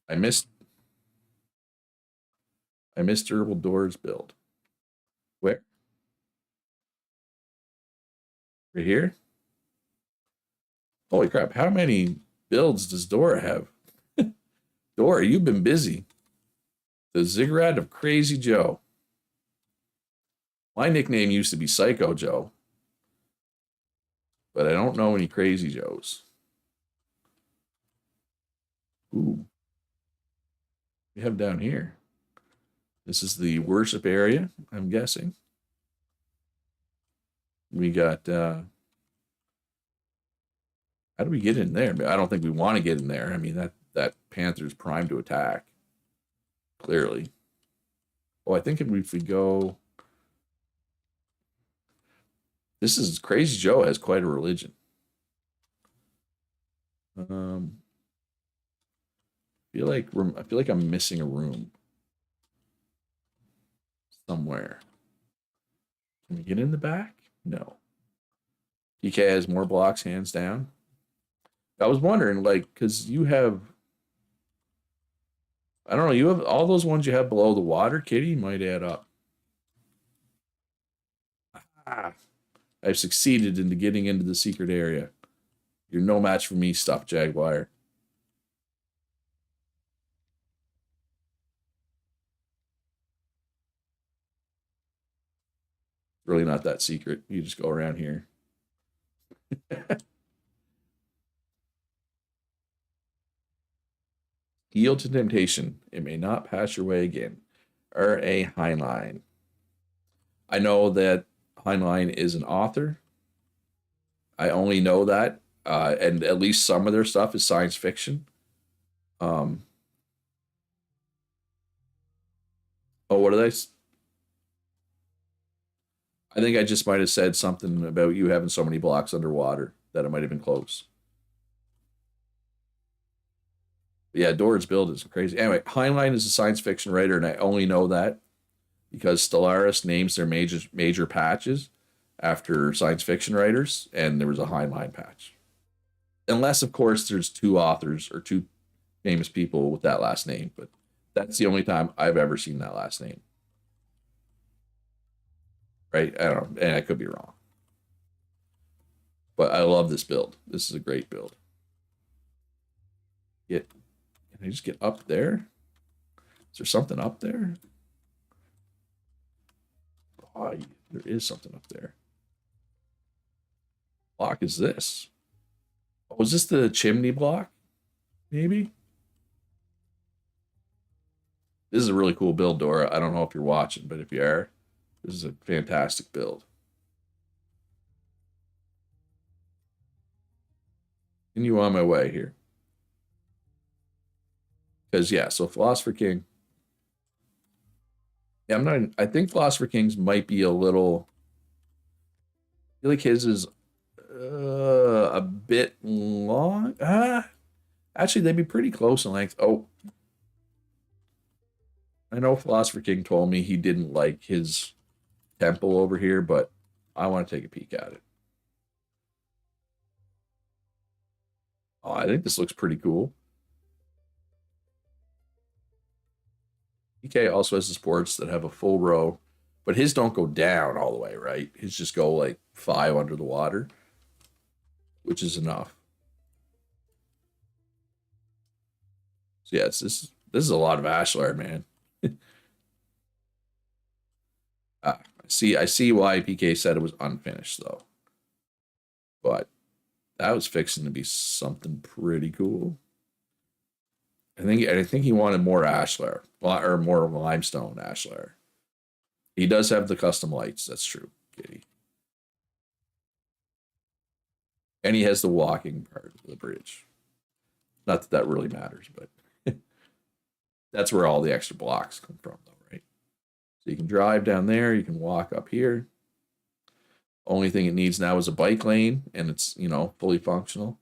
A: I missed Durable Doors build. Where? Right here? Holy crap, how many builds does Dora have? Dora, you've been busy. The ziggurat of Crazy Joe. My nickname used to be Psycho Joe, but I don't know any Crazy Joes. Ooh. We have down here. This is the worship area, I'm guessing. We got, how do we get in there? I don't think we want to get in there. I mean, that Panther's primed to attack, clearly. Oh, I think if we go, this is Crazy Joe has quite a religion. I feel like I'm missing a room somewhere. Can we get in the back? No. DK has more blocks, hands down. I was wondering, like, because you have, I don't know, you have all those ones you have below the water, Kitty, might add up. Ah, I've succeeded into getting into the secret area. You're no match for me, stuffed jaguar. Really not that secret. You just go around here. Yield to temptation. It may not pass your way again. R.A. Heinlein. I know that Heinlein is an author. I only know that, and at least some of their stuff is science fiction. Um, oh, what did I think I just might have said something about you having so many blocks underwater that it might have been close. But yeah, Doran's build is crazy. Anyway, Heinlein is a science fiction writer, and I only know that because Stellaris names their major patches after science fiction writers, and there was a Heinlein patch. Unless, of course, there's two authors or two famous people with that last name, but that's the only time I've ever seen that last name. Right? I don't know, and I could be wrong. But I love this build. This is a great build. Can I just get up there? Is there something up there? Oh, there is something up there. Block is this? Oh, is this the chimney block? Maybe? This is a really cool build, Dora. I don't know if you're watching, but if you are, this is a fantastic build. And you on my way here. Because, yeah, so Philosopher King. Yeah, I think Philosopher King's might be a little. I feel like his is a bit long. Actually, they'd be pretty close in length. Oh, I know Philosopher King told me he didn't like his temple over here, but I want to take a peek at it. Oh, I think this looks pretty cool. PK also has the sports that have a full row, but his don't go down all the way, right? His just go like 5 under the water, which is enough. So yeah, this is a lot of Ashlar, man. I see why PK said it was unfinished though. But that was fixing to be something pretty cool. I think he wanted more Ashlar, or more limestone Ashlar. He does have the custom lights. That's true, Kitty. And he has the walking part of the bridge. Not that that really matters, but that's where all the extra blocks come from, though, right? So you can drive down there. You can walk up here. Only thing it needs now is a bike lane, and it's, fully functional.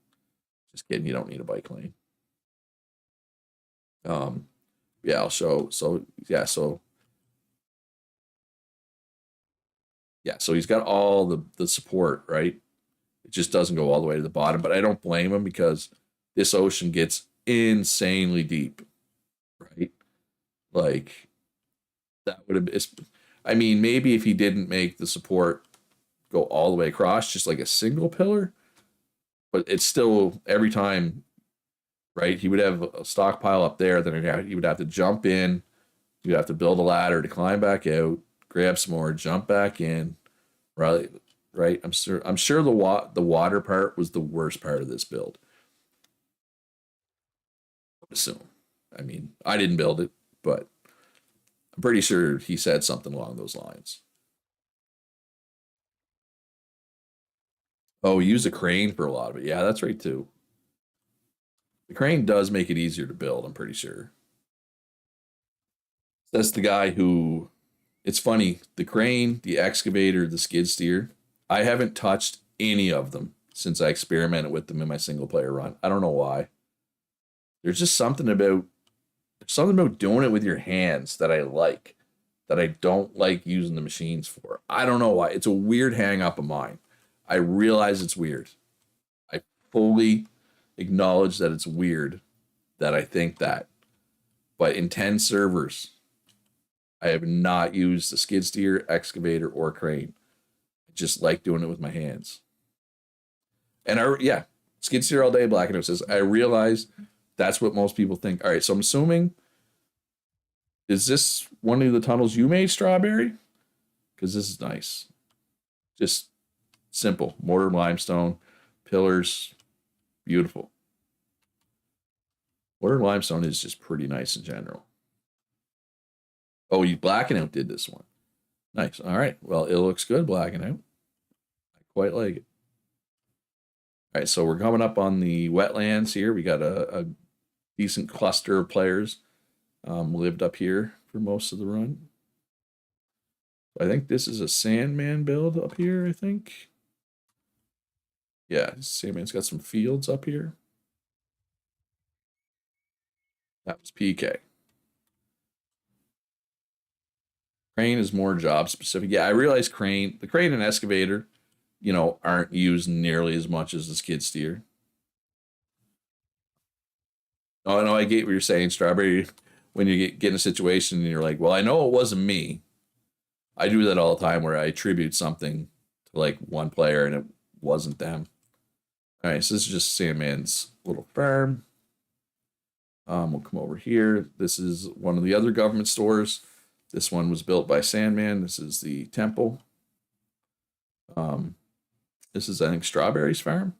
A: Just kidding, you don't need a bike lane. Yeah, I'll show. So he's got all the support, right? It just doesn't go all the way to the bottom, but I don't blame him because this ocean gets insanely deep, right? Like that would have. I mean, maybe if he didn't make the support go all the way across, just like a single pillar, but it's still every time, right? He would have a stockpile up there, then he would have to jump in. You'd have to build a ladder to climb back out, grab some more, jump back in, right? Right. I'm sure the water part was the worst part of this build. I would assume. I mean, I didn't build it, but I'm pretty sure he said something along those lines. Oh, use a crane for a lot of it. Yeah, that's right too. The crane does make it easier to build, I'm pretty sure. That's the guy who, it's funny, the crane, the excavator, the skid steer, I haven't touched any of them since I experimented with them in my single player run. I don't know why. There's just something about doing it with your hands that I like, that I don't like using the machines for. I don't know why. It's a weird hang up of mine. I realize it's weird. I fully acknowledge that it's weird that I think that. But in 10 servers, I have not used a skid steer, excavator, or crane. I just like doing it with my hands. And yeah, Skid steer all day, black and out says, I realize that's what most people think. All right, so I'm assuming, is this one of the tunnels you made, Strawberry? Because this is nice. Just simple. Mortar limestone, pillars, beautiful. Mortar limestone is just pretty nice in general. Oh, you black and out did this one. Nice. All right. Well, it looks good, black and out. I quite like it. All right, so we're coming up on the wetlands here. We got a decent cluster of players lived up here for most of the run. I think this is a Sandman build up here, I think. Yeah, Sandman's got some fields up here. That was PK. Crane is more job specific. Yeah, I realize the crane and excavator, aren't used nearly as much as the skid steer. Oh, no, I get what you're saying, Strawberry. When you get in a situation and you're like, well, I know it wasn't me. I do that all the time where I attribute something to like one player and it wasn't them. All right, so this is just Sandman's little farm. We'll come over here. This is one of the other government stores. This one was built by Sandman. This is the temple. This is, I think, Strawberry's farm.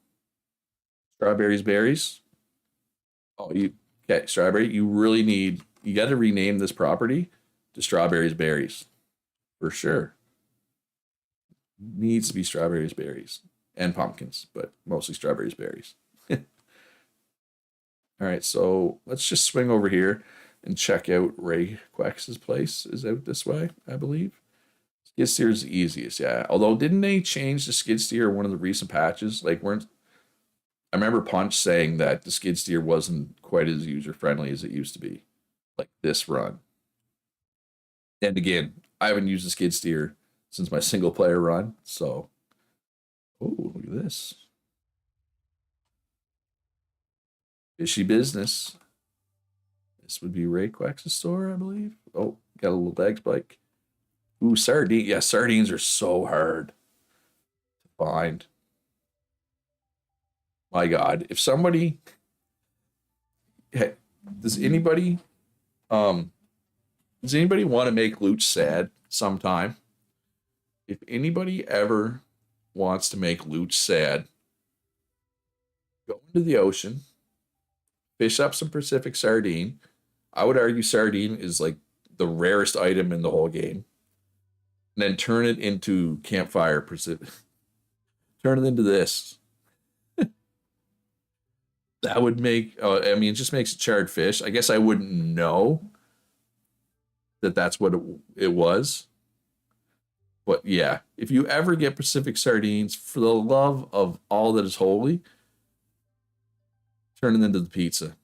A: Strawberry's berries. Oh, okay, Strawberry, you got to rename this property to Strawberry's Berries. For sure. Needs to be Strawberry's Berries. And pumpkins, but mostly Strawberry's Berries. All right, so let's just swing over here and check out Ray Quex's place. Is out this way, I believe. Skid steer is the easiest, yeah. Although, didn't they change the skid steer in one of the recent patches? I remember Punch saying that the skid steer wasn't quite as user friendly as it used to be, like this run. And again, I haven't used the skid steer since my single player run, so. Oh, look at this. Fishy business. This would be Ray Quex's store, I believe. Oh, got a little leg spike. Ooh, sardine. Yeah, sardines are so hard to find. My God, if somebody, hey, does anybody want to make Luch sad sometime? If anybody ever wants to make Luch sad, go into the ocean, fish up some Pacific sardine. I would argue sardine is like the rarest item in the whole game. And then turn it into campfire Pacific. Turn it into this. That would make, it just makes it charred fish. I guess I wouldn't know that that's what it was. But yeah, if you ever get Pacific sardines, for the love of all that is holy, turn it into the pizza.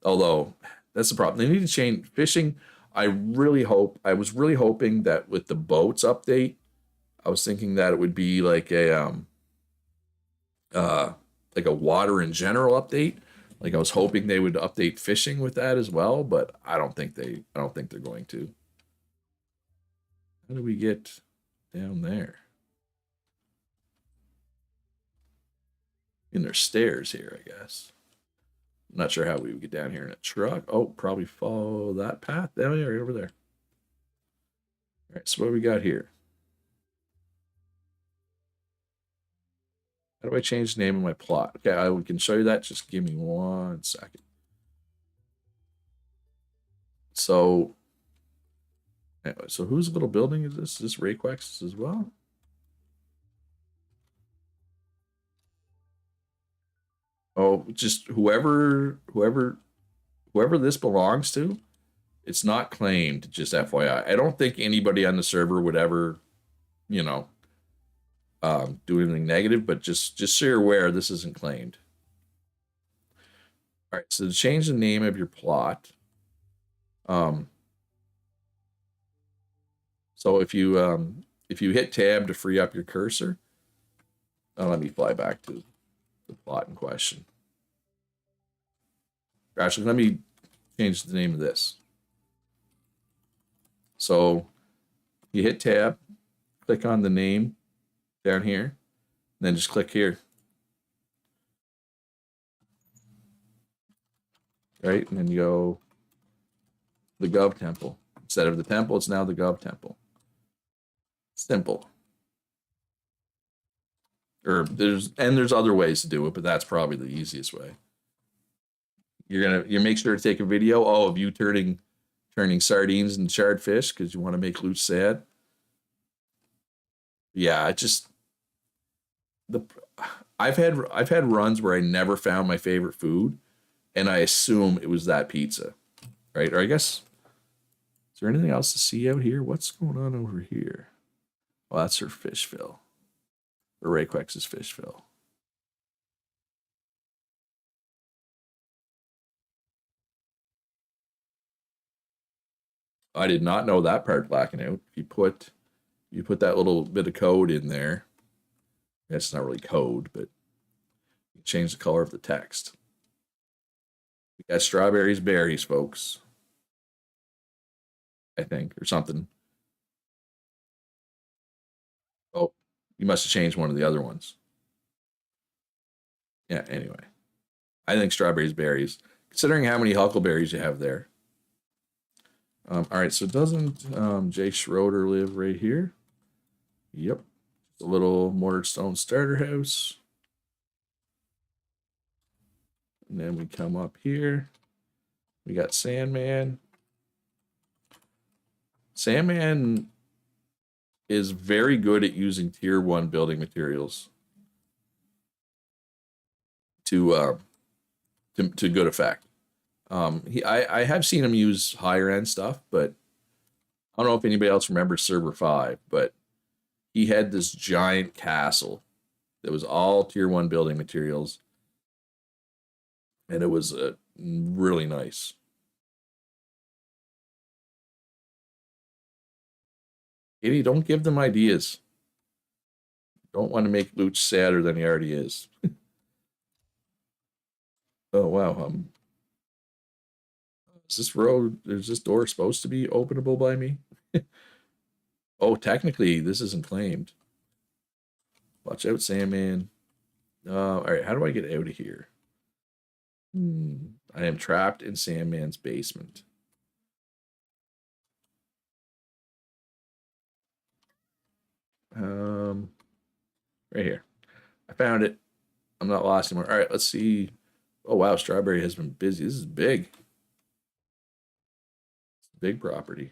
A: Although, that's the problem. They need to change fishing. I was really hoping that with the boats update, I was thinking that it would be like a water in general update. Like I was hoping they would update fishing with that as well, but I don't think they're going to. How do we get down there? And there's stairs here, I guess. I'm not sure how we would get down here in a truck. Oh, probably follow that path down there, right over there. All right, so what do we got here? How do I change the name of my plot? Okay, I can show you that. Just give me 1 second. So, anyway, so whose little building is this? Is this Ray Quex's as well? Oh, just whoever this belongs to, it's not claimed, just FYI. I don't think anybody on the server would ever, do anything negative, but just so you're aware, this isn't claimed. All right, so to change the name of your plot, so if you hit tab to free up your cursor, let me fly back to the plot in question. Actually, let me change the name of this. So you hit tab, click on the name down here, then just click here. Right? And then you go the Gov Temple. Instead of the temple, it's now the Gov Temple. Simple. Or there's other ways to do it, but that's probably the easiest way. You make sure to take a video, of you turning sardines into charred fish because you want to make Luch sad. Yeah, it just the I've had runs where I never found my favorite food, and I assume it was that pizza, right? Or I guess, is there anything else to see out here? What's going on over here? Well, that's her fish fill. Or Rayquex's fish fill. I did not know that part blacking out. You put that little bit of code in there. That's not really code, but you change the color of the text. We got strawberries, berries, folks. I think, or something. Oh, you must have changed one of the other ones. Yeah, anyway. I think strawberries, berries. Considering how many huckleberries you have there. All right, so doesn't Jay Schroeder live right here? Yep. A little mortar stone starter house. And then we come up here. We got Sandman. Sandman is very good at using tier 1 building materials to good effect. I have seen him use higher end stuff, but I don't know if anybody else remembers Server 5, but he had this giant castle that was all tier 1 building materials, and it was really nice. Katie, don't give them ideas. Don't want to make Luch sadder than he already is. Oh wow. Is this door supposed to be openable by me? Oh, technically this isn't claimed. Watch out, Sandman. All right, how do I get out of here? I am trapped in Sandman's basement. Right here. I found it. I'm not lost anymore. All right, let's see. Oh wow, Strawberry has been busy. This is big. Big property.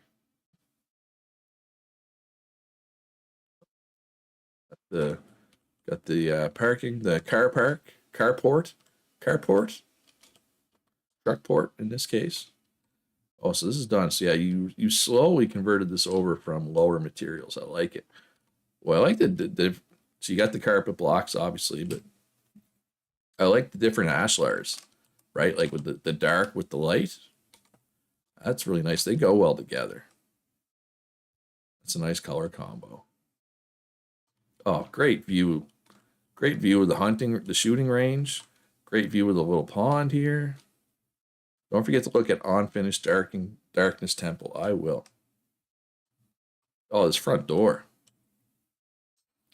A: Got the parking, the carport, truck port in this case. Oh, so this is done. So yeah, you slowly converted this over from lower materials. I like it. Well, I like the so you got the carpet blocks obviously, but I like the different ashlars, right? Like with the dark with the light. That's really nice. They go well together. It's a nice color combo. Oh, great view. Great view of the shooting range. Great view of the little pond here. Don't forget to look at Unfinished Darkness Temple. I will. Oh, this front door.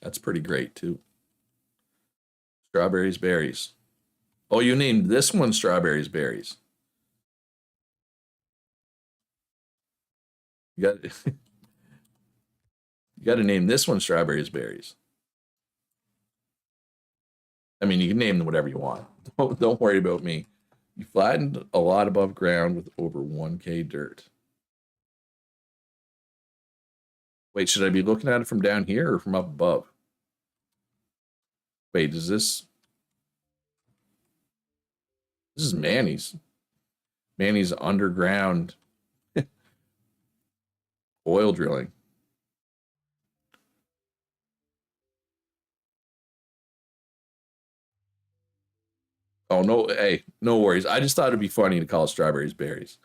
A: That's pretty great, too. Strawberries, berries. Oh, you named this one Strawberries, berries. You got you got to name this one Strawberries, berries. I mean, you can name them whatever you want. Don't worry about me. You flattened a lot above ground with over 1K dirt. Wait, should I be looking at it from down here or from up above? Wait, is this... This is Manny's. Manny's underground oil drilling. Oh, no, hey, no worries. I just thought it'd be funny to call it strawberries berries.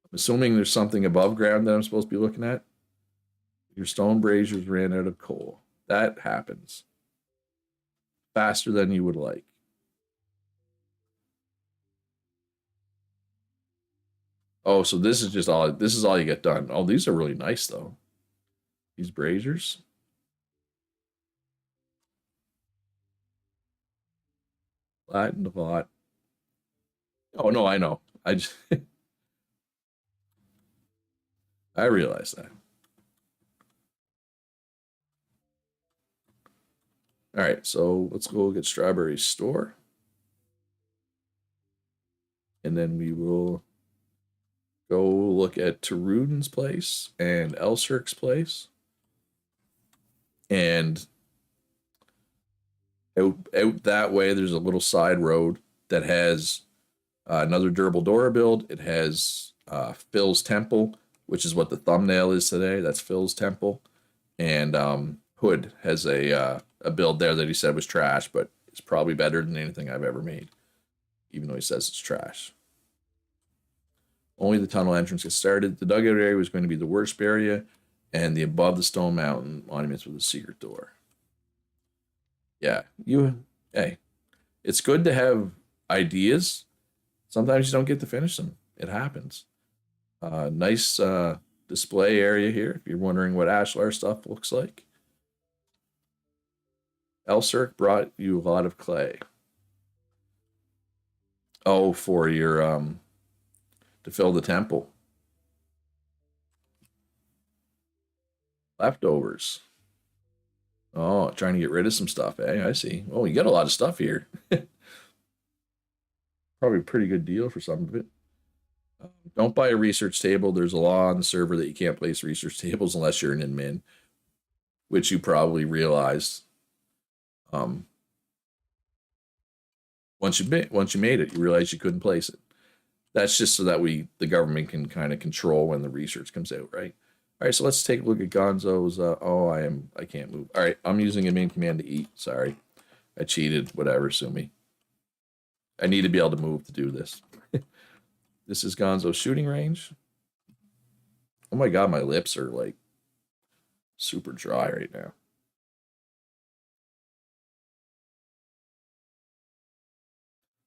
A: I'm assuming there's something above ground that I'm supposed to be looking at. Your stone braziers ran out of coal. That happens faster than you would like. Oh, so this is all you get done. Oh, these are really nice though. These braziers. Flattened a lot. Oh no, I know. I just I realize that. All right, so let's go get Strawberry Store, and then we will go look at Tarudin's place and Elsirk's place, and out that way. There's a little side road that has another durable Dora build. It has Phil's Temple, which is what the thumbnail is today. That's Phil's Temple, and Hood has a build there that he said was trash, but it's probably better than anything I've ever made, even though he says it's trash. Only the tunnel entrance gets started. The dugout area was going to be the worst area, and the above the stone mountain monuments with a secret door. Yeah, hey, it's good to have ideas. Sometimes you don't get to finish them. It happens. Nice display area here. If you're wondering what Ashlar stuff looks like, Elsirk brought you a lot of clay. Oh, for your to fill the temple. Leftovers. Oh, trying to get rid of some stuff, eh? I see. Oh, you got a lot of stuff here. Probably a pretty good deal for some of it. Don't buy a research table. There's a law on the server that you can't place research tables unless you're an admin, which you probably realized. Once you made it, you realized you couldn't place it. That's just so that the government can kind of control when the research comes out, right? All right, so let's take a look at Gonzo's. I can't move. All right, I'm using a main command to eat. Sorry, I cheated. Whatever, sue me. I need to be able to move to do this. This is Gonzo's shooting range. Oh my god, my lips are like super dry right now.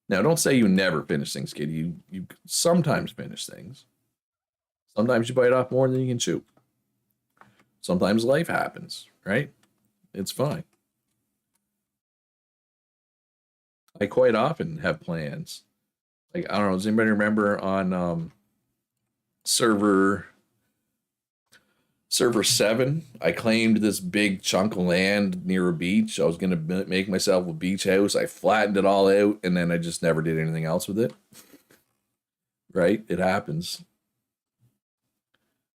A: Now, don't say you never finish things, kid. You sometimes finish things. Sometimes you bite off more than you can chew. Sometimes life happens, right? It's fine. I quite often have plans. Like, I don't know, does anybody remember on server 7, I claimed this big chunk of land near a beach. I was going to make myself a beach house. I flattened it all out, and then I just never did anything else with it. Right? It happens.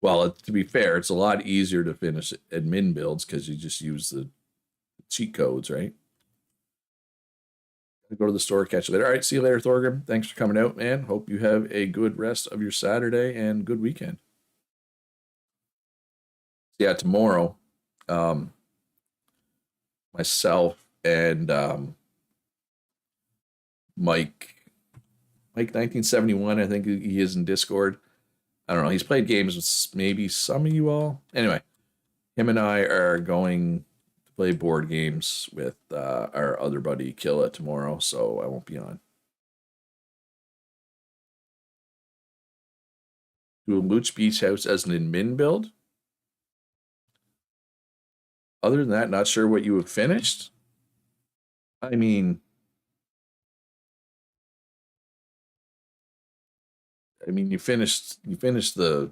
A: Well, to be fair, it's a lot easier to finish admin builds because you just use the cheat codes, right? Go to the store, catch you later. All right, see you later, Thorgrim. Thanks for coming out, man. Hope you have a good rest of your Saturday and good weekend. Yeah, tomorrow, myself and Mike 1971, I think he is in Discord. I don't know. He's played games with maybe some of you all. Anyway, him and I are going to play board games with our other buddy Killa tomorrow, so I won't be on. Do a Mooch Beach House as an admin build. Other than that, not sure what you have finished. I mean, you finished the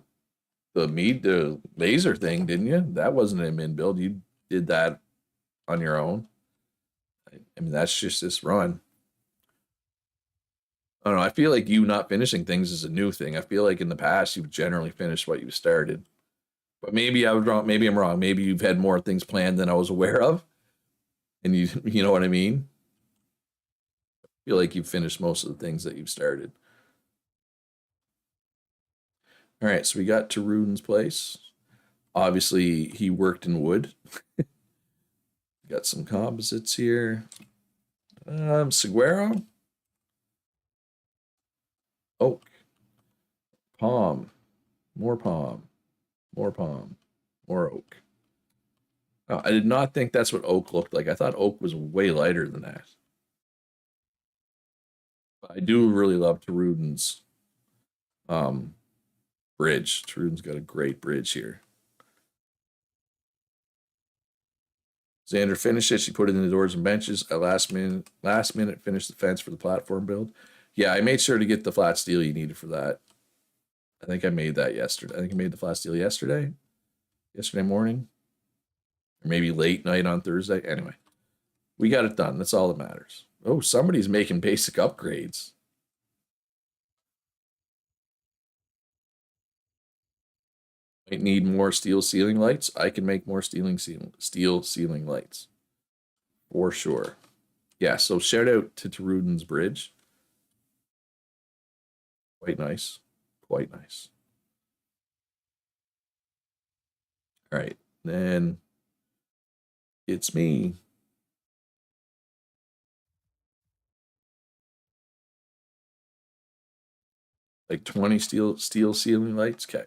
A: laser thing, didn't you? That wasn't an admin build. You did that on your own. I mean, that's just this run. I don't know. I feel like you not finishing things is a new thing. I feel like in the past you've generally finished what you started. But maybe I was wrong. Maybe I'm wrong. Maybe you've had more things planned than I was aware of. And you know what I mean? I feel like you've finished most of the things that you've started. All right, so we got to Rudin's place. Obviously, he worked in wood. Got some composites here. Saguaro. Oak. Palm. More palm. More palm. More oak. Oh, I did not think that's what oak looked like. I thought oak was way lighter than that. I do really love Tarudin's bridge. Tarudin's got a great bridge here. Xander finished it. She put it in the doors and benches. At last minute finished the fence for the platform build. Yeah, I made sure to get the flat steel you needed for that. I think I made that yesterday. I think I made the flat steel yesterday morning, or maybe late night on Thursday. Anyway, we got it done. That's all that matters. Oh, somebody's making basic upgrades. Might need more steel ceiling lights. I can make more steel ceiling lights for sure. Yeah, so shout out to Tarudin's Bridge. Quite nice. Quite nice. All right, then it's me. Like 20 steel ceiling lights. Okay.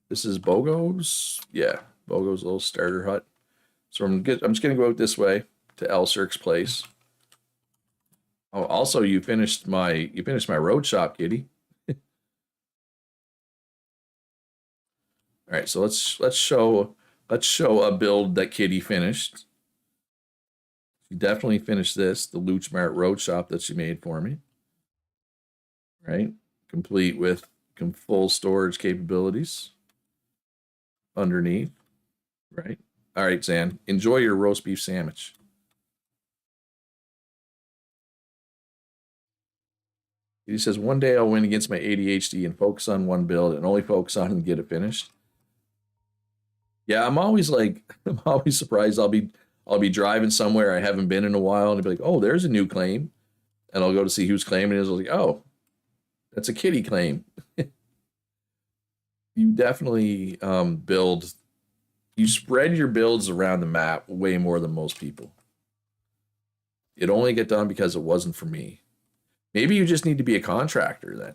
A: This is Bogo's. Yeah, Bogo's little starter hut. So I'm just gonna go out this way to Elsirk's place. Oh, also you finished my road shop, kitty. All right, so let's show a build that Kitty finished. She definitely finished this, the Luch Mart Road Shop that she made for me. Right, complete with full storage capabilities underneath. Right. All right, Zan, enjoy your roast beef sandwich. He says, one day I'll win against my ADHD and focus on one build and only focus on and get it finished. Yeah, I'm always like, I'm always surprised. I'll be driving somewhere I haven't been in a while, and I'll be like, oh, there's a new claim, and I'll go to see who's claiming it. I was like, oh, that's a kitty claim. You definitely build. You spread your builds around the map way more than most people. It only get done because it wasn't for me. Maybe you just need to be a contractor then.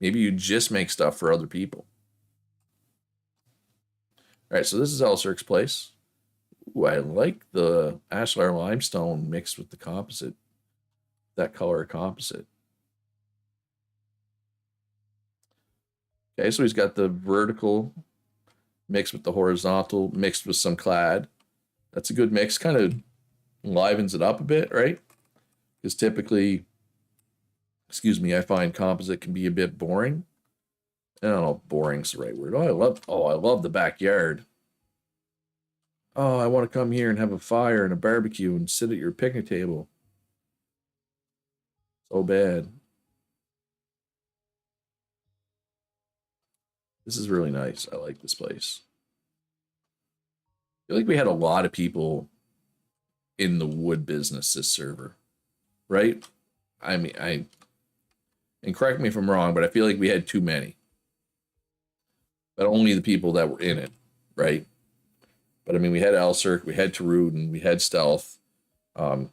A: Maybe you just make stuff for other people. All right, so this is Elsirk's place. Ooh, I like the ashlar limestone mixed with the composite. That color composite. Okay, so he's got the vertical mixed with the horizontal, mixed with some clad. That's a good mix. Kind of livens it up a bit, right? Because typically, excuse me, I find composite can be a bit boring. I don't know if boring's the right word. I love the backyard. Oh, I want to come here and have a fire and a barbecue and sit at your picnic table. So bad. This is really nice. I like this place. I feel like we had a lot of people in the wood business this server, right? I mean, and correct me if I'm wrong, but I feel like we had too many. But only the people that were in it, right? But I mean, we had Elsirk, we had Tarudin, we had Stealth.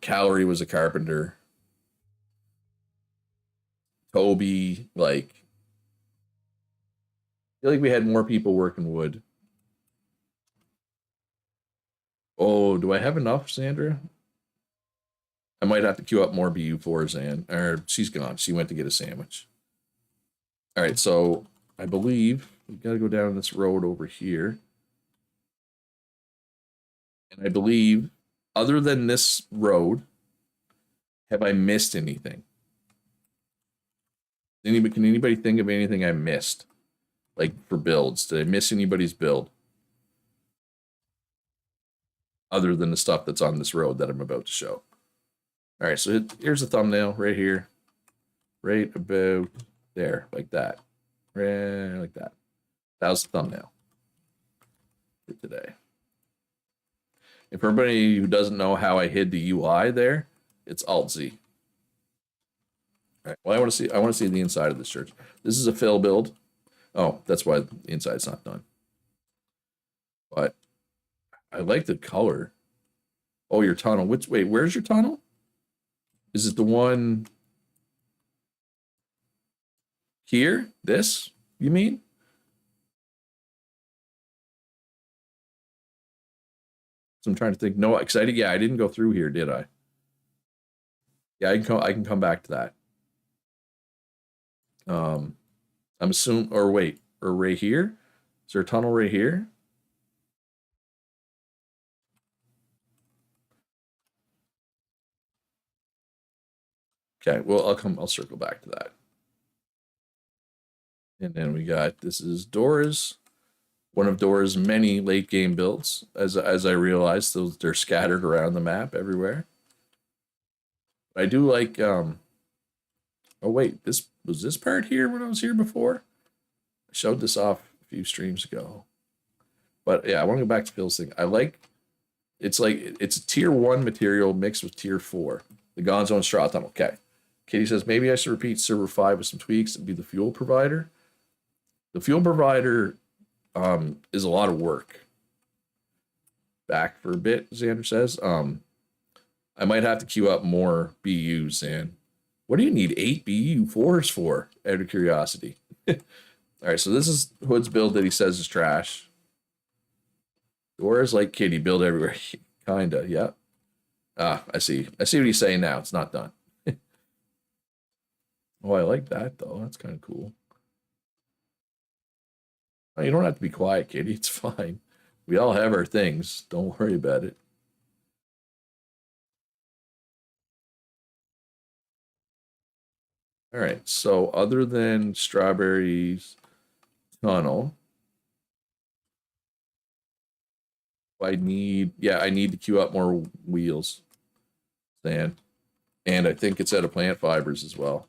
A: Calorie was a carpenter. Toby, like, I feel like we had more people working wood. Oh, do I have enough, Sandra? I might have to queue up more BU4, Zan. Or she's gone. She went to get a sandwich. All right, so I believe we got to go down this road over here. And I believe, other than this road, have I missed anything? Can anybody think of anything I missed? Like for builds? Did I miss anybody's build? Other than the stuff that's on this road that I'm about to show. All right, so here's the thumbnail right here. Right about there, like that. Right like that. That was the thumbnail for today. And for anybody who doesn't know how I hid the UI there, it's Alt-Z. All right, well, I want to see the inside of this church. This is a fill build. Oh, that's why the inside's not done. But I like the color. Oh, your tunnel. Wait, where's your tunnel? Is it the one here? This, you mean? So I'm trying to think. No, excited. Yeah, I didn't go through here, did I? Yeah, I can come back to that. I'm assuming, or wait, or right here? Is there a tunnel right here? Okay, well, I'll circle back to that. And then we got, this is Dora's, one of Dora's many late game builds. As I realized, they're scattered around the map everywhere. I do like, oh wait, this part here when I was here before? I showed this off a few streams ago. But yeah, I want to go back to Phil's thing. I like it's a tier 1 material mixed with tier 4. The Gonzo and Straw Tunnel. Okay. Katie says maybe I should repeat server 5 with some tweaks and be the fuel provider. The fuel provider is a lot of work. Back for a bit, Xander says. I might have to queue up more BUs, Xan. What do you need 8 BU4s for? Out of curiosity. All right, so this is Hood's build that he says is trash. Dora's like Kitty, build everywhere. Kinda, yeah. I see. I see what he's saying now. It's not done. Oh, I like that though. That's kind of cool. Oh, you don't have to be quiet, Kitty. It's fine. We all have our things. Don't worry about it. All right. So other than Strawberry's Tunnel, I need to queue up more wheels. Sand. And I think it's out of plant fibers as well.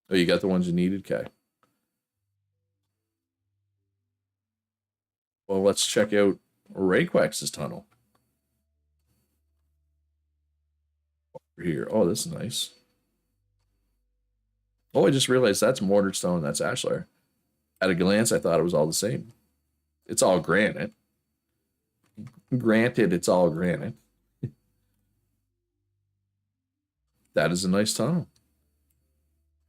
A: Oh, you got the ones you needed? Okay. Well, let's check out Rayquex's tunnel. Over here. Oh, this is nice. Oh, I just realized that's mortared stone. That's ashlar. At a glance, I thought it was all the same. It's all granite. Granted, it's all granite. That is a nice tunnel.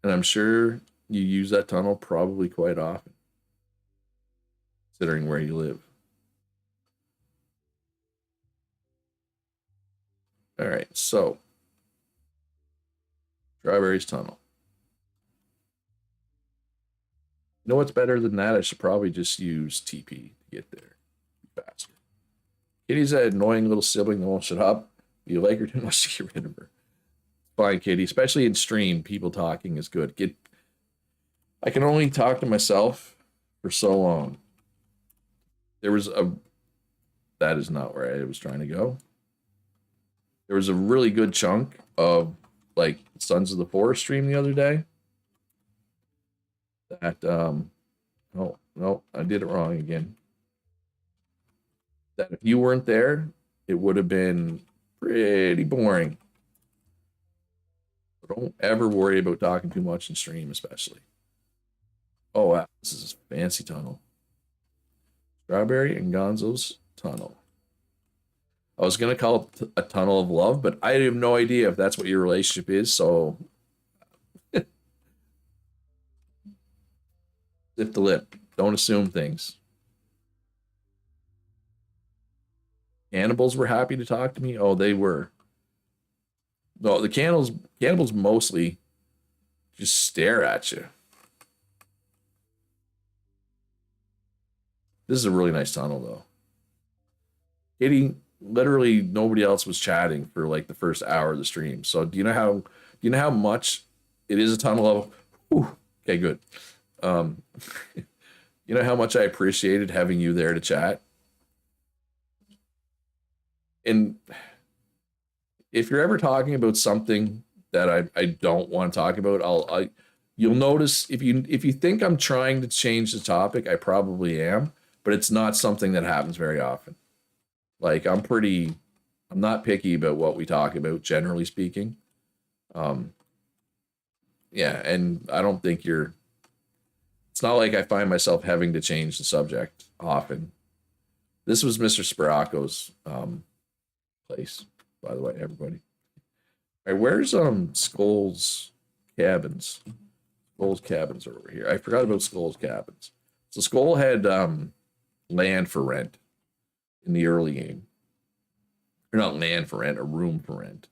A: And I'm sure you use that tunnel probably quite often, considering where you live. All right, so Strawberry's tunnel. You know what's better than that? I should probably just use TP to get there faster. Kitty's that annoying little sibling that won't shut up. You like her too much to get rid of her. Fine, Kitty. Especially in stream, people talking is good. I can only talk to myself for so long. That is not where I was trying to go. There was a really good chunk of like Sons of the Forest stream the other day. That oh no, I did it wrong again. That if you weren't there, it would have been pretty boring. So don't ever worry about talking too much in stream, especially. Oh wow, this is a fancy tunnel. Strawberry and Gonzo's tunnel. I was gonna call it a tunnel of love, but I have no idea if that's what your relationship is. So, zip the lip. Don't assume things. Cannibals were happy to talk to me. Oh, they were. No, the cannibals mostly just stare at you. This is a really nice tunnel, though. Literally nobody else was chatting for like the first hour of the stream. So do you know how much it is a tunnel of? Whew, okay, good. You know how much I appreciated having you there to chat. And if you're ever talking about something that I don't want to talk about, you'll notice if you think I'm trying to change the topic, I probably am, but it's not something that happens very often. Like I'm not picky about what we talk about, generally speaking. Yeah, and I don't think it's not like I find myself having to change the subject often. This was Mr. Sparaco's place, by the way, everybody. All right, where's Skull's cabins? Skull's cabins are over here. I forgot about Skull's cabins. So Skull had land for rent in the early game. Or not land for rent, a room for rent.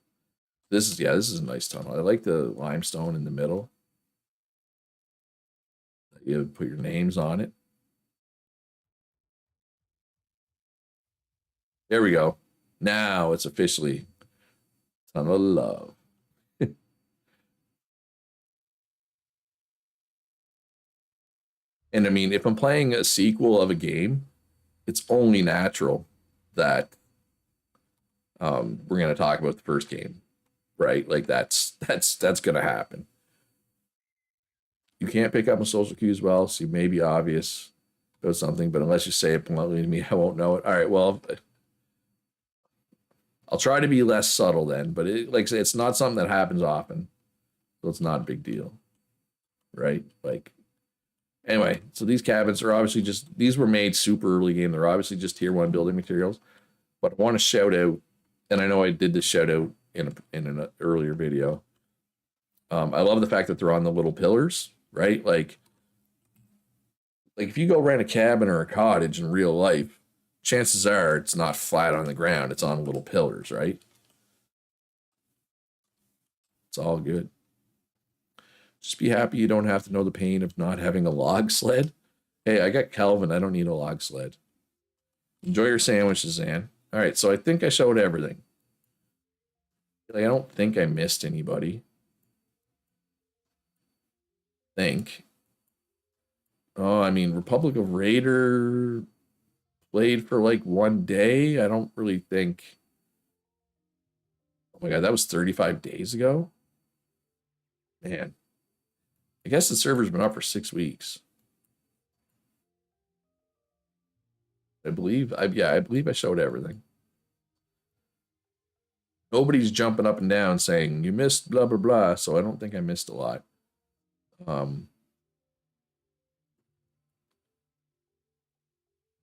A: This is a nice tunnel. I like the limestone in the middle. You put your names on it. There we go. Now it's officially Tunnel of Love. And I mean, if I'm playing a sequel of a game, it's only natural that we're going to talk about the first game, right? Like that's going to happen. You can't pick up on social cues well, so you may be obvious about something, but unless you say it bluntly to me, I won't know it. All right, well, I'll try to be less subtle then, but like I say, it's not something that happens often, so it's not a big deal, right? Like, anyway, so these cabins are obviously just, these were made super early game. They're obviously just tier 1 building materials, but I want to shout out, and I know I did this shout out in an earlier video. I love the fact that they're on the little pillars, right? Like if you go rent a cabin or a cottage in real life, chances are it's not flat on the ground. It's on little pillars, right? It's all good. Just be happy you don't have to know the pain of not having a log sled. Hey, I got Calvin. I don't need a log sled. Enjoy your sandwiches, Zan. All right, so I think I showed everything. Like, I don't think I missed anybody. Think. Oh, I mean, Republic of Raider played for like one day. I don't really think. Oh my God, that was 35 days ago? Man. I guess the server's been up for 6 weeks. I believe I showed everything. Nobody's jumping up and down saying you missed blah blah blah, so I don't think I missed a lot. All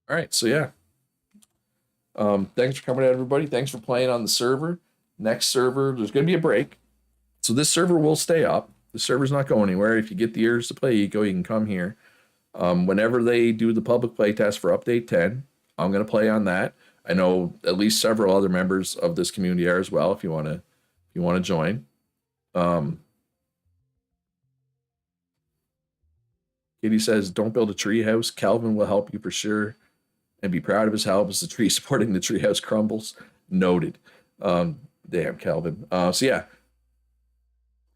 A: right, so yeah. Thanks for coming out, everybody. Thanks for playing on the server. Next server, there's going to be a break. So this server will stay up. The server's not going anywhere. If you get the ears to play Eco, you can come here. Whenever they do the public play test for update 10, I'm going to play on that. I know at least several other members of this community are as well. If you want to join. Kitty says, "Don't build a tree house. Calvin will help you for sure, and be proud of his help as the tree supporting the treehouse crumbles." Noted. Damn, Calvin. So yeah,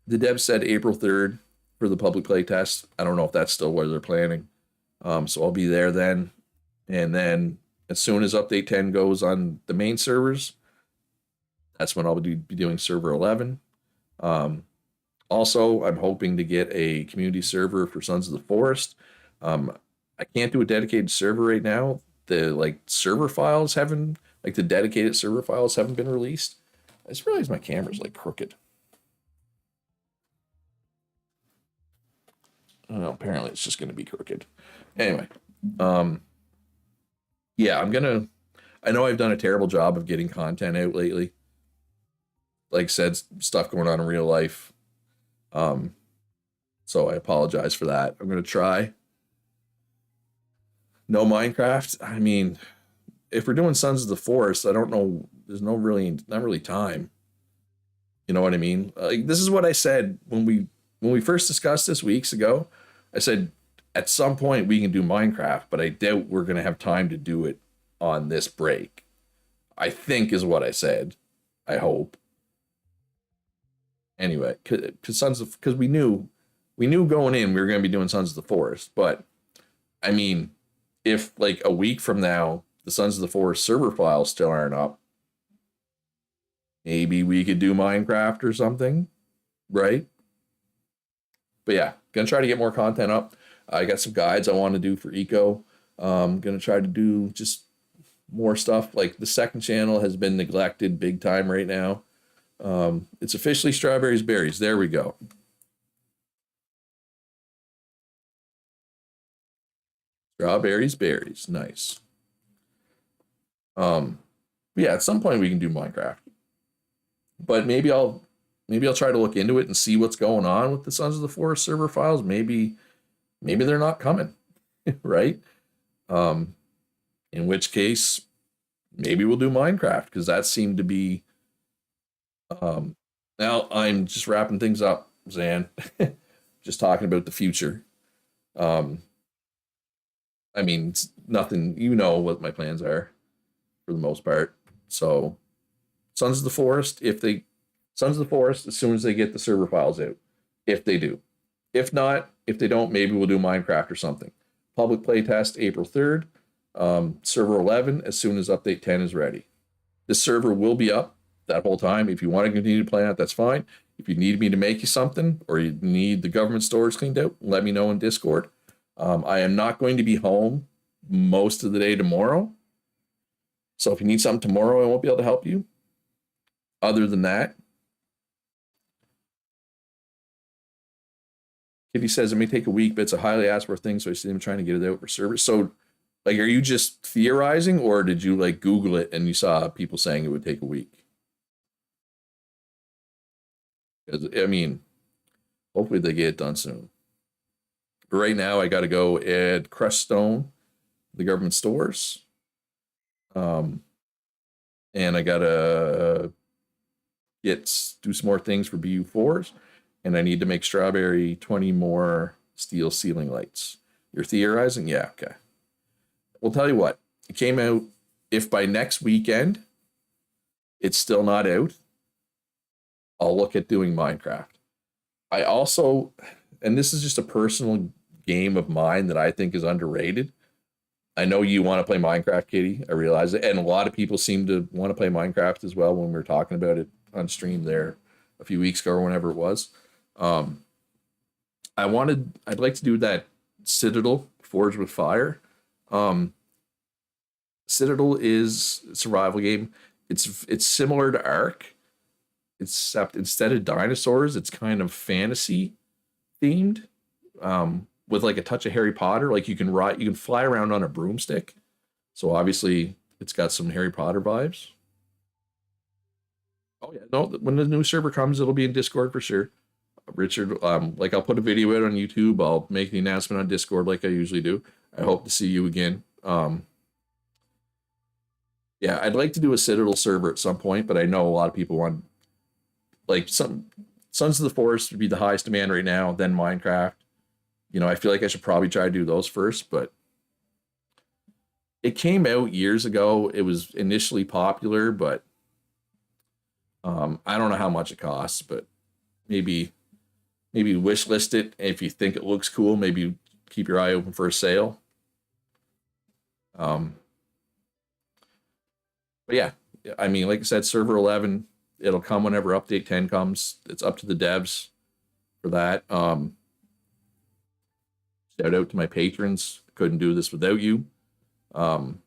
A: the dev said April 3rd for the public play test. I don't know if that's still where they're planning. So I'll be there then. And then as soon as update 10 goes on the main servers, that's when I'll be doing server 11. Also, I'm hoping to get a community server for Sons of the Forest. I can't do a dedicated server right now. The server files haven't, the dedicated server files haven't been released. I just realized my camera's crooked. Oh, apparently it's just going to be crooked. Anyway, yeah, I know I've done a terrible job of getting content out lately. Like I said, stuff going on in real life. So I apologize for that. I'm going to try. No Minecraft. I mean, if we're doing Sons of the Forest, I don't know. There's not really time. You know what I mean? This is what I said when we first discussed this weeks ago. I said at some point we can do Minecraft, but I doubt we're going to have time to do it on this break. I think is what I said. I hope. Anyway, because we knew going in we were going to be doing Sons of the Forest, but I mean, if a week from now the Sons of the Forest server files still aren't up, maybe we could do Minecraft or something, right? But yeah, gonna try to get more content up. I got some guides I want to do for Eco. Gonna try to do just more stuff. The second channel has been neglected big time right now. It's officially Strawberries Berries. There we go. Strawberries Berries. Nice. Yeah, at some point we can do Minecraft. But maybe I'll try to look into it and see what's going on with the Sons of the Forest server files. Maybe they're not coming, right? In which case, maybe we'll do Minecraft because that seemed to be. Now I'm just wrapping things up, Zan. Just talking about the future. I mean, it's nothing. You know what my plans are, for the most part. So, Sons of the Forest, Sons of the Forest, as soon as they get the server files out, if they do. If not, if they don't, maybe we'll do Minecraft or something. Public playtest April 3rd. Server 11 as soon as update 10 is ready. This server will be up that whole time. If you want to continue to play on it, that's fine. If you need me to make you something or you need the government stores cleaned out, let me know in Discord. I am not going to be home most of the day tomorrow. So if you need something tomorrow, I won't be able to help you. Other than that, Kitty says it may take a week, but it's a highly asked for thing, so I see them trying to get it out for service. So, like, are you just theorizing, or did you like Google it and you saw people saying it would take a week? Because I mean, hopefully they get it done soon. But right now, I got to go add crushed stone, the government stores, and I gotta do some more things for BU4s. And I need to make strawberry 20 more steel ceiling lights. You're theorizing? Yeah, okay. We'll tell you what. It came out, if by next weekend it's still not out, I'll look at doing Minecraft. I also, and this is just a personal game of mine that I think is underrated. I know you want to play Minecraft, Kitty. I realize it. And a lot of people seem to want to play Minecraft as well when we were talking about it on stream there a few weeks ago or whenever it was. I'd like to do that Citadel Forged with Fire. Citadel is a survival game. It's similar to Ark, except instead of dinosaurs, it's kind of fantasy themed, with like a touch of Harry Potter. Like you can fly around on a broomstick. So obviously it's got some Harry Potter vibes. Oh yeah, no, when the new server comes, it'll be in Discord for sure. Richard, like I'll put a video out on YouTube. I'll make the announcement on Discord like I usually do. I hope to see you again. Yeah, I'd like to do a Citadel server at some point, but I know a lot of people want, like, some Sons of the Forest would be the highest demand right now, then Minecraft. You know, I feel like I should probably try to do those first, but it came out years ago. It was initially popular, but I don't know how much it costs, but maybe wish list it. If you think it looks cool, maybe keep your eye open for a sale. But yeah, I mean, like I said, server 11, it'll come whenever update 10 comes. It's up to the devs for that. Shout out to my patrons. Couldn't do this without you. You'd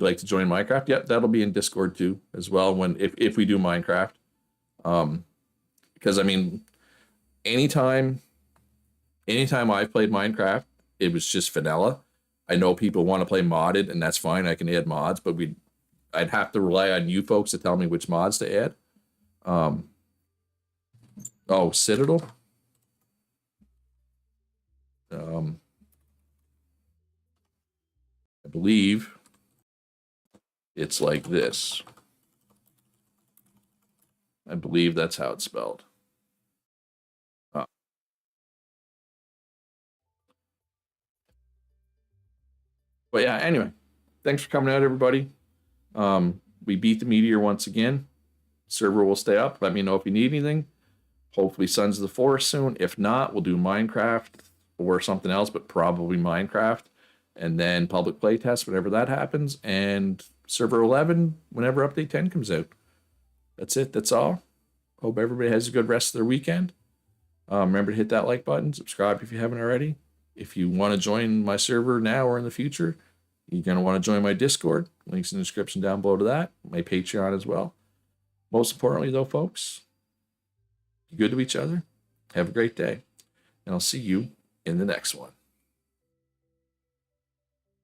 A: like to join Minecraft? Yep, that'll be in Discord too, as well, if we do Minecraft. Because I mean, anytime I've played Minecraft, it was just vanilla. I know people want to play modded, and that's fine. I can add mods, but I'd have to rely on you folks to tell me which mods to add. Oh, Citadel. I believe it's like this. I believe that's how it's spelled. But yeah, anyway, thanks for coming out, everybody. We beat the Meteor once again. Server will stay up. Let me know if you need anything. Hopefully Sons of the Forest soon. If not, we'll do Minecraft or something else, but probably Minecraft. And then public playtest whenever that happens. And server 11 whenever update 10 comes out. That's it. That's all. Hope everybody has a good rest of their weekend. Remember to hit that like button. Subscribe if you haven't already. If you want to join my server now or in the future, you're going to want to join my Discord. Links in the description down below to that. My Patreon as well. Most importantly, though, folks, be good to each other. Have a great day. And I'll see you in the next one.